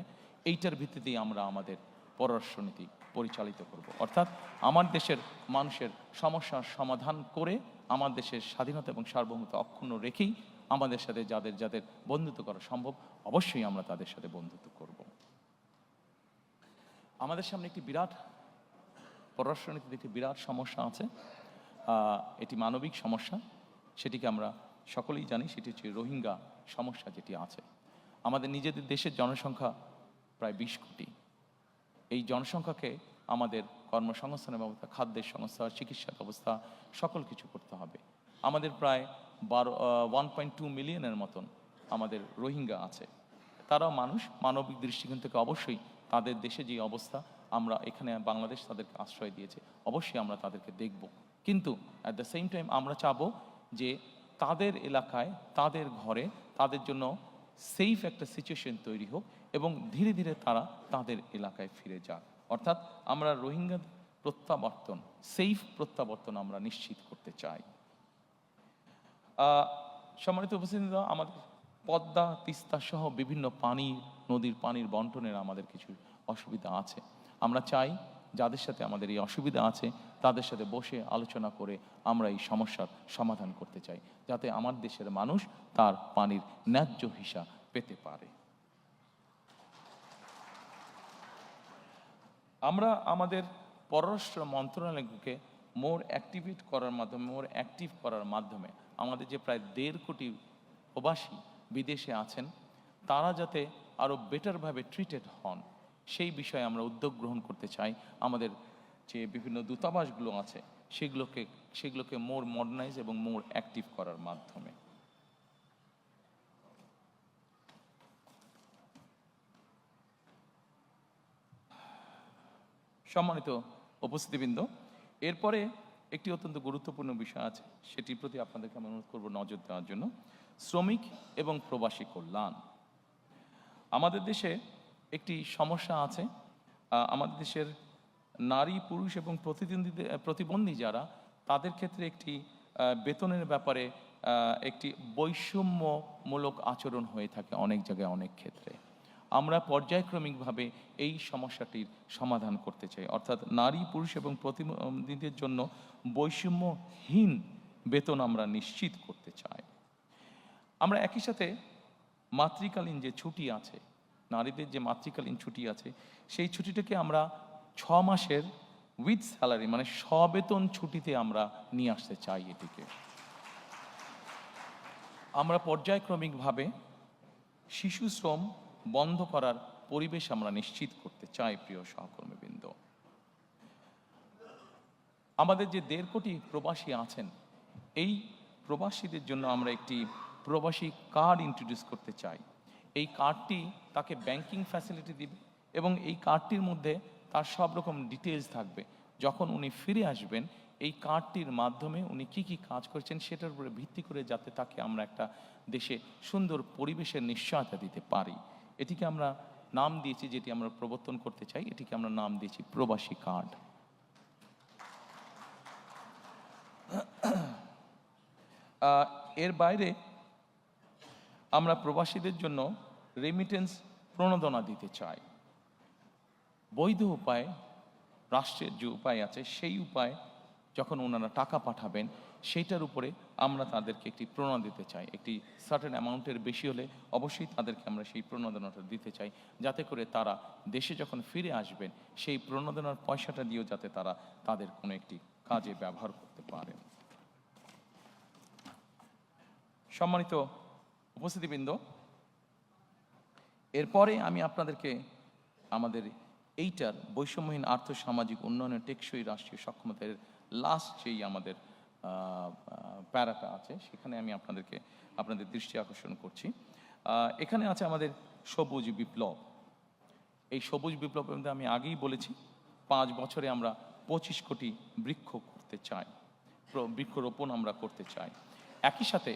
এইটার ভিত্তিতেই আমরা আমাদের পররাষ্ট্রনীতি পরিচালিত করব। অর্থাৎ আমার দেশের মানুষের সমস্যার সমাধান করে আমার দেশের স্বাধীনতা এবং সার্বভৌমত্ব অক্ষুণ্ণ রেখেই আমাদের সাথে যাদের বন্ধুত্ব করা সম্ভব, অবশ্যই আমরা তাদের সাথে বন্ধুত্ব করব। আমাদের সামনে একটি বিরাট পররাষ্ট্রনীতিতে একটি বিরাট সমস্যা আছে, এটি মানবিক সমস্যা, সেটিকে আমরা সকলেই জানি, সেটি হচ্ছে রোহিঙ্গা সমস্যা যেটি আছে। আমাদের নিজেদের দেশের জনসংখ্যা প্রায় 20 কোটি। এই জনসংখ্যাকে আমাদের কর্মসংস্থানের ব্যবস্থা, খাদ্যের সংস্থা, চিকিৎসা ব্যবস্থা সকল কিছু করতে হবে। আমাদের প্রায় 1.2 মিলিয়নের মতন আমাদের রোহিঙ্গা আছে। তারাও মানুষ, মানবিক দৃষ্টিকোণ থেকে অবশ্যই তাদের দেশে যে অবস্থা, আমরা এখানে বাংলাদেশ তাদেরকে আশ্রয় দিয়েছে, অবশ্যই আমরা তাদেরকে দেখব, কিন্তু অ্যাট দ্য সেম টাইম আমরা চাবো যে তাদের এলাকায়, তাদের ঘরে তাদের জন্য সেফ একটা সিচুয়েশন তৈরি হোক এবং ধীরে ধীরে তারা তাদের এলাকায় ফিরে যাক। অর্থাৎ আমরা রোহিঙ্গা প্রত্যাবর্তন, সেফ প্রত্যাবর্তন আমরা নিশ্চিত করতে চাই। সম্মানিত উপস্থিতিরা, আমাদের পদ্মা, তিস্তা সহ বিভিন্ন নদীর পানির বন্টনের আমাদের কিছু অসুবিধা আছে। আমরা চাই যাদের সাথে আমাদের এই অসুবিধা আছে তাদের সাথে বসে আলোচনা করে আমরা এই সমস্যার সমাধান করতে চাই, যাতে আমার দেশের মানুষ তার পানির ন্যায্য হিসাব পেতে পারে। আমরা আমাদের পররাষ্ট্র মন্ত্রণালয়কে মোর অ্যাক্টিভ করার মাধ্যমে আমাদের যে প্রায় 1.5 কোটি প্রবাসী বিদেশে আছেন, তারা যাতে আরও বেটারভাবে ট্রিটেড হন, সেই বিষয়ে আমরা উদ্যোগ গ্রহণ করতে চাই। আমাদের যে বিভিন্ন দূতাবাসগুলো আছে সেগুলোকে মোর মডার্নাইজ এবং মোর অ্যাক্টিভ করার মাধ্যমে। সম্মানিত উপস্থিতিবৃন্দ, এরপরে একটি অত্যন্ত গুরুত্বপূর্ণ বিষয় আছে, সেটির প্রতি আপনাদেরকে আমি অনুরোধ করব নজর দেওয়ার জন্য। শ্রমিক এবং প্রবাসী কল্যাণ। আমাদের দেশে একটি সমস্যা আছে। আমাদের দেশের নারী পুরুষ এবং প্রতিবন্ধী যারা, তাদের ক্ষেত্রে একটি বেতনের ব্যাপারে একটি বৈষম্যমূলক আচরণ হয়ে থাকে অনেক জায়গায়, অনেক ক্ষেত্রে। আমরা পর্যায়ক্রমিকভাবে এই সমস্যাটির সমাধান করতে চাই, অর্থাৎ নারী পুরুষ এবং প্রতিবন্ধীদের জন্য বৈষম্যহীন বেতন আমরা নিশ্চিত করতে চাই। আমরা একই সাথে মাতৃকালীন যে ছুটি আছে, নারীদের যে মাতৃকালীন ছুটি আছে, সেই ছুটিটাকে আমরা 6 মাসের উইথ স্যালারি মানে সবেতন ছুটিতে আমরা নিয়ে আসতে চাই। এটিকে আমরা পর্যায়ক্রমিকভাবে শিশু শ্রম বন্ধ করার পরিবেশ আমরা নিশ্চিত করতে চাই। প্রিয় সহকর্মীবৃন্দ, আমাদের যে 1.5 কোটি প্রবাসী আছেন, এই প্রবাসীদের জন্য আমরা একটি প্রবাসী কার্ড ইন্ট্রোডিউস করতে চাই। এই কার্ডটি তাকে ব্যাংকিং ফ্যাসিলিটি দিবে এবং এই কার্ডটির মধ্যে তার সব রকম ডিটেলস থাকবে। যখন উনি ফিরে আসবেন, এই কার্ডটির মাধ্যমে উনি কি কি কাজ করছেন সেটার উপরে ভিত্তি করে যাতে তাকে আমরা একটা দেশে সুন্দর পরিবেশের নিশ্চয়তা দিতে পারি। এটিকে আমরা নাম দিয়েছি, যেটি আমরা প্রবর্তন করতে চাই, এটিকে আমরা নাম দিয়েছি প্রবাসী কার্ড। এর বাইরে আমরা প্রবাসীদের জন্য রেমিটেন্স প্রণোদনা দিতে চাই। বৈধ উপায়ে, রাষ্ট্রের যে উপায় আছে, সেই উপায় যখন ওনারা টাকা পাঠাবেন, সেইটার উপরে আমরা তাদেরকে একটি প্রণোদনা দিতে চাই। একটি সার্টেন অ্যামাউন্টের বেশি হলে অবশ্যই তাদেরকে আমরা সেই প্রণোদনাটা দিতে চাই, যাতে করে তারা দেশে যখন ফিরে আসবেন, সেই প্রণোদনার পয়সাটা দিয়েও যাতে তারা তাদের কোনো একটি কাজে ব্যবহার করতে পারেন। সম্মানিত উপস্থিতিবৃন্দ, এরপরে আমি আপনাদেরকে আমাদের এইটার বৈষম্যহীন আর্থসামাজিক উন্নয়নের টেকসই রাষ্ট্রীয় সক্ষমতার লাস্ট যেই আমাদের প্যারাটা আছে, সেখানে আমি আপনাদের দৃষ্টি আকর্ষণ করছি। এখানে আছে আমাদের সবুজ বিপ্লব। এই সবুজ বিপ্লবের মধ্যে আমি আগেই বলেছি 5 বছরে আমরা 25 কোটি বৃক্ষ করতে চাই, বৃক্ষরোপণ আমরা করতে চাই। একই সাথে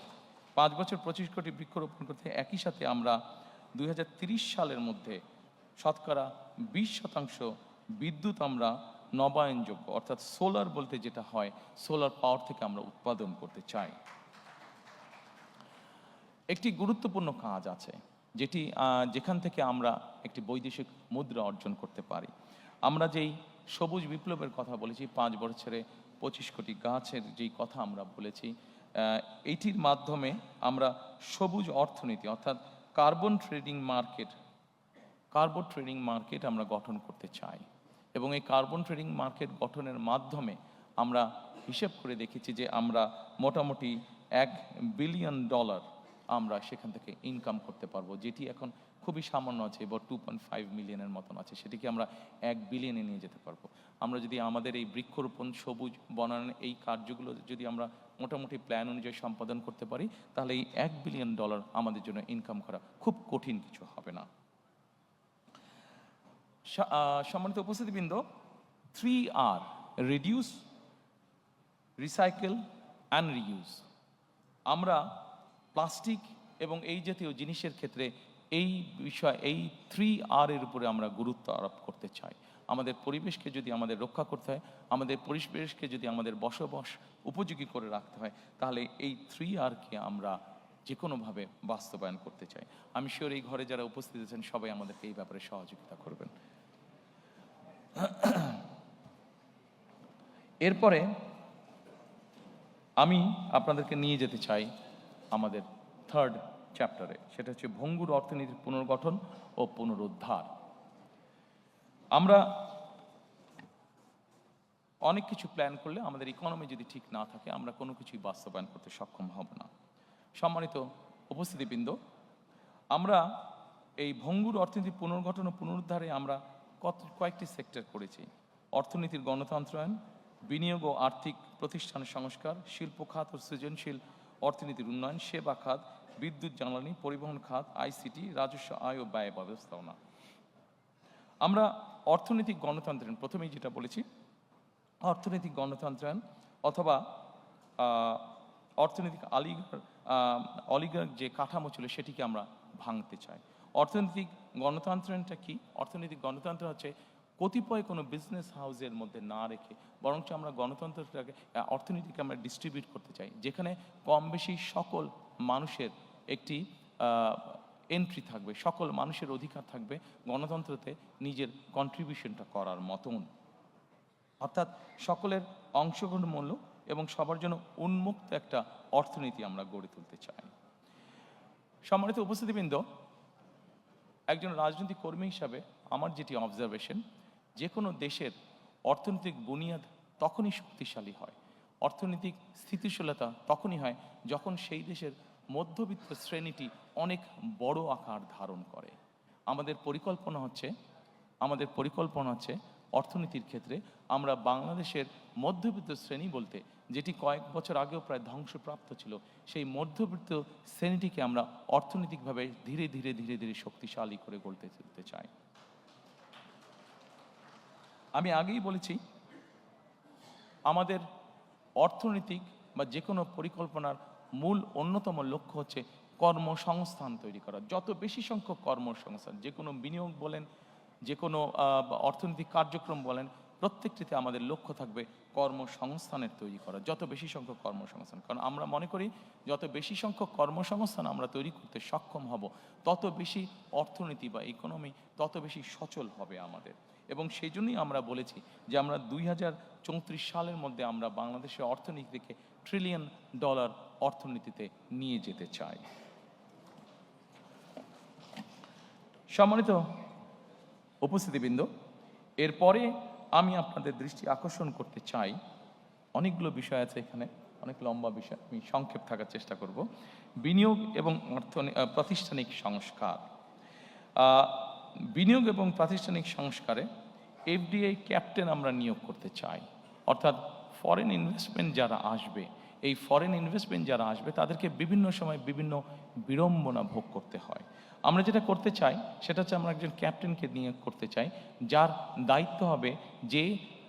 5 বছর 25 কোটি বৃক্ষরোপণ করতে, একই সাথে আমরা 2030 সালের মধ্যে শতকরা 20% বিদ্যুৎ আমরা নবায়নযোগ্য, অর্থাৎ সোলার বলতে যেটা হয়, সোলার পাওয়ার থেকে আমরা উৎপাদন করতে চাই। একটি গুরুত্বপূর্ণ কাজ আছে যেখান থেকে আমরা একটি বৈদেশিক মুদ্রা অর্জন করতে পারি। আমরা যেই সবুজ বিপ্লবের কথা বলেছি, 5 বছরে 25 কোটি গাছের যেই কথা আমরা বলেছি, এইটির মাধ্যমে আমরা সবুজ অর্থনীতি অর্থাৎ কার্বন ট্রেডিং মার্কেট আমরা গঠন করতে চাই। এবং এই কার্বন ট্রেডিং মার্কেট গঠনের মাধ্যমে আমরা হিসেব করে দেখেছি যে আমরা মোটামুটি $1 বিলিয়ন আমরা সেখান থেকে ইনকাম করতে পারবো, যেটি এখন খুবই সামান্য আছে, এবার 2.5 মিলিয়নের মতন আছে, সেটিকে আমরা 1 বিলিয়নে নিয়ে যেতে পারবো। আমরা যদি আমাদের এই বৃক্ষরোপণ, সবুজ বনায়ন, এই কার্যগুলো যদি আমরা মোটামুটি প্ল্যান অনুযায়ী সম্পাদন করতে পারি, তাহলে এই $1 বিলিয়ন আমাদের জন্য ইনকাম করা খুব কঠিন কিছু হবে না। সম্মানিত উপস্থিতিবৃন্দ, 3R, reduce, recycle and reuse. আমরা প্লাস্টিক এবং এই জাতীয় জিনিসের ক্ষেত্রে এই 3R এর উপরে আমরা গুরুত্ব আরোপ করতে চাই। আমাদের পরিবেশকে যদি আমাদের রক্ষা করতে হয়, আমাদের পরিবেশকে যদি আমাদের বসবাস উপযোগী করে রাখতে হয়, তাহলে এই 3Rকে আমরা যে কোনোভাবে বাস্তবায়ন করতে চাই। আমি শিওর এই ঘরে যারা উপস্থিত আছেন সবাই আমাদেরকে এই ব্যাপারে সহযোগিতা করবেন। এরপরে আমি আপনাদেরকে নিয়ে যেতে চাই আমাদের 3rd চ্যাপ্টারে, সেটা হচ্ছে ভঙ্গুর অর্থনীতির পুনর্গঠন ও পুনরুদ্ধার। আমরা অনেক কিছু প্ল্যান করলে আমাদের ইকোনমি যদি ঠিক না থাকে, আমরা কোনো কিছুই বাস্তবায়ন করতে সক্ষম হব না। সম্মানিত উপস্থিতিবৃন্দ, আমরা এই ভঙ্গুর অর্থনীতির পুনর্গঠন ও পুনরুদ্ধারে আমরা কয়েকটি সেক্টর করেছি: অর্থনীতির গণতন্ত্রায়ন, বিনিয়োগ ও আর্থিক প্রতিষ্ঠান সংস্কার, শিল্প খাত ও সৃজনশীল অর্থনীতির উন্নয়ন, সেবা খাত, বিদ্যুৎ জ্বালানি, পরিবহন খাত, আইসিটি, রাজস্ব আয় ও ব্যয় ব্যবস্থাপনা। আমরা অর্থনৈতিক গণতন্ত্রায়ন, প্রথমেই যেটা বলেছি, অর্থনৈতিক গণতন্ত্রায়ন অথবা অর্থনৈতিক অলিগার্ক যে কাঠামো ছিল সেটিকে আমরা ভাঙতে চাই। অর্থনৈতিক গণতন্ত্রটা কি? অর্থনৈতিক গণতন্ত্র হচ্ছে কতিপয় কোনো বিজনেস হাউসের মধ্যে না রেখে বরঞ্চ আমরা গণতন্ত্রটাকে অর্থনীতিকে আমরা ডিস্ট্রিবিউট করতে চাই, যেখানে কম বেশি সকল মানুষের একটি এন্ট্রি থাকবে, সকল মানুষের অধিকার থাকবে গণতন্ত্রতে নিজের কন্ট্রিবিউশনটা করার মতন। অর্থাৎ সকলের অংশগ্রহণমূলক এবং সবার জন্য উন্মুক্ত একটা অর্থনীতি আমরা গড়ে তুলতে চাই। সম্মানিত উপস্থিতিবৃন্দ, একজন রাজনৈতিক কর্মী হিসাবে আমার যেটি অবজারভেশন, যে কোনো দেশের অর্থনৈতিক বুনিয়াদ তখনই শক্তিশালী হয়, অর্থনৈতিক স্থিতিশীলতা তখনই হয় যখন সেই দেশের মধ্যবিত্ত শ্রেণীটি অনেক বড় আকার ধারণ করে। আমাদের পরিকল্পনা হচ্ছে অর্থনীতির ক্ষেত্রে আমরা বাংলাদেশের মধ্যবিত্ত শ্রেণী বলতে, যেটি কয়েক বছর আগেও প্রায় ধ্বংসপ্রাপ্ত ছিল, সেই মধ্যবিত্ত শ্রেণীটিকে আমরা অর্থনৈতিকভাবে ধীরে ধীরে ধীরে ধীরে শক্তিশালী করে গড়তে তুলতে চাই। আমি আগেই বলেছি, আমাদের অর্থনৈতিক বা যে কোনো পরিকল্পনার মূল অন্যতম লক্ষ্য হচ্ছে কর্মসংস্থান তৈরি করা। যত বেশি সংখ্যক কর্মসংস্থান, যে কোনো বিনিয়োগ বলেন, যে কোনো অর্থনৈতিক কার্যক্রম বলেন, প্রত্যেকটিতে আমাদের লক্ষ্য থাকবে কর্মসংস্থানের তৈরি করা, যত বেশি সংখ্যক কর্মসংস্থান। কারণ আমরা মনে করি যত বেশি সংখ্যক কর্মসংস্থান আমরা তৈরি করতে সক্ষম হব, তত বেশি অর্থনীতি বা ইকোনমি তত বেশি সচল হবে আমাদের। এবং সেই জন্যই আমরা বলেছি যে আমরা 2034 সালের মধ্যে আমরা বাংলাদেশের অর্থনীতিকে $1 ট্রিলিয়ন অর্থনীতিতে নিয়ে যেতে চাই। সম্মানিত উপস্থিতিবৃন্দ, এরপরে আমি আপনাদের দৃষ্টি আকর্ষণ করতে চাই, অনেকগুলো বিষয় আছে এখানে, অনেক লম্বা বিষয়, আমি সংক্ষেপ থাকার চেষ্টা করব। বিনিয়োগ এবং প্রাতিষ্ঠানিক সংস্কার। বিনিয়োগ এবং প্রাতিষ্ঠানিক সংস্কারে এফডিআই ক্যাপ্টেন আমরা নিয়োগ করতে চাই। অর্থাৎ ফরেন ইনভেস্টমেন্ট যারা আসবে, এই ফরেন ইনভেস্টমেন্ট যারা আসবে তাদেরকে বিভিন্ন সময় বিভিন্ন বিড়ম্বনা ভোগ করতে হয়। আমরা যেটা করতে চাই সেটা হচ্ছে আমরা একজন ক্যাপ্টেনকে নিয়োগ করতে চাই, যার দায়িত্ব হবে যে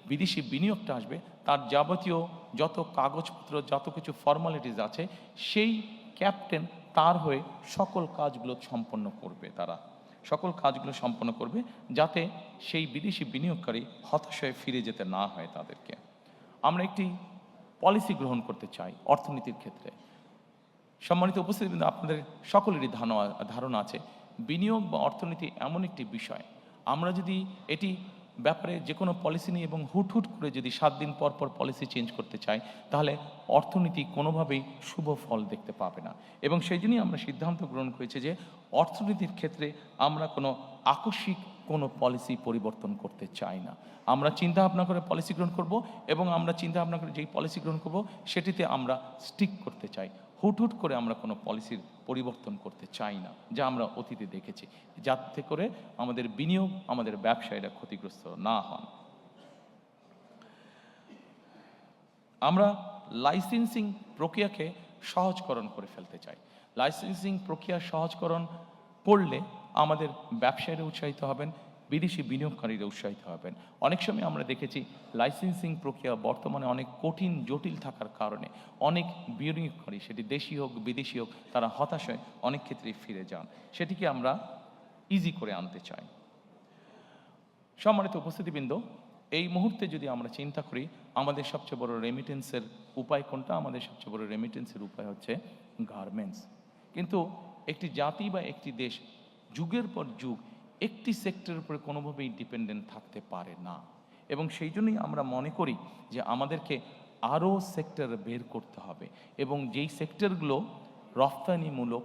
বিদেশি বিনিয়োগটা আসবে তার যাবতীয় যত কাগজপত্র, যত কিছু ফর্মালিটিস আছে, সেই ক্যাপ্টেন তার হয়ে সকল কাজগুলো সম্পন্ন করবে। তারা সকল কাজগুলো সম্পন্ন করবে যাতে সেই বিদেশি বিনিয়োগকারী হতাশ হয়ে ফিরে যেতে না হয় তাদেরকে। আমরা একটি পলিসি গ্রহণ করতে চাই অর্থনীতির ক্ষেত্রে। সম্মানিত উপস্থিতি, আপনাদের সকলেরই ধারণা আছে বিনিয়োগ বা অর্থনীতি এমন একটি বিষয়, আমরা যদি এটি ব্যাপারে যে কোনো পলিসি নিয়ে এবং হুট করে যদি 7 দিন পর পর পলিসি চেঞ্জ করতে চাই, তাহলে অর্থনীতি কোনোভাবেই শুভ ফল দেখতে পাবে না। এবং সেই জন্যই আমরা সিদ্ধান্ত গ্রহণ করেছি যে অর্থনীতির ক্ষেত্রে আমরা কোনো আকস্মিক কোনো পলিসি পরিবর্তন করতে চাই না। আমরা চিন্তা ভাবনা করে পলিসি গ্রহণ করব এবং আমরা চিন্তা ভাবনা করে যেই পলিসি গ্রহণ করব সেটিতে আমরা স্টিক করতে চাই। হুট করে আমরা কোনো পলিসির পরিবর্তন করতে চাই না, যা আমরা অতীতে দেখেছি, যাতে করে আমাদের বিনিয়োগ, আমাদের ব্যবসায়ীরা ক্ষতিগ্রস্ত না হন। আমরা লাইসেন্সিং প্রক্রিয়াকে সহজকরণ করে ফেলতে চাই। লাইসেন্সিং প্রক্রিয়া সহজকরণ করলে আমাদের ব্যবসায়ীরা উৎসাহিত হবেন, বিদেশি বিনিয়োগকারীরা উৎসাহিত হবেন। অনেক সময় আমরা দেখেছি লাইসেন্সিং প্রক্রিয়া বর্তমানে অনেক কঠিন, জটিল থাকার কারণে অনেক বিনিয়োগকারী, সেটি দেশি হোক বিদেশি হোক, তারা হতাশ হয়ে অনেক ক্ষেত্রেই ফিরে যান। সেটিকে আমরা ইজি করে আনতে চাই। সম্মানিত উপস্থিতিবৃন্দ, এই মুহূর্তে যদি আমরা চিন্তা করি আমাদের সবচেয়ে বড় রেমিটেন্সের উপায় কোনটা? আমাদের সবচেয়ে বড় রেমিটেন্সের উপায় হচ্ছে গার্মেন্টস। কিন্তু একটি জাতি বা একটি দেশ যুগের পর যুগ একটি সেক্টরের উপরে কোনোভাবেই ডিপেন্ডেন্ট থাকতে পারে না। এবং সেই জন্যই আমরা মনে করি যে আমাদেরকে আরও সেক্টর বের করতে হবে এবং যেই সেক্টরগুলো রফতানিমূলক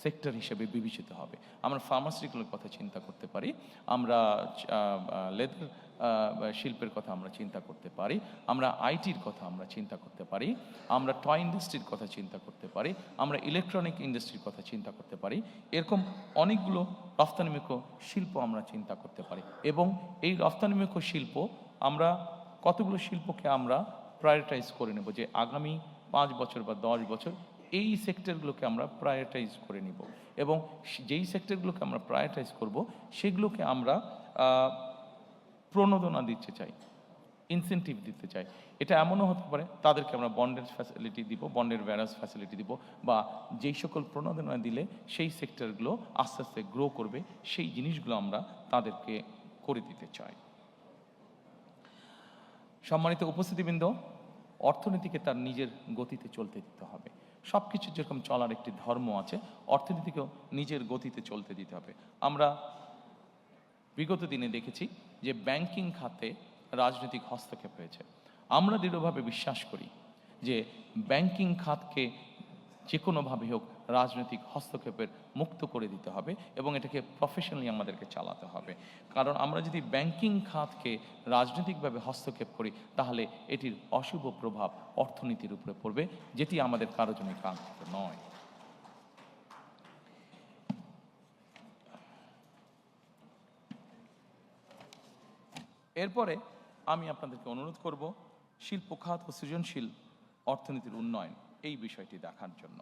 সেক্টর হিসেবে বিবেচিত হবে। আমরা ফার্মাসিউটিক্যালের কথা চিন্তা করতে পারি, আমরা লেদার শিল্পের কথা আমরা চিন্তা করতে পারি, আমরা আইটির কথা আমরা চিন্তা করতে পারি, আমরা টয় ইন্ডাস্ট্রির কথা চিন্তা করতে পারি, আমরা ইলেকট্রনিক ইন্ডাস্ট্রির কথা চিন্তা করতে পারি। এরকম অনেকগুলো রফতানিমুখী শিল্প আমরা চিন্তা করতে পারি। এবং এই রফতানিমুখী শিল্প আমরা কতগুলো শিল্পকে আমরা প্রায়োরিটাইজ করে নেব যে আগামী 5 বছর বা 10 বছর এই সেক্টরগুলোকে আমরা প্রায়োরিটাইজ করে নিব। এবং যেই সেক্টরগুলোকে আমরা প্রায়োরিটাইজ করব সেগুলোকে আমরা প্রণোদনা দিতে চাই। ইনসেন্টিভ দিতে চাই। এটা এমনও হতে পারে তাদেরকে আমরা বন্ডের ফ্যাসিলিটি দিব, বন্ডের ভ্যারাস ফ্যাসিলিটি দিব, বা যেই সকল প্রণোদনা দিলে সেই সেক্টরগুলো আস্তে আস্তে গ্রো করবে, সেই জিনিসগুলো আমরা তাদেরকে করে দিতে চাই। সম্মানিত উপস্থিতিবৃন্দ, অর্থনীতিকে তার নিজের গতিতে চলতে দিতে হবে। সব কিছু যেরকম চলার একটি ধর্ম আছে, অর্থনীতিকেও নিজের গতিতে চলতে দিতে হবে। আমরা বিগত দিনে দেখেছি যে ব্যাংকিং খাতে রাজনৈতিক হস্তক্ষেপ হয়েছে। আমরা দৃঢ়ভাবে বিশ্বাস করি যে ব্যাংকিং খাতকে যে কোনোভাবে হোক রাজনৈতিক হস্তক্ষেপের মুক্ত করে দিতে হবে এবং এটাকে প্রফেশনালি আমাদেরকে চালাতে হবে। কারণ আমরা যদি ব্যাংকিং খাতকে রাজনৈতিকভাবে হস্তক্ষেপ করি তাহলে এটির অশুভ প্রভাব অর্থনীতির উপরে পড়বে, যেটি আমাদের কারো জন্য কাঙ্ক্ষিত নয়। এরপরে আমি আপনাদেরকে অনুরোধ করব শিল্প খাত ও সৃজনশীল অর্থনীতির উন্নয়ন এই বিষয়টি দেখার জন্য।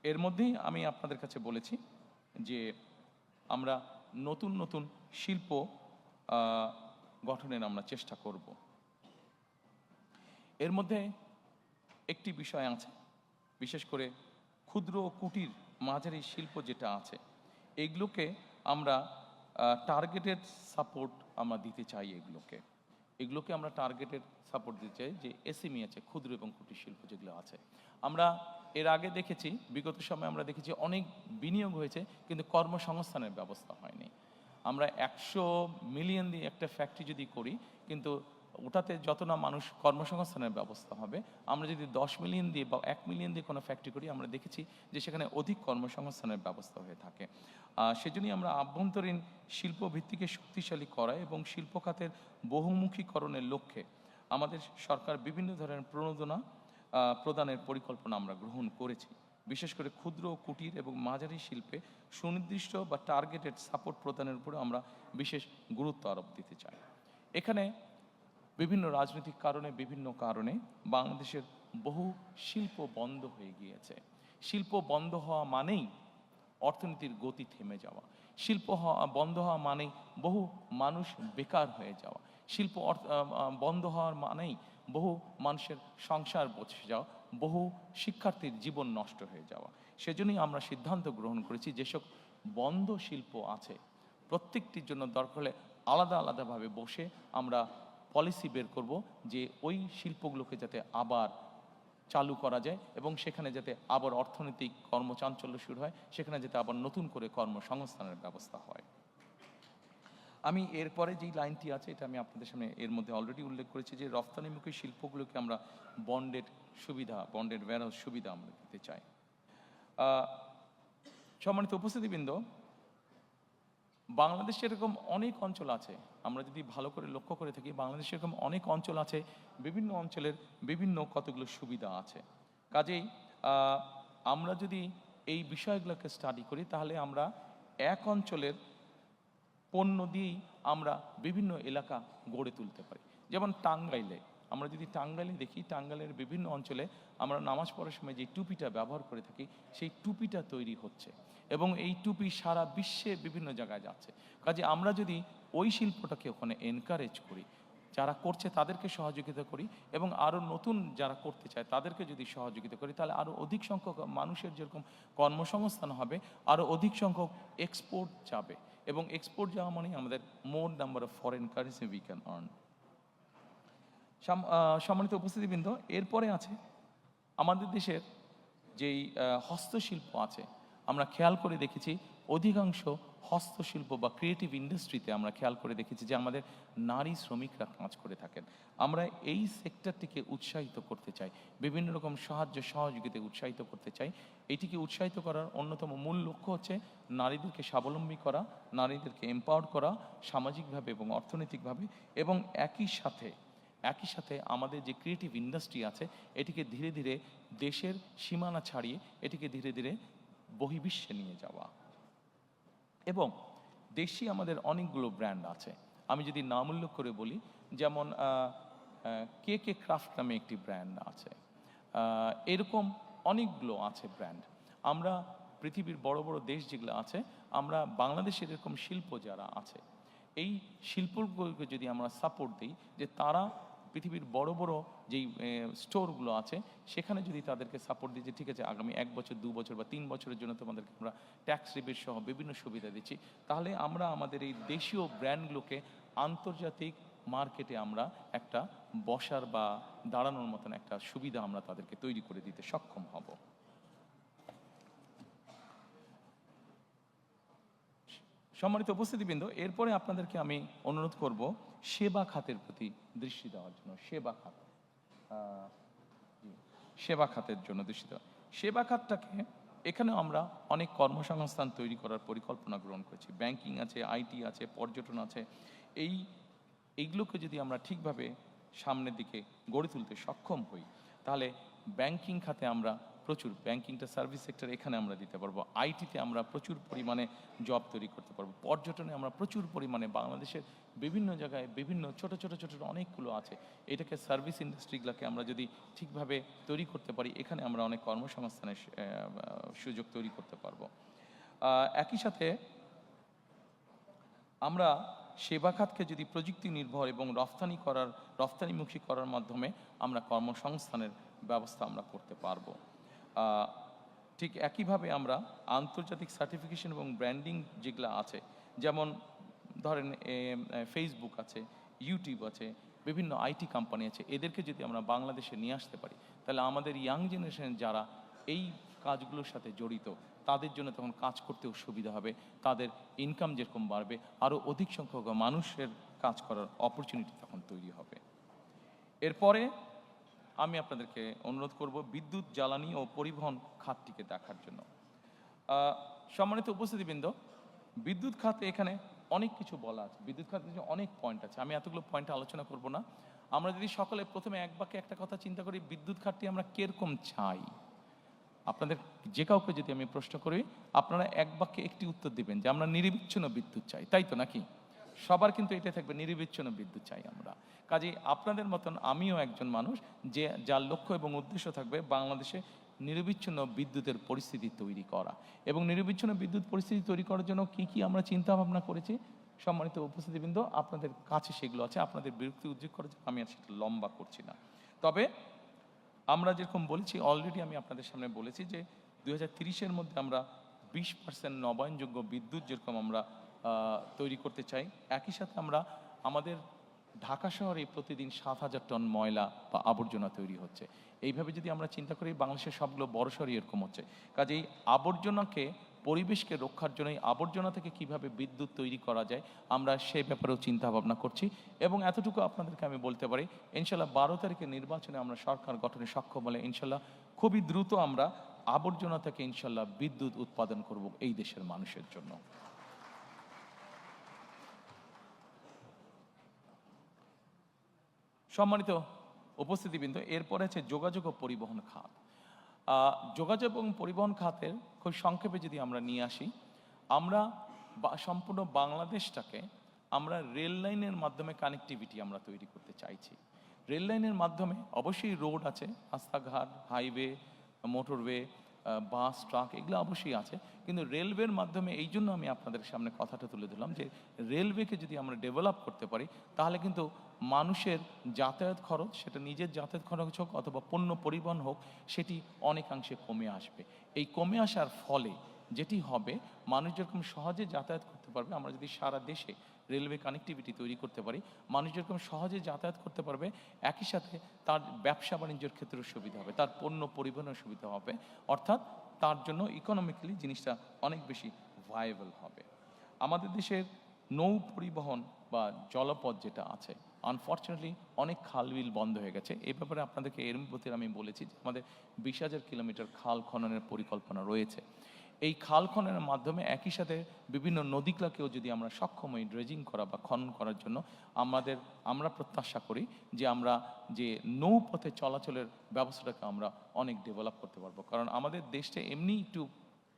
এর মধ্যেই আমি আপনাদের কাছে বলেছি যে আমরা নতুন নতুন শিল্প গঠনের আমরা চেষ্টা করব। এর মধ্যে একটি বিষয় আছে, বিশেষ করে ক্ষুদ্র ও কুটির মাঝারি শিল্প যেটা আছে, এগুলোকে আমরা টার্গেটেড সাপোর্ট আমরা দিতে চাই। এগুলোকে আমরা টার্গেটেড সাপোর্ট দিতে চাই, যে এসএমই আছে, ক্ষুদ্র এবং কুটির শিল্প যেগুলো আছে। আমরা এর আগে দেখেছি, বিগত সময়ে আমরা দেখেছি অনেক বিনিয়োগ হয়েছে কিন্তু কর্মসংস্থানের ব্যবস্থা হয়নি। আমরা 100 মিলিয়ন দিয়ে একটা ফ্যাক্টরি যদি করি, কিন্তু ওটাতে যত না মানুষ কর্মসংস্থানের ব্যবস্থা হবে, আমরা যদি 10 মিলিয়ন দিয়ে বা 1 মিলিয়ন দিয়ে কোনো ফ্যাক্টরি করি, আমরা দেখেছি যে সেখানে অধিক কর্মসংস্থানের ব্যবস্থা হয়ে থাকে। সেজন্যই আমরা আভ্যন্তরীণ শিল্প ভিত্তিকে শক্তিশালী করা এবং শিল্প খাতের বহুমুখীকরণের লক্ষ্যে আমাদের সরকার বিভিন্ন ধরনের প্রণোদনা প্রদানের পরিকল্পনা আমরা গ্রহণ করেছি। বিশেষ করে ক্ষুদ্র, কুটির এবং মাঝারি শিল্পে সুনির্দিষ্ট বা টার্গেটেড সাপোর্ট প্রদানের উপরে আমরা বিশেষ গুরুত্ব আরোপ দিতে চাই। এখানে বিভিন্ন রাজনৈতিক কারণে, বিভিন্ন কারণে বাংলাদেশের বহু শিল্প বন্ধ হয়ে গিয়েছে। শিল্প বন্ধ হওয়া মানেই অর্থনীতির গতি থেমে যাওয়া। শিল্প বন্ধ হওয়া মানেই বহু মানুষ বেকার হয়ে যাওয়া। শিল্প বন্ধ হওয়ার মানেই বহু মানুষের সংসার বসে যাওয়া, বহু শিক্ষার্থীর জীবন নষ্ট হয়ে যাওয়া। সেজন্যই আমরা সিদ্ধান্ত গ্রহণ করেছি যেসব বন্ধ শিল্প আছে প্রত্যেকটির জন্য দরকার হলে আলাদা আলাদাভাবে বসে আমরা পলিসি বের করব, যে ওই শিল্পগুলোকে যাতে আবার চালু করা যায় এবং সেখানে যাতে আবার অর্থনৈতিক কর্মচাঞ্চল্য শুরু হয়, সেখানে যাতে আবার নতুন করে কর্মসংস্থানের ব্যবস্থা হয়। আমি এরপরে যেই লাইনটি আছে এটা আমি আপনাদের সামনে এর মধ্যে অলরেডি উল্লেখ করেছি, যে রপ্তানিমুখী শিল্পগুলোকে আমরা বন্ডের সুবিধা, বন্ডের ওয়্যারহাউস সুবিধা আমরা দিতে চাই। সম্মানিত উপস্থিতিবৃন্দ, বাংলাদেশে এরকম অনেক অঞ্চল আছে, আমরা যদি ভালো করে লক্ষ্য করে থাকি, বাংলাদেশে এরকম অনেক অঞ্চল আছে, বিভিন্ন অঞ্চলের বিভিন্ন কতগুলো সুবিধা আছে। কাজেই আমরা যদি এই বিষয়গুলোকে স্টাডি করি তাহলে আমরা এক অঞ্চলের পণ্য দিয়েই আমরা বিভিন্ন এলাকা গড়ে তুলতে পারি। যেমন টাঙ্গাইলে, আমরা যদি টাঙ্গাইলে দেখি, টাঙ্গাইলের বিভিন্ন অঞ্চলে আমরা নামাজ পড়ার সময় যে টুপিটা ব্যবহার করে থাকি সেই টুপিটা তৈরি হচ্ছে এবং এই টুপি সারা বিশ্বে বিভিন্ন জায়গায় যাচ্ছে। কাজে আমরা যদি ওই শিল্পটাকে ওখানে এনকারেজ করি, যারা করছে তাদেরকে সহযোগিতা করি এবং আরও নতুন যারা করতে চায় তাদেরকে যদি সহযোগিতা করি, তাহলে আরও অধিক সংখ্যক মানুষের যেরকম কর্মসংস্থান হবে, আরও অধিক সংখ্যক এক্সপোর্ট যাবে এবং এক্সপোর্ট যাওয়া মানে আমাদের more number of foreign currency we can earn. সম্মানিত উপস্থিতিবৃন্দ, এরপরে আছে আমাদের দেশের যেই হস্তশিল্প আছে, আমরা খেয়াল করে দেখেছি অধিকাংশ হস্তশিল্প বা ক্রিয়েটিভ ইন্ডাস্ট্রিতে আমরা খেয়াল করে দেখেছি যে আমাদের নারী শ্রমিকরা কাজ করে থাকেন। আমরা এই সেক্টরটিকে উৎসাহিত করতে চাই, বিভিন্ন রকম সাহায্য সহযোগিতায় উৎসাহিত করতে চাই। এটিকে উৎসাহিত করার অন্যতম মূল লক্ষ্য হচ্ছে নারীদেরকে স্বাবলম্বী করা, নারীদেরকে এম্পাওয়ার করা সামাজিকভাবে এবং অর্থনৈতিকভাবে, এবং একই সাথে আমাদের যে ক্রিয়েটিভ ইন্ডাস্ট্রি আছে এটিকে ধীরে ধীরে দেশের সীমানা ছাড়িয়ে এটিকে ধীরে ধীরে বহির্বিশ্বে নিয়ে যাওয়া। এবং দেশি আমাদের অনেকগুলো ব্র্যান্ড আছে, আমি যদি নাম উল্লেখ করে বলি, যেমন কে কে ক্রাফট নামে একটি ব্র্যান্ড আছে, এরকম অনেকগুলো আছে ব্র্যান্ড। আমরা পৃথিবীর বড় বড় দেশ যেগুলো আছে, আমরা বাংলাদেশের এরকম শিল্প যারা আছে এই শিল্পগুলোকে যদি আমরা সাপোর্ট দিই, যে তারা পৃথিবীর বড় বড় যেই স্টোরগুলো আছে সেখানে যদি তাদেরকে সাপোর্ট দিই যে ঠিক আছে আগামী 1 বছর 2 বছর বা 3 বছরের জন্য তোমাদেরকে আমরা ট্যাক্স রিবেট সহ বিভিন্ন সুবিধা দিচ্ছি, তাহলে আমরা আমাদের এই দেশীয় ব্র্যান্ডগুলোকে আন্তর্জাতিক মার্কেটে আমরা একটা বসার বা দাঁড়ানোর মতন একটা সুবিধা আমরা তাদেরকে তৈরি করে দিতে সক্ষম হব। সম্মানিত উপস্থিতিবৃন্দ, এরপরে আপনাদেরকে আমি অনুরোধ করব সেবা খাতের প্রতি দৃষ্টি দেওয়ার জন্য। সেবা খাতের জন্য দৃষ্টি দেওয়া। সেবা খাতটাকে এখানেও আমরা অনেক কর্মসংস্থান তৈরি করার পরিকল্পনা গ্রহণ করেছি। ব্যাংকিং আছে, আইটি আছে, পর্যটন আছে। এইগুলোকে যদি আমরা ঠিকভাবে সামনের দিকে গড়ে তুলতে সক্ষম হই, তাহলে ব্যাংকিং খাতে আমরা প্রচুর, ব্যাংকিংটা সার্ভিস সেক্টর, এখানে আমরা দিতে পারবো। আইটিতে আমরা প্রচুর পরিমাণে জব তৈরি করতে পারবো। পর্যটনে আমরা প্রচুর পরিমাণে, বাংলাদেশের বিভিন্ন জায়গায় বিভিন্ন ছোট ছোট ছোট অনেকগুলো আছে, এটাকে সার্ভিস ইন্ডাস্ট্রিগুলোকে আমরা যদি ঠিকভাবে তৈরি করতে পারি, এখানে আমরা অনেক কর্মসংস্থানের সুযোগ তৈরি করতে পারবো। একই সাথে আমরা সেবা খাতকে যদি প্রযুক্তি নির্ভর এবং রফতানিমুখী করার মাধ্যমে আমরা কর্মসংস্থানের ব্যবস্থা আমরা করতে পারবো। ঠিক একইভাবে আমরা আন্তর্জাতিক সার্টিফিকেশন এবং ব্র্যান্ডিং যেগুলো আছে, যেমন ধরেন ফেসবুক আছে, ইউটিউব আছে, বিভিন্ন আইটি কোম্পানি আছে, এদেরকে যদি আমরা বাংলাদেশে নিয়ে আসতে পারি, তাহলে আমাদের ইয়াং জেনারেশন যারা এই কাজগুলোর সাথে জড়িত, তাদের জন্য তখন কাজ করতেও সুবিধা হবে, তাদের ইনকাম যেরকম বাড়বে, আরও অধিক সংখ্যক মানুষের কাজ করার অপরচুনিটি তখন তৈরি হবে। এরপরে আমি আপনাদেরকে অনুরোধ করব বিদ্যুৎ, জ্বালানি ও পরিবহন খাতটিকে দেখার জন্য। সম্মানিত উপস্থিতিবৃন্দ, বিদ্যুৎ খাতে এখানে অনেক কিছু বলা আছে, বিদ্যুৎ খাতে অনেক পয়েন্ট আছে, আমি এতগুলো পয়েন্ট আলোচনা করব না। আমরা যদি সকলে প্রথমে এক বাক্যে একটা কথা চিন্তা করি, বিদ্যুৎ খাতটি আমরা কিরকম চাই, আপনাদের যে কাউকে যদি আমি প্রশ্ন করি, আপনারা এক বাক্যে একটি উত্তর দিবেন যে আমরা নিরবিচ্ছিন্ন বিদ্যুৎ চাই, তাই তো নাকি? সবার কিন্তু এটা থাকবে, নিরবিচ্ছিন্ন বিদ্যুৎ চাই আমরা। কাজেই আপনাদের মতন আমিও একজন মানুষ যে যার লক্ষ্য এবং উদ্দেশ্য থাকবে বাংলাদেশে নিরবিচ্ছিন্ন বিদ্যুতের পরিস্থিতি তৈরি করা। এবং নিরবিচ্ছিন্ন বিদ্যুৎ পরিস্থিতি তৈরি করার জন্য কি কি আমরা চিন্তা ভাবনা করেছি, সম্মানিত উপস্থিতিবৃন্দ, আপনাদের কাছে সেগুলো আছে, আপনাদের বিরক্তি উদ্যোগ করার জন্য আমি আর সেটা লম্বা করছি না। তবে আমরা যেরকম বলেছি, অলরেডি আমি আপনাদের সামনে বলেছি যে 2030-এর মধ্যে আমরা 20% নবায়নযোগ্য বিদ্যুৎ যেরকম আমরা তৈরি করতে চাই। একই সাথে আমরা আমাদের ঢাকা শহরে প্রতিদিন 7,000 টন ময়লা বা আবর্জনা তৈরি হচ্ছে। এইভাবে যদি আমরা চিন্তা করি, বাংলাদেশের সবগুলো বড় শহরে এরকম হচ্ছে। কাজেই আবর্জনাকে, পরিবেশকে রক্ষার জন্য আবর্জনা থেকে কিভাবে বিদ্যুৎ তৈরি করা যায়, আমরা সে ব্যাপারেও চিন্তা ভাবনা করছি। এবং এতটুকু আপনাদেরকে আমি বলতে পারি, ইনশাল্লাহ 12 তারিখের নির্বাচনে আমরা সরকার গঠনে সক্ষম হলে ইনশাল্লাহ খুবই দ্রুত আমরা আবর্জনা থেকে ইনশাল্লাহ বিদ্যুৎ উৎপাদন করব এই দেশের মানুষের জন্য। সম্মানিত উপস্থিতিবৃন্দ, এরপরে আছে যোগাযোগ ও পরিবহন খাত। যোগাযোগ এবং পরিবহন খাতের খুব সংক্ষেপে যদি আমরা নিয়ে আসি, আমরা সম্পূর্ণ বাংলাদেশটাকে আমরা রেল লাইনের মাধ্যমে কানেক্টিভিটি আমরা তৈরি করতে চাইছি। রেল লাইনের মাধ্যমে অবশ্যই রোড আছে, রাস্তাঘাট, হাইওয়ে, মোটরওয়ে, বাস, ট্রাক, এগুলো অবশ্যই আছে, কিন্তু রেলওয়ের মাধ্যমে, এই জন্য আমি আপনাদের সামনে কথাটা তুলে ধরলাম যে রেলওয়েকে যদি আমরা ডেভেলপ করতে পারি, তাহলে কিন্তু মানুষের যাতায়াত খরচ, সেটা নিজের যাতায়াত খরচ হোক অথবা পণ্য পরিবহন হোক, সেটি অনেকাংশে কমে আসবে। এই কমে আসার ফলে যেটি হবে, মানুষ যেরকম সহজে যাতায়াত করতে পারবে, আমরা যদি সারা দেশে রেলওয়ে কানেক্টিভিটি তৈরি করতে পারি, মানুষ যেরকম সহজে যাতায়াত করতে পারবে, একই সাথে তার ব্যবসা বাণিজ্যের ক্ষেত্রেও সুবিধা হবে, তার পণ্য পরিবহনের সুবিধা হবে, অর্থাৎ তার জন্য ইকোনমিক্যালি জিনিসটা অনেক বেশি ভায়াবল হবে। আমাদের দেশের নৌ পরিবহন বা জলপথ যেটা আছে, আনফর্চুনেটলি অনেক খাল বিল বন্ধ হয়ে গেছে। এই ব্যাপারে আপনাদেরকে এর মধ্যে আমি বলেছি যে আমাদের 20,000 কিলোমিটার খাল খননের পরিকল্পনা রয়েছে। এই খাল খননের মাধ্যমে একই সাথে বিভিন্ন নদীগুলোকেও যদি আমরা সক্ষম হই ড্রেজিং করা বা খনন করার জন্য, আমরা প্রত্যাশা করি যে আমরা যে নৌপথে চলাচলের ব্যবস্থাটাকে আমরা অনেক ডেভেলপ করতে পারবো। কারণ আমাদের দেশটা এমনি একটু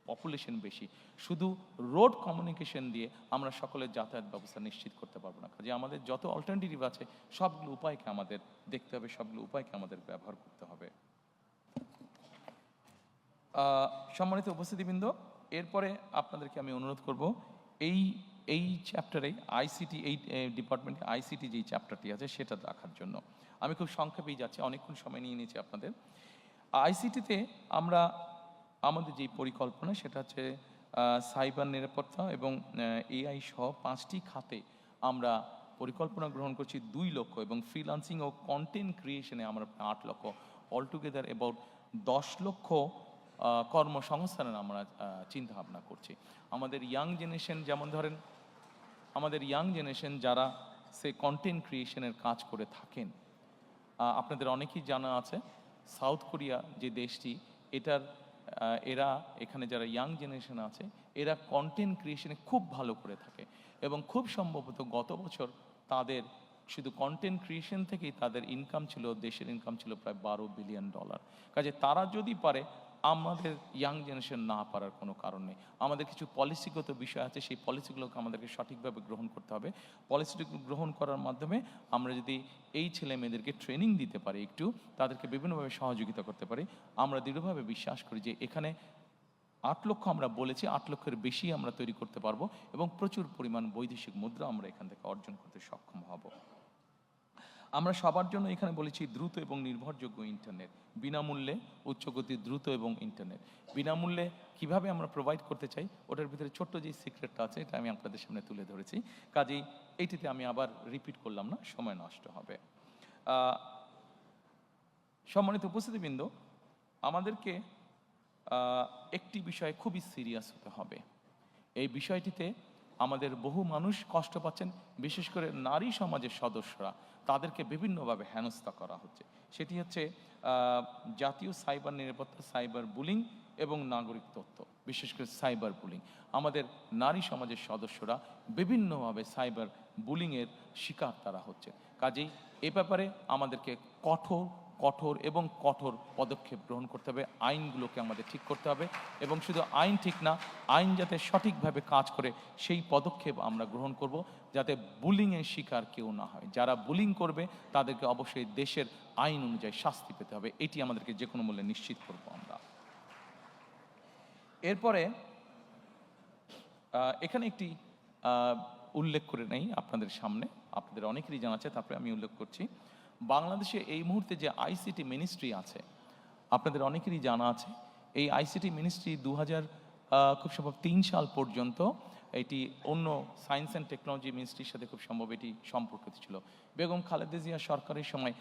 পপুলেশন বেশি, শুধু রোড কমিউনিকেশন দিয়ে আমরা সকলের যাতায়াত ব্যবস্থা নিশ্চিত করতে পারবো না। কাজে আমাদের যত অল্টারনেটিভ আছে, সবগুলো উপায়কে আমাদের দেখতে হবে, সবগুলো উপায়কে আমাদের ব্যবহার করতে হবে। সম্মানিত উপস্থিতিবৃন্দ, এরপরে আপনাদেরকে আমি অনুরোধ করব, এই এই চ্যাপ্টারে আইসিটি, এই ডিপার্টমেন্টে আইসিটি যেই চ্যাপ্টারটি আছে সেটা রাখার জন্য। আমি খুব সংক্ষেপেই যাচ্ছি, অনেকক্ষণ সময় নিয়ে নিয়েছি আপনাদের। আইসিটিতে আমরা আমাদের যেই পরিকল্পনা সেটা হচ্ছে সাইবার নিরাপত্তা এবং এআই সহ 5টি খাতে আমরা পরিকল্পনা গ্রহণ করছি 2 লক্ষ, এবং ফ্রিল্যান্সিং ও কন্টেন্ট ক্রিয়েশনে আমরা 8 লক্ষ, অলটুগেদার অ্যাবাউট 10 লক্ষ কর্মসংস্থানের আমরা চিন্তা ভাবনা করছি। আমাদের ইয়াং জেনারেশন, যেমন ধরেন আমাদের ইয়াং জেনারেশন যারা সে কন্টেন্ট ক্রিয়েশনের কাজ করে থাকেন, আপনাদের অনেকেই জানা আছে সাউথ কোরিয়া যে দেশটি, এরা এখানে যারা ইয়াং জেনারেশন আছে এরা কন্টেন্ট ক্রিয়েশনে খুব ভালো করে থাকে, এবং খুব সম্ভবত গত বছর তাদের শুধু কন্টেন্ট ক্রিয়েশন থেকেই তাদের ইনকাম ছিল, দেশের ইনকাম ছিল প্রায় $12 বিলিয়ন। কাজে তারা যদি পারে, আমাদের ইয়াং জেনারেশন না পারার কোনো কারণ নেই। আমাদের কিছু পলিসিগত বিষয় আছে, সেই পলিসিগুলোকে আমাদেরকে সঠিকভাবে গ্রহণ করতে হবে। পলিসিগুলো গ্রহণ করার মাধ্যমে আমরা যদি এই ছেলে মেয়েদেরকে ট্রেনিং দিতে পারি, একটু তাদেরকে বিভিন্নভাবে সহযোগিতা করতে পারি, আমরা দৃঢ়ভাবে বিশ্বাস করি যে এখানে 8 লক্ষ আমরা বলেছি, 8 লক্ষের বেশি আমরা তৈরি করতে পারবো, এবং প্রচুর পরিমাণ বৈদেশিক মুদ্রা আমরা এখান থেকে অর্জন করতে সক্ষম হব। আমরা সবার জন্য এখানে বলেছি দ্রুত এবং নির্ভরযোগ্য ইন্টারনেট, বিনামূল্যে উচ্চগতির দ্রুত এবং ইন্টারনেট। বিনামূল্যে কিভাবে আমরা প্রোভাইড করতে চাই, ওটার ভিতরে ছোট্ট যে সিক্রেটটা আছে এটা আমি আপনাদের সামনে তুলে ধরেছি, কাজেই এইটিতে আমি আবার রিপিট করলাম না, সময় নষ্ট হবে। সম্মানিত উপস্থিতিবৃন্দ, আমাদেরকে একটি বিষয়ে খুবই সিরিয়াস হতে হবে। এই বিষয়টিতে আমাদের বহু মানুষ কষ্ট পাচ্ছেন, বিশেষ করে নারী সমাজের সদস্যরা, তাদেরকে বিভিন্নভাবে হেনস্থা করা হচ্ছে। সেটি হচ্ছে জাতীয় সাইবার নিরাপত্তা, সাইবার বুলিং এবং নাগরিক তথ্য, বিশেষ করে সাইবার বুলিং। আমাদের নারী সমাজের সদস্যরা বিভিন্নভাবে সাইবার বুলিংয়ের শিকার তারা হচ্ছে। কাজেই এ ব্যাপারে আমাদেরকে কঠোর পদক্ষেপ গ্রহণ করতে হবে। আইনগুলোকে আমাদের ঠিক করতে হবে, এবং শুধু আইন ঠিক না, আইন যাতে সঠিকভাবে কাজ করে সেই পদক্ষেপ আমরা গ্রহণ করব, যাতে বুলিংয়ের শিকার কেউ না হয়। যারা বুলিং করবে তাদেরকে অবশ্যই দেশের আইন অনুযায়ী শাস্তি পেতে হবে, এটি আমাদেরকে যে কোনো মূল্যে নিশ্চিত করব আমরা। এরপরে এখানে একটি উল্লেখ করে নেই আপনাদের সামনে, আপনাদের অনেকেরই জানা আছে, তারপরে আমি উল্লেখ করছি। বাংলাদেশে এই মুহূর্তে যে আইসিটি মিনিস্ট্রি আছে, আপনাদের অনেকেরই জানা আছে, এই আইসিটি মিনিস্ট্রি 2003 সাল পর্যন্ত এটি অন্য সায়েন্স অ্যান্ড টেকনোলজি মিনিস্ট্রির সাথে খুব সম্ভব এটি সম্পর্কিত ছিল। বেগম খালেদা জিয়া সরকারের সময়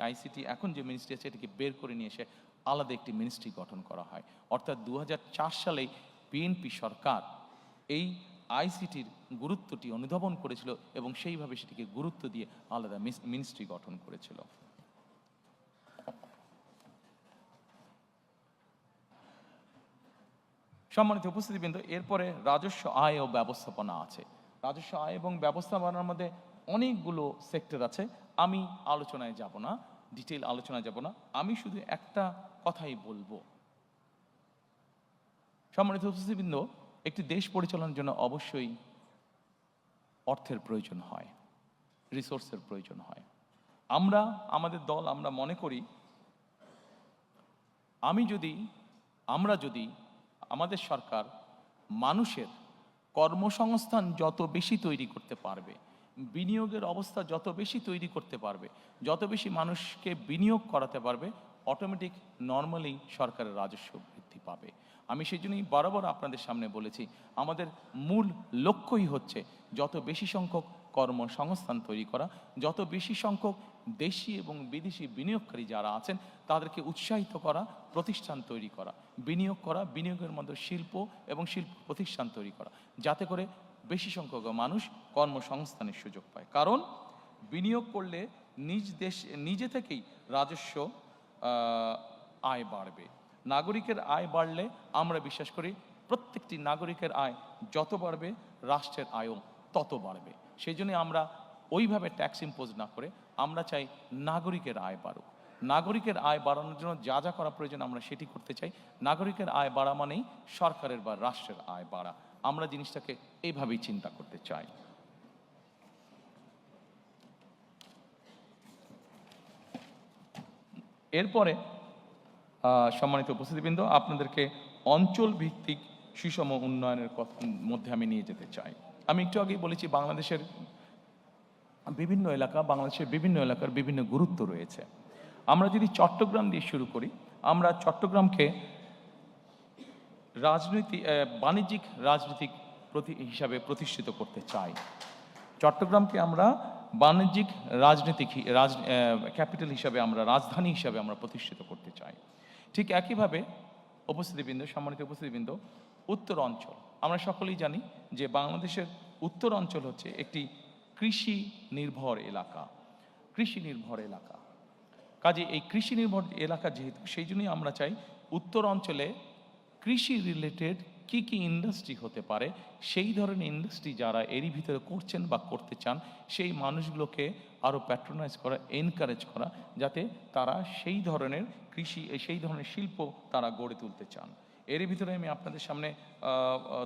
আইসিটি এখন যে মিনিস্ট্রি আছে এটিকে বের করে নিয়ে এসে আলাদা একটি মিনিস্ট্রি গঠন করা হয়। অর্থাৎ 2004 সালে বিএনপি সরকার এই আইসিটির গুরুত্বটি অনুধাবন করেছিল, এবং সেইভাবে সেটিকে গুরুত্ব দিয়ে আলাদা মিনিস্ট্রি গঠন করেছিল। সম্মানিত উপস্থিতিবৃন্দ, এরপরে রাজস্ব আয় ও ব্যবস্থাপনা আছে। রাজস্ব আয় এবং ব্যবস্থাপনার মধ্যে অনেকগুলো সেক্টর আছে, আমি আলোচনায় যাব না, ডিটেইল আলোচনায় যাব না, আমি শুধু একটা কথাই বলবো। সম্মানিত উপস্থিতিবৃন্দ, একটি দেশ পরিচালনার জন্য অবশ্যই অর্থের প্রয়োজন হয়, রিসোর্সের প্রয়োজন হয়। আমাদের দল আমরা মনে করি, আমরা যদি আমাদের সরকার মানুষের কর্মসংস্থান যত বেশি তৈরি করতে পারবে, বিনিয়োগের অবস্থা যত বেশি তৈরি করতে পারবে, যত বেশি মানুষকে বিনিয়োগ করাতে পারবে, অটোমেটিক নর্মালি সরকারের রাজস্ব বৃদ্ধি পাবে। আমি সেই জন্যই বরাবর আপনাদের সামনে বলেছি, আমাদের মূল লক্ষ্যই হচ্ছে যত বেশি সংখ্যক কর্মসংস্থান তৈরি করা, যত বেশি সংখ্যক দেশি এবং বিদেশি বিনিয়োগকারী যারা আছেন তাদেরকে উৎসাহিত করা, প্রতিষ্ঠান তৈরি করা, বিনিয়োগ করা, বিনিয়োগের মধ্যে শিল্প এবং শিল্প প্রতিষ্ঠান তৈরি করা, যাতে করে বেশি সংখ্যক মানুষ কর্মসংস্থানের সুযোগ পায়। কারণ বিনিয়োগ করলে নিজে থেকেই রাজস্ব আয় বাড়বে। নাগরিকের আয় বাড়লে আমরা বিশ্বাস করি প্রত্যেকটি নাগরিকের আয় যত বাড়বে রাষ্ট্রের আয়ও তত বাড়বে। সেই জন্য আমরা ওইভাবে ট্যাক্স ইম্পোজ না করে আমরা চাই নাগরিকের আয় বাড়ুক। নাগরিকের আয় বাড়ানোর জন্য যা যা করা প্রয়োজন আমরা সেটি করতে চাই। নাগরিকের আয় বাড়া মানেই সরকারের বা রাষ্ট্রের আয় বাড়া। আমরা জিনিসটাকে এইভাবেই চিন্তা করতে চাই। এরপরে সম্মানিত উপস্থিতিবৃন্দ, আপনাদেরকে অঞ্চল ভিত্তিক সুষম উন্নয়নের মধ্যে আমি নিয়ে যেতে চাই। আমি একটু আগেই বলেছি বাংলাদেশের বিভিন্ন এলাকার বিভিন্ন গুরুত্ব রয়েছে। আমরা যদি চট্টগ্রাম দিয়ে শুরু করি, আমরা চট্টগ্রামকে বাণিজ্যিক রাজনৈতিক হিসাবে প্রতিষ্ঠিত করতে চাই। চট্টগ্রামকে আমরা বাণিজ্যিক ক্যাপিটাল হিসাবে, রাজধানী হিসাবে আমরা প্রতিষ্ঠিত করতে চাই। ঠিক একইভাবে সম্মানিত উপস্থিতিবৃন্দ, উত্তর অঞ্চল, আমরা সকলেই জানি যে বাংলাদেশের উত্তর অঞ্চল হচ্ছে একটি কৃষি নির্ভর এলাকা। কাজে এই কৃষি নির্ভর এলাকা যেহেতু, সেই জন্যই আমরা চাই উত্তর অঞ্চলে কৃষি রিলেটেড কি কি ইন্ডাস্ট্রি হতে পারে, সেই ধরনের ইন্ডাস্ট্রি যারা এরই ভিতরে করছেন বা করতে চান, সেই মানুষগুলোকে আরও প্যাট্রোনাইজ করা, এনকারেজ করা, যাতে তারা সেই ধরনের শিল্প তারা গড়ে তুলতে চান। এরই ভিতরে আমি আপনাদের সামনে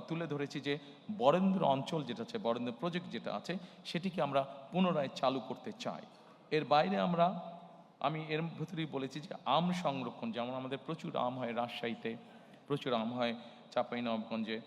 তুলে ধরেছি যে বরেন্দ্র অঞ্চল যেটা আছে, বরেন্দ্র প্রজেক্ট যেটা আছে, সেটিকে আমরা পুনরায় চালু করতে চাই। এর বাইরে আমি এর ভিতরেই বলেছি যে আম সংরক্ষণ, যেমন আমাদের প্রচুর আম হয় রাজশাহীতে, প্রচুর আম হয় চাঁপাইনবাবগঞ্জে,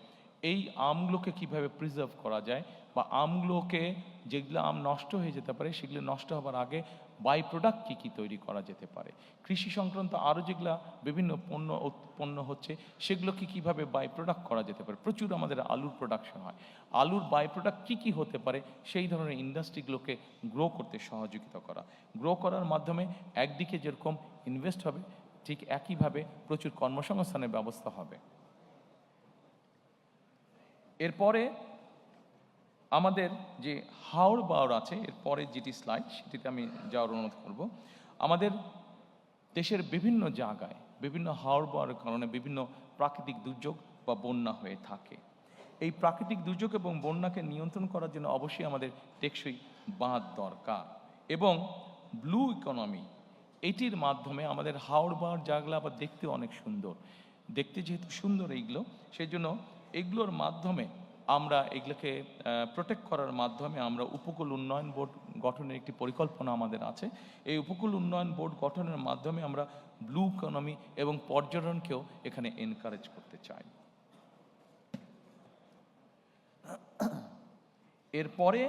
এই আমগুলোকে কিভাবে প্রিজার্ভ করা যায়, বা আমগুলোকে, যেগুলো আম নষ্ট হয়ে যেতে পারে, সেগুলো নষ্ট হবার আগে বাই প্রোডাক্ট কী কী তৈরি করা যেতে পারে, কৃষি সংক্রান্ত আরও যেগুলো বিভিন্ন পণ্য উৎপন্ন হচ্ছে, সেগুলোকে কীভাবে বাই প্রোডাক্ট করা যেতে পারে। প্রচুর আমাদের আলুর প্রোডাকশন হয়, আলুর বাই প্রোডাক্ট কী কী হতে পারে, সেই ধরনের ইন্ডাস্ট্রিগুলোকে গ্রো করতে সহযোগিতা করা। গ্রো করার মাধ্যমে একদিকে যেরকম ইনভেস্ট হবে, ঠিক একইভাবে প্রচুর কর্মসংস্থানের ব্যবস্থা হবে। এরপরে আমাদের যে হাওড় বাওড় আছে, এরপরে যেটি স্লাইড, সেটিতে আমি যাওয়ার অনুরোধ করব। আমাদের দেশের বিভিন্ন জায়গায় বিভিন্ন হাওড় বাওড়ের কারণে বিভিন্ন প্রাকৃতিক দুর্যোগ বা বন্যা হয়ে থাকে। এই প্রাকৃতিক দুর্যোগ এবং বন্যাকে নিয়ন্ত্রণ করার জন্য অবশ্যই আমাদের টেকসই বাঁধ দরকার, এবং ব্লু ইকোনমি, এটির মাধ্যমে আমাদের হাওড় বাওড় জায়গাগুলো আবার দেখতে অনেক সুন্দর। দেখতে যেহেতু সুন্দর এইগুলো, সেই জন্য এগুলোর মাধ্যমে আমরা এগুলোকে প্রোটেক্ট করার মাধ্যমে আমরা উপকূল উন্নয়ন বোর্ড গঠনের একটি পরিকল্পনা আমাদের আছে। এই উপকূল উন্নয়ন বোর্ড গঠনের মাধ্যমে আমরা ব্লু ইকোনমি এবং পর্যটনকেও এখানে এনকারেজ করতে চাই। এরপরে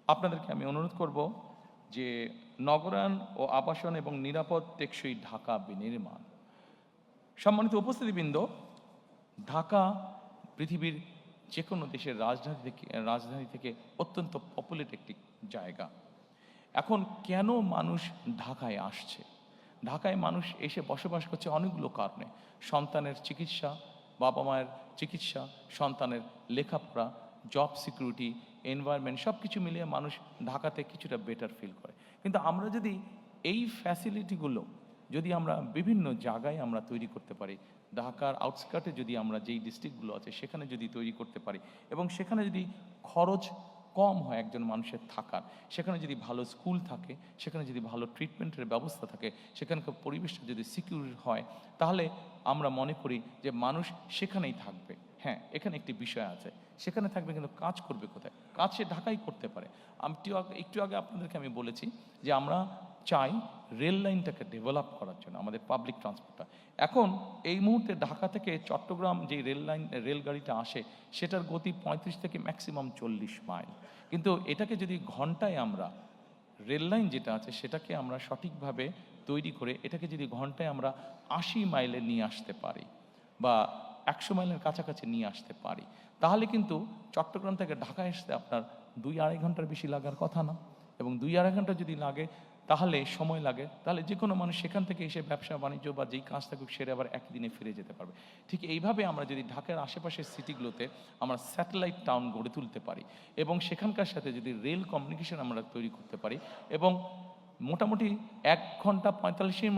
আপনাদেরকে আমি অনুরোধ করব যে নগরায়ণ ও আবাসন এবং নিরাপদ টেকসই ঢাকা বিনির্মাণ। সম্মানিত উপস্থিতিবৃন্দ, ঢাকা পৃথিবীর যে কোনো দেশের রাজধানী থেকে অত্যন্ত পপুলেট একটি জায়গা। এখন কেন মানুষ ঢাকায় আসছে? ঢাকায় মানুষ এসে বসবাস করছে অনেকগুলো কারণে। সন্তানের চিকিৎসা, বাবা মায়ের চিকিৎসা, সন্তানের লেখাপড়া, জব সিকিউরিটি, এনভায়রনমেন্ট, সব কিছু মিলিয়ে মানুষ ঢাকাতে কিছুটা বেটার ফিল করে। কিন্তু আমরা যদি এই ফ্যাসিলিটিগুলো আমরা বিভিন্ন জায়গায় আমরা তৈরি করতে পারি, ঢাকার আউটস্কার্টে যদি আমরা যেই ডিস্ট্রিক্টগুলো আছে সেখানে যদি তৈরি করতে পারি, এবং সেখানে যদি খরচ কম হয় একজন মানুষের থাকার, সেখানে যদি ভালো স্কুল থাকে, সেখানে যদি ভালো ট্রিটমেন্টের ব্যবস্থা থাকে, সেখানকার পরিবেশটা যদি সিকিউর হয়, তাহলে আমরা মনে করি যে মানুষ সেখানেই থাকবে। হ্যাঁ, এখানে একটি বিষয় আছে, সেখানে থাকবে কিন্তু কাজ করবে কোথায়? কাজ সে ঢাকায় করতে পারে। একটু আগে আপনাদেরকে আমি বলেছি যে আমরা চাই রেল লাইনটাকে ডেভেলপ করার জন্য, আমাদের পাবলিক ট্রান্সপোর্টটা। এখন এই মুহূর্তে ঢাকা থেকে চট্টগ্রাম যে রেলগাড়িটা আসে, সেটার গতি 35 থেকে ম্যাক্সিমাম 40 মাইল। কিন্তু এটাকে যদি ঘন্টায় আমরা, রেল লাইন যেটা আছে সেটাকে আমরা সঠিকভাবে তৈরি করে এটাকে যদি ঘন্টায় আমরা 80 মাইলে নিয়ে আসতে পারি, বা 100 মাইলের কাছাকাছি নিয়ে আসতে পারি, তাহলে কিন্তু চট্টগ্রাম থেকে ঢাকায় আসতে আপনার 2-2.5 ঘন্টার বেশি লাগার কথা না। এবং 2-2.5 ঘন্টা যদি লাগে, তাহলে সময় লাগে, তাহলে যে কোনো মানুষ সেখান থেকে এসে ব্যবসা বাণিজ্য বা যেই কাজ থাকুক সেরে আবার একই দিনে ফিরে যেতে পারবে। ঠিক এইভাবে আমরা যদি ঢাকার আশেপাশের সিটিগুলোতে আমরা স্যাটেলাইট টাউন গড়ে তুলতে পারি, এবং সেখানকার সাথে যদি রেল কমিউনিকেশন আমরা তৈরি করতে পারি, এবং মোটামুটি 1 ঘন্টা 45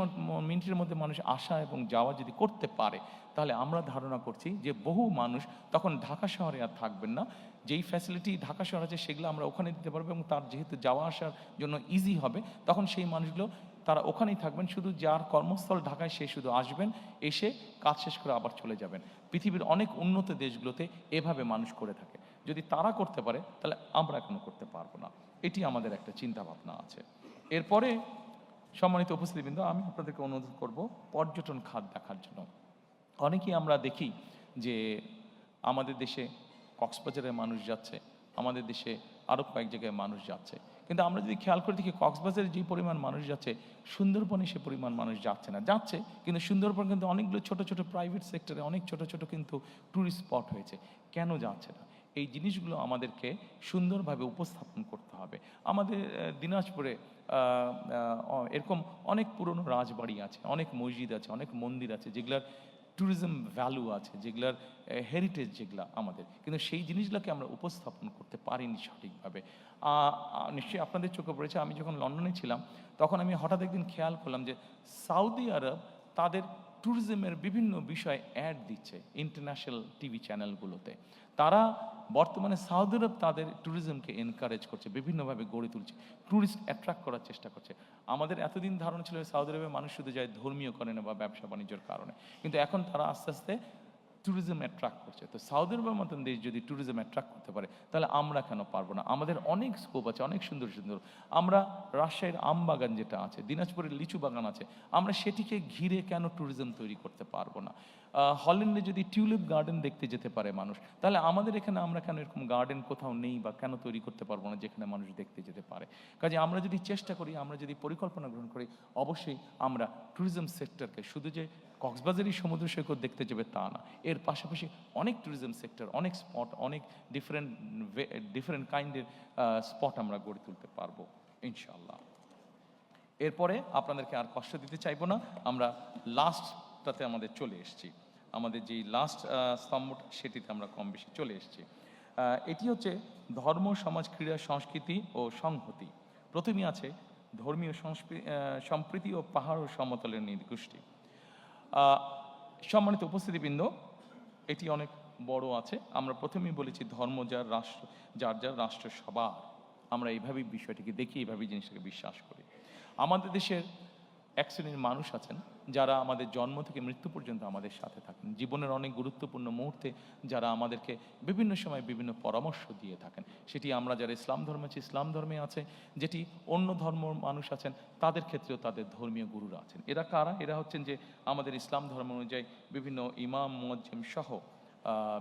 মিনিটের মধ্যে মানুষ আসা এবং যাওয়া যদি করতে পারে, তাহলে আমরা ধারণা করছি যে বহু মানুষ তখন ঢাকা শহরে আর থাকবেন না। যেই ফ্যাসিলিটি ঢাকা শহর আছে সেগুলো আমরা ওখানে দিতে পারবো, এবং তার যেহেতু যাওয়া আসার জন্য ইজি হবে, তখন সেই মানুষগুলো তারা ওখানেই থাকবেন। শুধু যার কর্মস্থল ঢাকায়, সে শুধু আসবেন, এসে কাজ শেষ করে আবার চলে যাবেন। পৃথিবীর অনেক উন্নত দেশগুলোতে এভাবে মানুষ করে থাকে। যদি তারা করতে পারে, তাহলে আমরা কেন করতে পারবো না? এটি আমাদের একটা চিন্তা ভাবনা আছে। এরপরে সম্মানিত উপস্থিতিবৃন্দ, আমি আপনাদেরকে অনুরোধ করব পর্যটন খাত দেখার জন্য। অনেকেই আমরা দেখি যে আমাদের দেশে কক্সবাজারের মানুষ যাচ্ছে, আমাদের দেশে আরও কয়েক জায়গায় মানুষ যাচ্ছে, কিন্তু আমরা যদি খেয়াল করে দেখি কক্সবাজারে যে পরিমাণ মানুষ যাচ্ছে সুন্দরবনে সে পরিমাণ মানুষ যাচ্ছে না। যাচ্ছে, কিন্তু সুন্দরবন কিন্তু অনেকগুলো ছোট ছোট প্রাইভেট সেক্টরে অনেক ছোট ছোট কিন্তু ট্যুরিস্ট স্পট হয়েছে। কেন যাচ্ছে না? এই জিনিসগুলো আমাদেরকে সুন্দরভাবে উপস্থাপন করতে হবে। আমাদের দিনাজপুরে এরকম অনেক পুরনো রাজবাড়ি আছে, অনেক মসজিদ আছে, অনেক মন্দির আছে, যেগুলার ট্যুরিজম ভ্যালু আছে, যেগুলার হেরিটেজ যেগুলো আমাদের, কিন্তু সেই জিনিসগুলোকে আমরা উপস্থাপন করতে পারিনি সঠিকভাবে। নিশ্চয়ই আপনাদের চোখে পড়েছে, আমি যখন লন্ডনে ছিলাম তখন আমি হঠাৎ একদিন খেয়াল করলাম যে সৌদি আরব তাদের ট্যুরিজমের বিভিন্ন বিষয় অ্যাড দিচ্ছে ইন্টারন্যাশনাল টিভি চ্যানেলগুলোতে। তারা বর্তমানে সৌদি আরব তাদের ট্যুরিজমকে এনকারেজ করছে, বিভিন্নভাবে গড়ে তুলছে, ট্যুরিস্ট অ্যাট্রাক্ট করার চেষ্টা করছে। আমাদের এতদিন ধারণা ছিল সৌদি আরবে মানুষ শুধু যায় ধর্মীয় কারণে বা ব্যবসা বাণিজ্যের কারণে, কিন্তু এখন তারা আস্তে আস্তে ট্যুরিজম অ্যাট্রাক্ট করছে। তো সৌদি আরবের মতন দেশ যদি ট্যুরিজম অ্যাট্রাক্ট করতে পারে, তাহলে আমরা কেন পারবো না? আমাদের অনেক স্কোপ আছে, অনেক সুন্দর সুন্দর। আমরা রাজশাহীর আম বাগান যেটা আছে, দিনাজপুরের লিচু বাগান আছে, আমরা সেটিকে ঘিরে কেন ট্যুরিজম তৈরি করতে পারবো না? হল্যান্ডে যদি টিউলিপ গার্ডেন দেখতে যেতে পারে মানুষ, তাহলে আমাদের এখানে আমরা কেন এরকম গার্ডেন কোথাও নেই বা কেন তৈরি করতে পারবো না যেখানে মানুষ দেখতে যেতে পারে? কাজে আমরা যদি চেষ্টা করি, আমরা যদি পরিকল্পনা গ্রহণ করি, অবশ্যই আমরা ট্যুরিজম সেক্টরকে শুধু যে কক্সবাজারই সমুদ্র সৈকত দেখতে যাবে তা না, এর পাশাপাশি অনেক ট্যুরিজম সেক্টর, অনেক স্পট, অনেক ডিফারেন্ট কাইন্ডের স্পট আমরা গড়ে তুলতে পারবো ইনশাআল্লাহ। এরপরে আপনাদেরকে আর কষ্ট দিতে চাইবো না, আমরা লাস্টটাতে আমাদের চলে এসেছি। আমাদের যেই লাস্ট স্তম্ভ সেটিতে আমরা কম বেশি চলে এসেছি। এটি হচ্ছে ধর্ম, সমাজ, ক্রীড়া, সংস্কৃতি ও সংহতি। প্রথমেই আছে ধর্মীয় সম্প্রীতি ও পাহাড় ও সমতলের নৃগোষ্ঠী। সম্মানিত উপস্থিতিবৃন্দ, এটি অনেক বড় আছে। আমরা প্রথমেই বলেছি ধর্ম যার রাষ্ট্র, যার যার রাষ্ট্র সবার। আমরা এইভাবেই বিষয়টিকে দেখি, এইভাবেই জিনিসটাকে বিশ্বাস করি। আমাদের দেশের এক শ্রেণীর মানুষ আছেন যারা আমাদের জন্ম থেকে মৃত্যু পর্যন্ত আমাদের সাথে থাকেন, জীবনের অনেক গুরুত্বপূর্ণ মুহূর্তে যারা আমাদেরকে বিভিন্ন সময় বিভিন্ন পরামর্শ দিয়ে থাকেন। সেটি আমরা যারা ইসলাম ধর্মে আছি, ইসলাম ধর্মে আছে, যেটি অন্য ধর্ম মানুষ আছেন তাদের ক্ষেত্রেও তাদের ধর্মীয় গুরুরা আছেন। এরা কারা? এরা হচ্ছেন যে আমাদের ইসলাম ধর্ম অনুযায়ী বিভিন্ন ইমাম, মুয়াজ্জিম সহ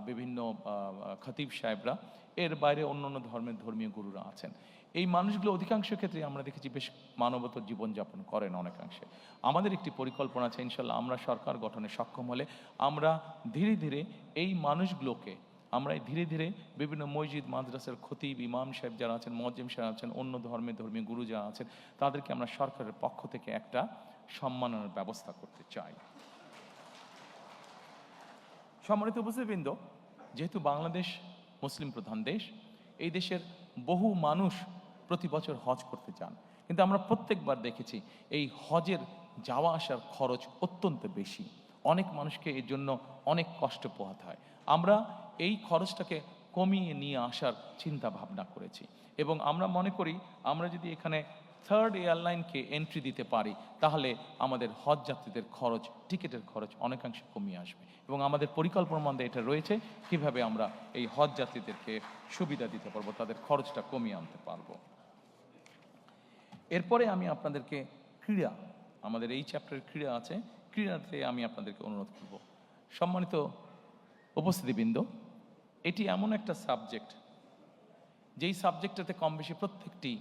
বিভিন্ন খতিব সাহেবরা, এর বাইরে অন্য অন্য ধর্মের ধর্মীয় গুরুরা আছেন। এই মানুষগুলো অধিকাংশ ক্ষেত্রে আমরা দেখেছি বেশ মানবতার জীবনযাপন করেন অনেকাংশে। আমাদের একটি পরিকল্পনা আছে, ইনশাল্লাহ আমরা সরকার গঠনে সক্ষম হলে আমরা ধীরে ধীরে এই মানুষগুলোকে, আমরা ধীরে ধীরে বিভিন্ন মসজিদ, মাদ্রাসার খতিব, ইমাম সাহেব যারা আছেন, মুয়াজ্জিম সাহেব আছেন, অন্য ধর্মের ধর্মীয় গুরু যারা আছেন, তাদেরকে আমরা সরকারের পক্ষ থেকে একটা সম্মাননার ব্যবস্থা করতে চাই। সম্মানিত উপস্থিতিবৃন্দ, যেহেতু বাংলাদেশ মুসলিম প্রধান দেশ, এই দেশের বহু মানুষ প্রতি বছর হজ করতে চান, কিন্তু আমরা প্রত্যেকবার দেখেছি এই হজের যাওয়া আসার খরচ অত্যন্ত বেশি। অনেক মানুষকে এর জন্য অনেক কষ্ট পোহাতে হয়। আমরা এই খরচটাকে কমিয়ে নিয়ে আসার চিন্তা ভাবনা করেছি, এবং আমরা মনে করি আমরা যদি এখানে থার্ড এয়ারলাইনকে এন্ট্রি দিতে পারি, তাহলে আমাদের হজ যাত্রীদের খরচ, টিকিটের খরচ অনেকাংশে কমিয়ে আসবে। এবং আমাদের পরিকল্পনার মধ্যে এটা রয়েছে কিভাবে আমরা এই হজ যাত্রীদেরকে সুবিধা দিতে পারবো, তাদের খরচটা কমিয়ে আনতে পারবো। এরপরে আমি আপনাদেরকে ক্রীড়া, আমাদের এই চ্যাপ্টারের ক্রীড়া আছে, ক্রীড়াতে আমি আপনাদেরকে অনুরোধ করব। সম্মানিত উপস্থিতিবৃন্দ, এটি এমন একটা সাবজেক্ট, যেই সাবজেক্টটাতে কম বেশি প্রত্যেকটি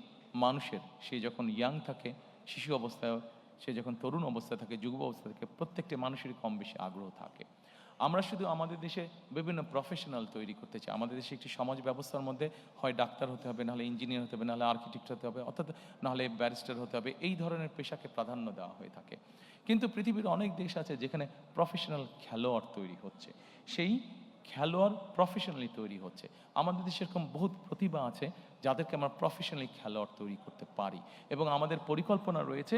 মানুষের, সে যখন ইয়াং থাকে, শিশু অবস্থায়, সে যখন তরুণ অবস্থায় থাকে, যুব অবস্থায় থাকে, প্রত্যেকটি মানুষেরই কম বেশি আগ্রহ থাকে। আমরা শুধু আমাদের দেশে বিভিন্ন প্রফেশনাল তৈরি করতে চাই। আমাদের দেশে একটি সমাজ ব্যবস্থার মধ্যে হয় ডাক্তার হতে হবে, নাহলে ইঞ্জিনিয়ার হতে হবে, নাহলে আর্কিটেক্ট হতে হবে, অর্থাৎ নাহলে ব্যারিস্টার হতে হবে, এই ধরনের পেশাকে প্রাধান্য দেওয়া হয়ে থাকে। কিন্তু পৃথিবীর অনেক দেশ আছে যেখানে প্রফেশনাল খেলোয়াড় তৈরি হচ্ছে, সেই খেলোয়াড় প্রফেশনালি তৈরি হচ্ছে। আমাদের দেশে এরকম বহুত প্রতিভা আছে যাদেরকে আমরা প্রফেশনালি খেলোয়াড় তৈরি করতে পারি, এবং আমাদের পরিকল্পনা রয়েছে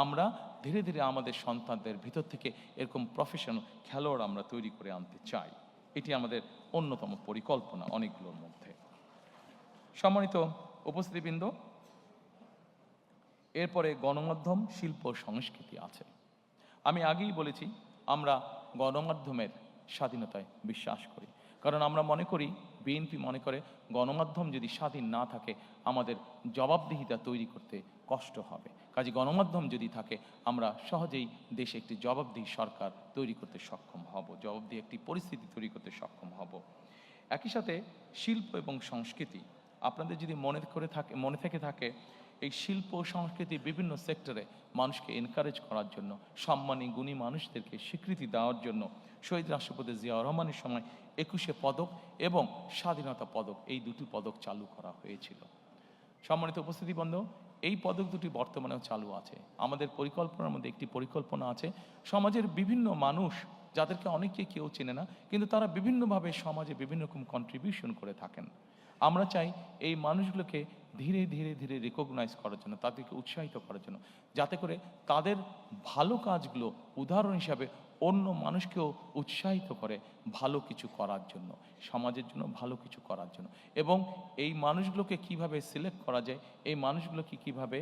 আমরা ধীরে ধীরে আমাদের সন্তানদের ভিতর থেকে এরকম প্রফেশনাল খেলোয়াড় আমরা তৈরি করে আনতে চাই। এটি আমাদের অন্যতম পরিকল্পনা অনেকগুলোর মধ্যে। সম্মানিত উপস্থিতিবৃন্দ, এরপরে গণমাধ্যম, শিল্প, সংস্কৃতি আছে। আমি আগেই বলেছি আমরা গণমাধ্যমের স্বাধীনতায় বিশ্বাস করি, কারণ আমরা মনে করি, বিএনপি মনে করে, গণমাধ্যম যদি স্বাধীন না থাকে আমাদের জবাবদিহিতা তৈরি করতে কষ্ট হবে। কাজে গণমাধ্যম যদি থাকে আমরা সহজেই দেশে একটি জবাবদিহি সরকার তৈরি করতে সক্ষম হব, জবাবদিহি একটি পরিস্থিতি তৈরি করতে সক্ষম হব। একই সাথে শিল্প এবং সংস্কৃতি, আপনাদের যদি মনে থেকে থাকে এই শিল্প সংস্কৃতি বিভিন্ন সেক্টরে মানুষকে এনকারেজ করার জন্য, সম্মানী গুণী মানুষদেরকে স্বীকৃতি দেওয়ার জন্য শহীদ রাষ্ট্রপতি জিয়াউর রহমানের সময় 21শে পদক এবং স্বাধীনতা পদক, এই দুটি পদক চালু করা হয়েছিল। সম্মানিত উপস্থিতিবৃন্দ, এই পদক দুটি বর্তমানেও চালু আছে। আমাদের পরিকল্পনার মধ্যে একটি পরিকল্পনা আছে, সমাজের বিভিন্ন মানুষ যাদেরকে অনেকে কেউ চেনে না, কিন্তু তারা বিভিন্নভাবে সমাজে বিভিন্ন রকম কন্ট্রিবিউশন করে থাকেন। আমরা চাই এই মানুষগুলোকে ধীরে ধীরে ধীরে রেকগনাইজ করার জন্য, তাদেরকে উৎসাহিত করার জন্য, যাতে করে তাদের ভালো কাজগুলো উদাহরণ হিসাবে অন্য মানুষকেও উৎসাহিত করে ভালো কিছু করার জন্য, সমাজের জন্য ভালো কিছু করার জন্য। এবং এই মানুষগুলোকে কিভাবে সিলেক্ট করা যায়, এই মানুষগুলোকে কিভাবে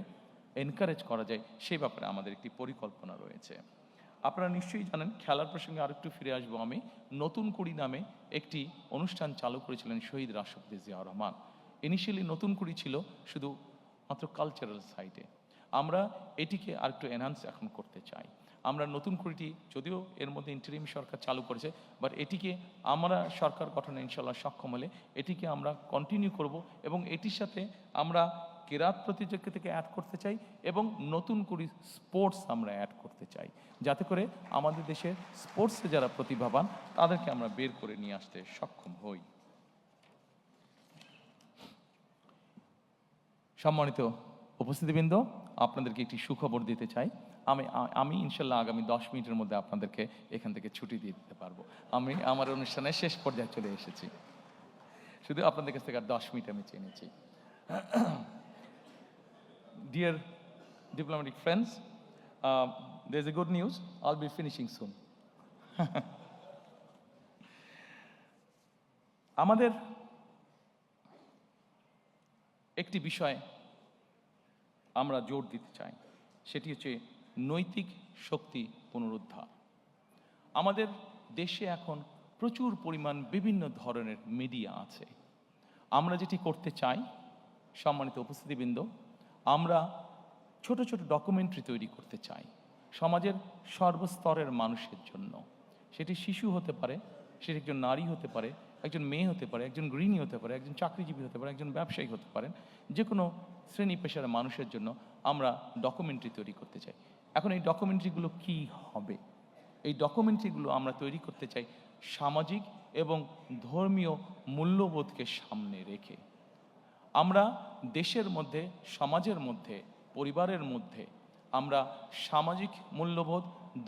এনকারেজ করা যায়, সেই ব্যাপারে আমাদের একটি পরিকল্পনা রয়েছে। আপনারা নিশ্চয়ই জানেন, খেলার প্রসঙ্গে আরেকটু ফিরে আসবো আমি, নতুন কুড়ি নামে একটি অনুষ্ঠান চালু করেছিলেন শহীদ রাষ্ট্রপতি জিয়াউর রহমান। ইনিশিয়ালি নতুন কুড়ি ছিল শুধু মাত্র কালচারাল সাইডে, আমরা এটিকে আরেকটু এনহান্স এখন করতে চাই। আমরা নতুন কুড়িটি যদিও এর মধ্যে ইন্টারিম সরকার চালু করেছে, বাট এটিকে আমরা সরকার গঠনে ইনশাল্লাহ সক্ষম হলে এটিকে আমরা কন্টিনিউ করব এবং এটির সাথে আমরা কেরাত প্রতিযোগিতাকে অ্যাড করতে চাই এবং নতুন করে স্পোর্টস আমরা অ্যাড করতে চাই, যাতে করে আমাদের দেশের স্পোর্টসে যারা প্রতিভাবান তাদেরকে আমরা বের করে নিয়ে আসতে সক্ষম হই। সম্মানিত উপস্থিতিবৃন্দ, আপনাদেরকে একটি সুখবর দিতে চাই। আমি ইনশাল্লাহ আগামী 10 মিনিটের মধ্যে আপনাদেরকে এখান থেকে ছুটি দিয়ে দিতে পারবো। আমি আমার অনুষ্ঠানের শেষ পর্যায়ে চলে এসেছি, শুধু আপনাদের কাছ থেকে আর 10 মিনিট আমি চেয়ে নিচ্ছি। Dear diplomatic friends, there's a good news. I'll be finishing soon. আমাদের একটি বিষয় আমরা জোর দিতে চাই, সেটি হচ্ছে নৈতিক শক্তি পুনরুদ্ধার। আমাদের দেশে এখন প্রচুর পরিমাণ বিভিন্ন ধরনের মিডিয়া আছে। আমরা যেটি করতে চাই, সম্মানিত উপস্থিতিবৃন্দ, আমরা ছোট ছোট ডকুমেন্টারি তৈরি করতে চাই সমাজের সর্বস্তরের মানুষের জন্য। সেটি শিশু হতে পারে, সেটি একজন নারী হতে পারে, একজন মেয়ে হতে পারে, একজন গৃহিণী হতে পারে, একজন চাকরিজীবী হতে পারে, একজন ব্যবসায়ী হতে পারেন, যে কোনো শ্রেণী পেশার মানুষের জন্য আমরা ডকুমেন্টারি তৈরি করতে চাই। এখন এই ডকুমেন্টারিগুলো কি হবে? এই ডকুমেন্টারিগুলো আমরা তৈরি করতে চাই সামাজিক এবং ধর্মীয় মূল্যবোধকে সামনে রেখে। আমরা দেশের মধ্যে, সমাজের মধ্যে, পরিবারের মধ্যে আমরা সামাজিক মূল্যবোধ,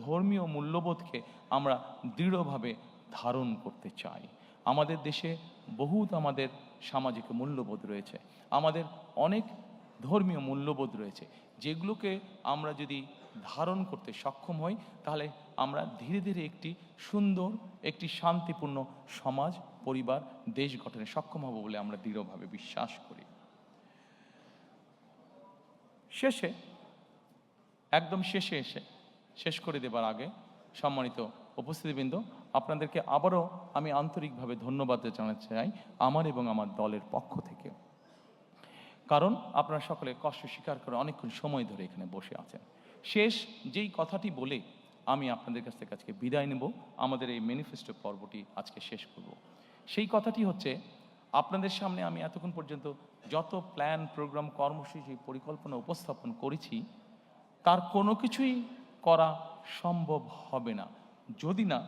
ধর্মীয় মূল্যবোধকে আমরা দৃঢ়ভাবে ধারণ করতে চাই। আমাদের দেশে আমাদের সামাজিক মূল্যবোধ রয়েছে, আমাদের অনেক ধর্মীয় মূল্যবোধ রয়েছে, যেগুলোকে আমরা যদি ধারণ করতে সক্ষম হই তাহলে আমরা ধীরে ধীরে একটি সুন্দর, একটি শান্তিপূর্ণ সমাজ, পরিবার, দেশ গঠনে সক্ষম হব বলে আমরা দৃঢ়ভাবে বিশ্বাস করি। একদম শেষে এসে শেষ করে দেবার আগে সম্মানিত উপস্থিতিবৃন্দ, আপনাদেরকে আবারও আমি আন্তরিকভাবে ধন্যবাদ জানাতে চাই আমার এবং আমার দলের পক্ষ থেকে। কারণ আপনারা সকলে কষ্ট স্বীকার করে অনেকক্ষণ সময় ধরে এখানে বসে আছেন। শেষ যেই কথাটি বলে আমি আপনাদের কাছ থেকে আজকে বিদায় নেব, আমাদের এই ম্যানিফেস্টো পর্বটি আজকে শেষ করব। সেই কথাটি হচ্ছে, আপনাদের সামনে আমি এতক্ষণ পর্যন্ত যত প্ল্যান, প্রোগ্রাম, কর্মসূচি, পরিকল্পনা উপস্থাপন করেছি, তার কোনো কিছুই করা সম্ভব হবে না যদি না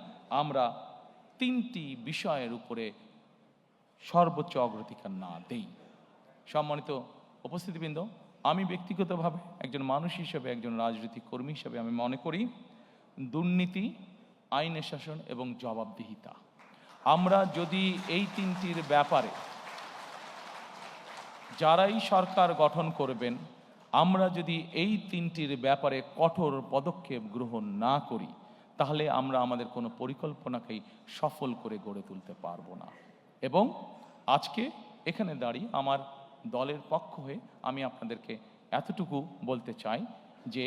আমরা 3টি বিষয়ের উপরে সর্বোচ্চ অগ্রাধিকার না দেই। সম্মানিত উপস্থিতিবৃন্দ, আমি ব্যক্তিগতভাবে একজন মানুষ হিসেবে, একজন রাজনৈতিক কর্মী হিসেবে আমি মনে করি দুর্নীতি, আইনের শাসন এবং জবাবদিহিতা, আমরা যদি এই 3টির ব্যাপারে যারাই সরকার গঠন করবেন, আমরা যদি এই 3টির ব্যাপারে কঠোর পদক্ষেপ গ্রহণ না করি, তাহলে আমরা আমাদের কোনো পরিকল্পনাকেই সফল করে গড়ে তুলতে পারবো না। এবং আজকে এখানে দাঁড়িয়ে আমার দলের পক্ষ হয়ে আমি আপনাদেরকে এতটুকু বলতে চাই যে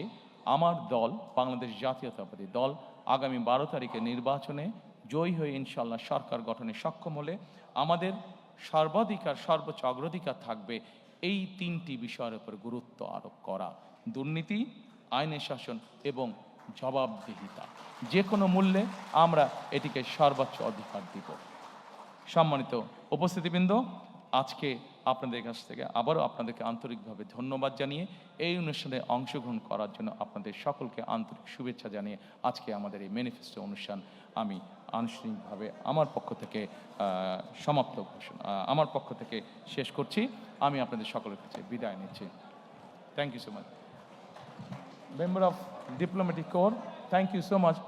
আমার দল, বাংলাদেশ জাতীয়তাবাদী দল, আগামী 12 তারিখে নির্বাচনে জয়ী হয়ে ইনশাল্লাহ সরকার গঠনে সক্ষম হলে আমাদের সর্বোচ্চ অগ্রাধিকার থাকবে এই 3টি বিষয়ের উপর গুরুত্ব আরোপ করা। দুর্নীতি, আইনের শাসন এবং জবাবদিহিতা। যে কোনো মূল্যে আমরা এটিকে সর্বোচ্চ অধিকার দিব। সম্মানিত উপস্থিতিবৃন্দ, আজকে আপনাদের কাছ থেকে আবারও আপনাদেরকে আন্তরিকভাবে ধন্যবাদ জানিয়ে এই অনুষ্ঠানে অংশগ্রহণ করার জন্য আপনাদের সকলকে আন্তরিক শুভেচ্ছা জানিয়ে আজকে আমাদের এই ম্যানিফেস্টো অনুষ্ঠান আমি আনুষ্ঠানিকভাবে আমার পক্ষ থেকে আমার পক্ষ থেকে শেষ করছি। আমি আপনাদের সকলের কাছে বিদায় নিচ্ছি। Thank you so much. Member of Diplomatic Corps, thank you so much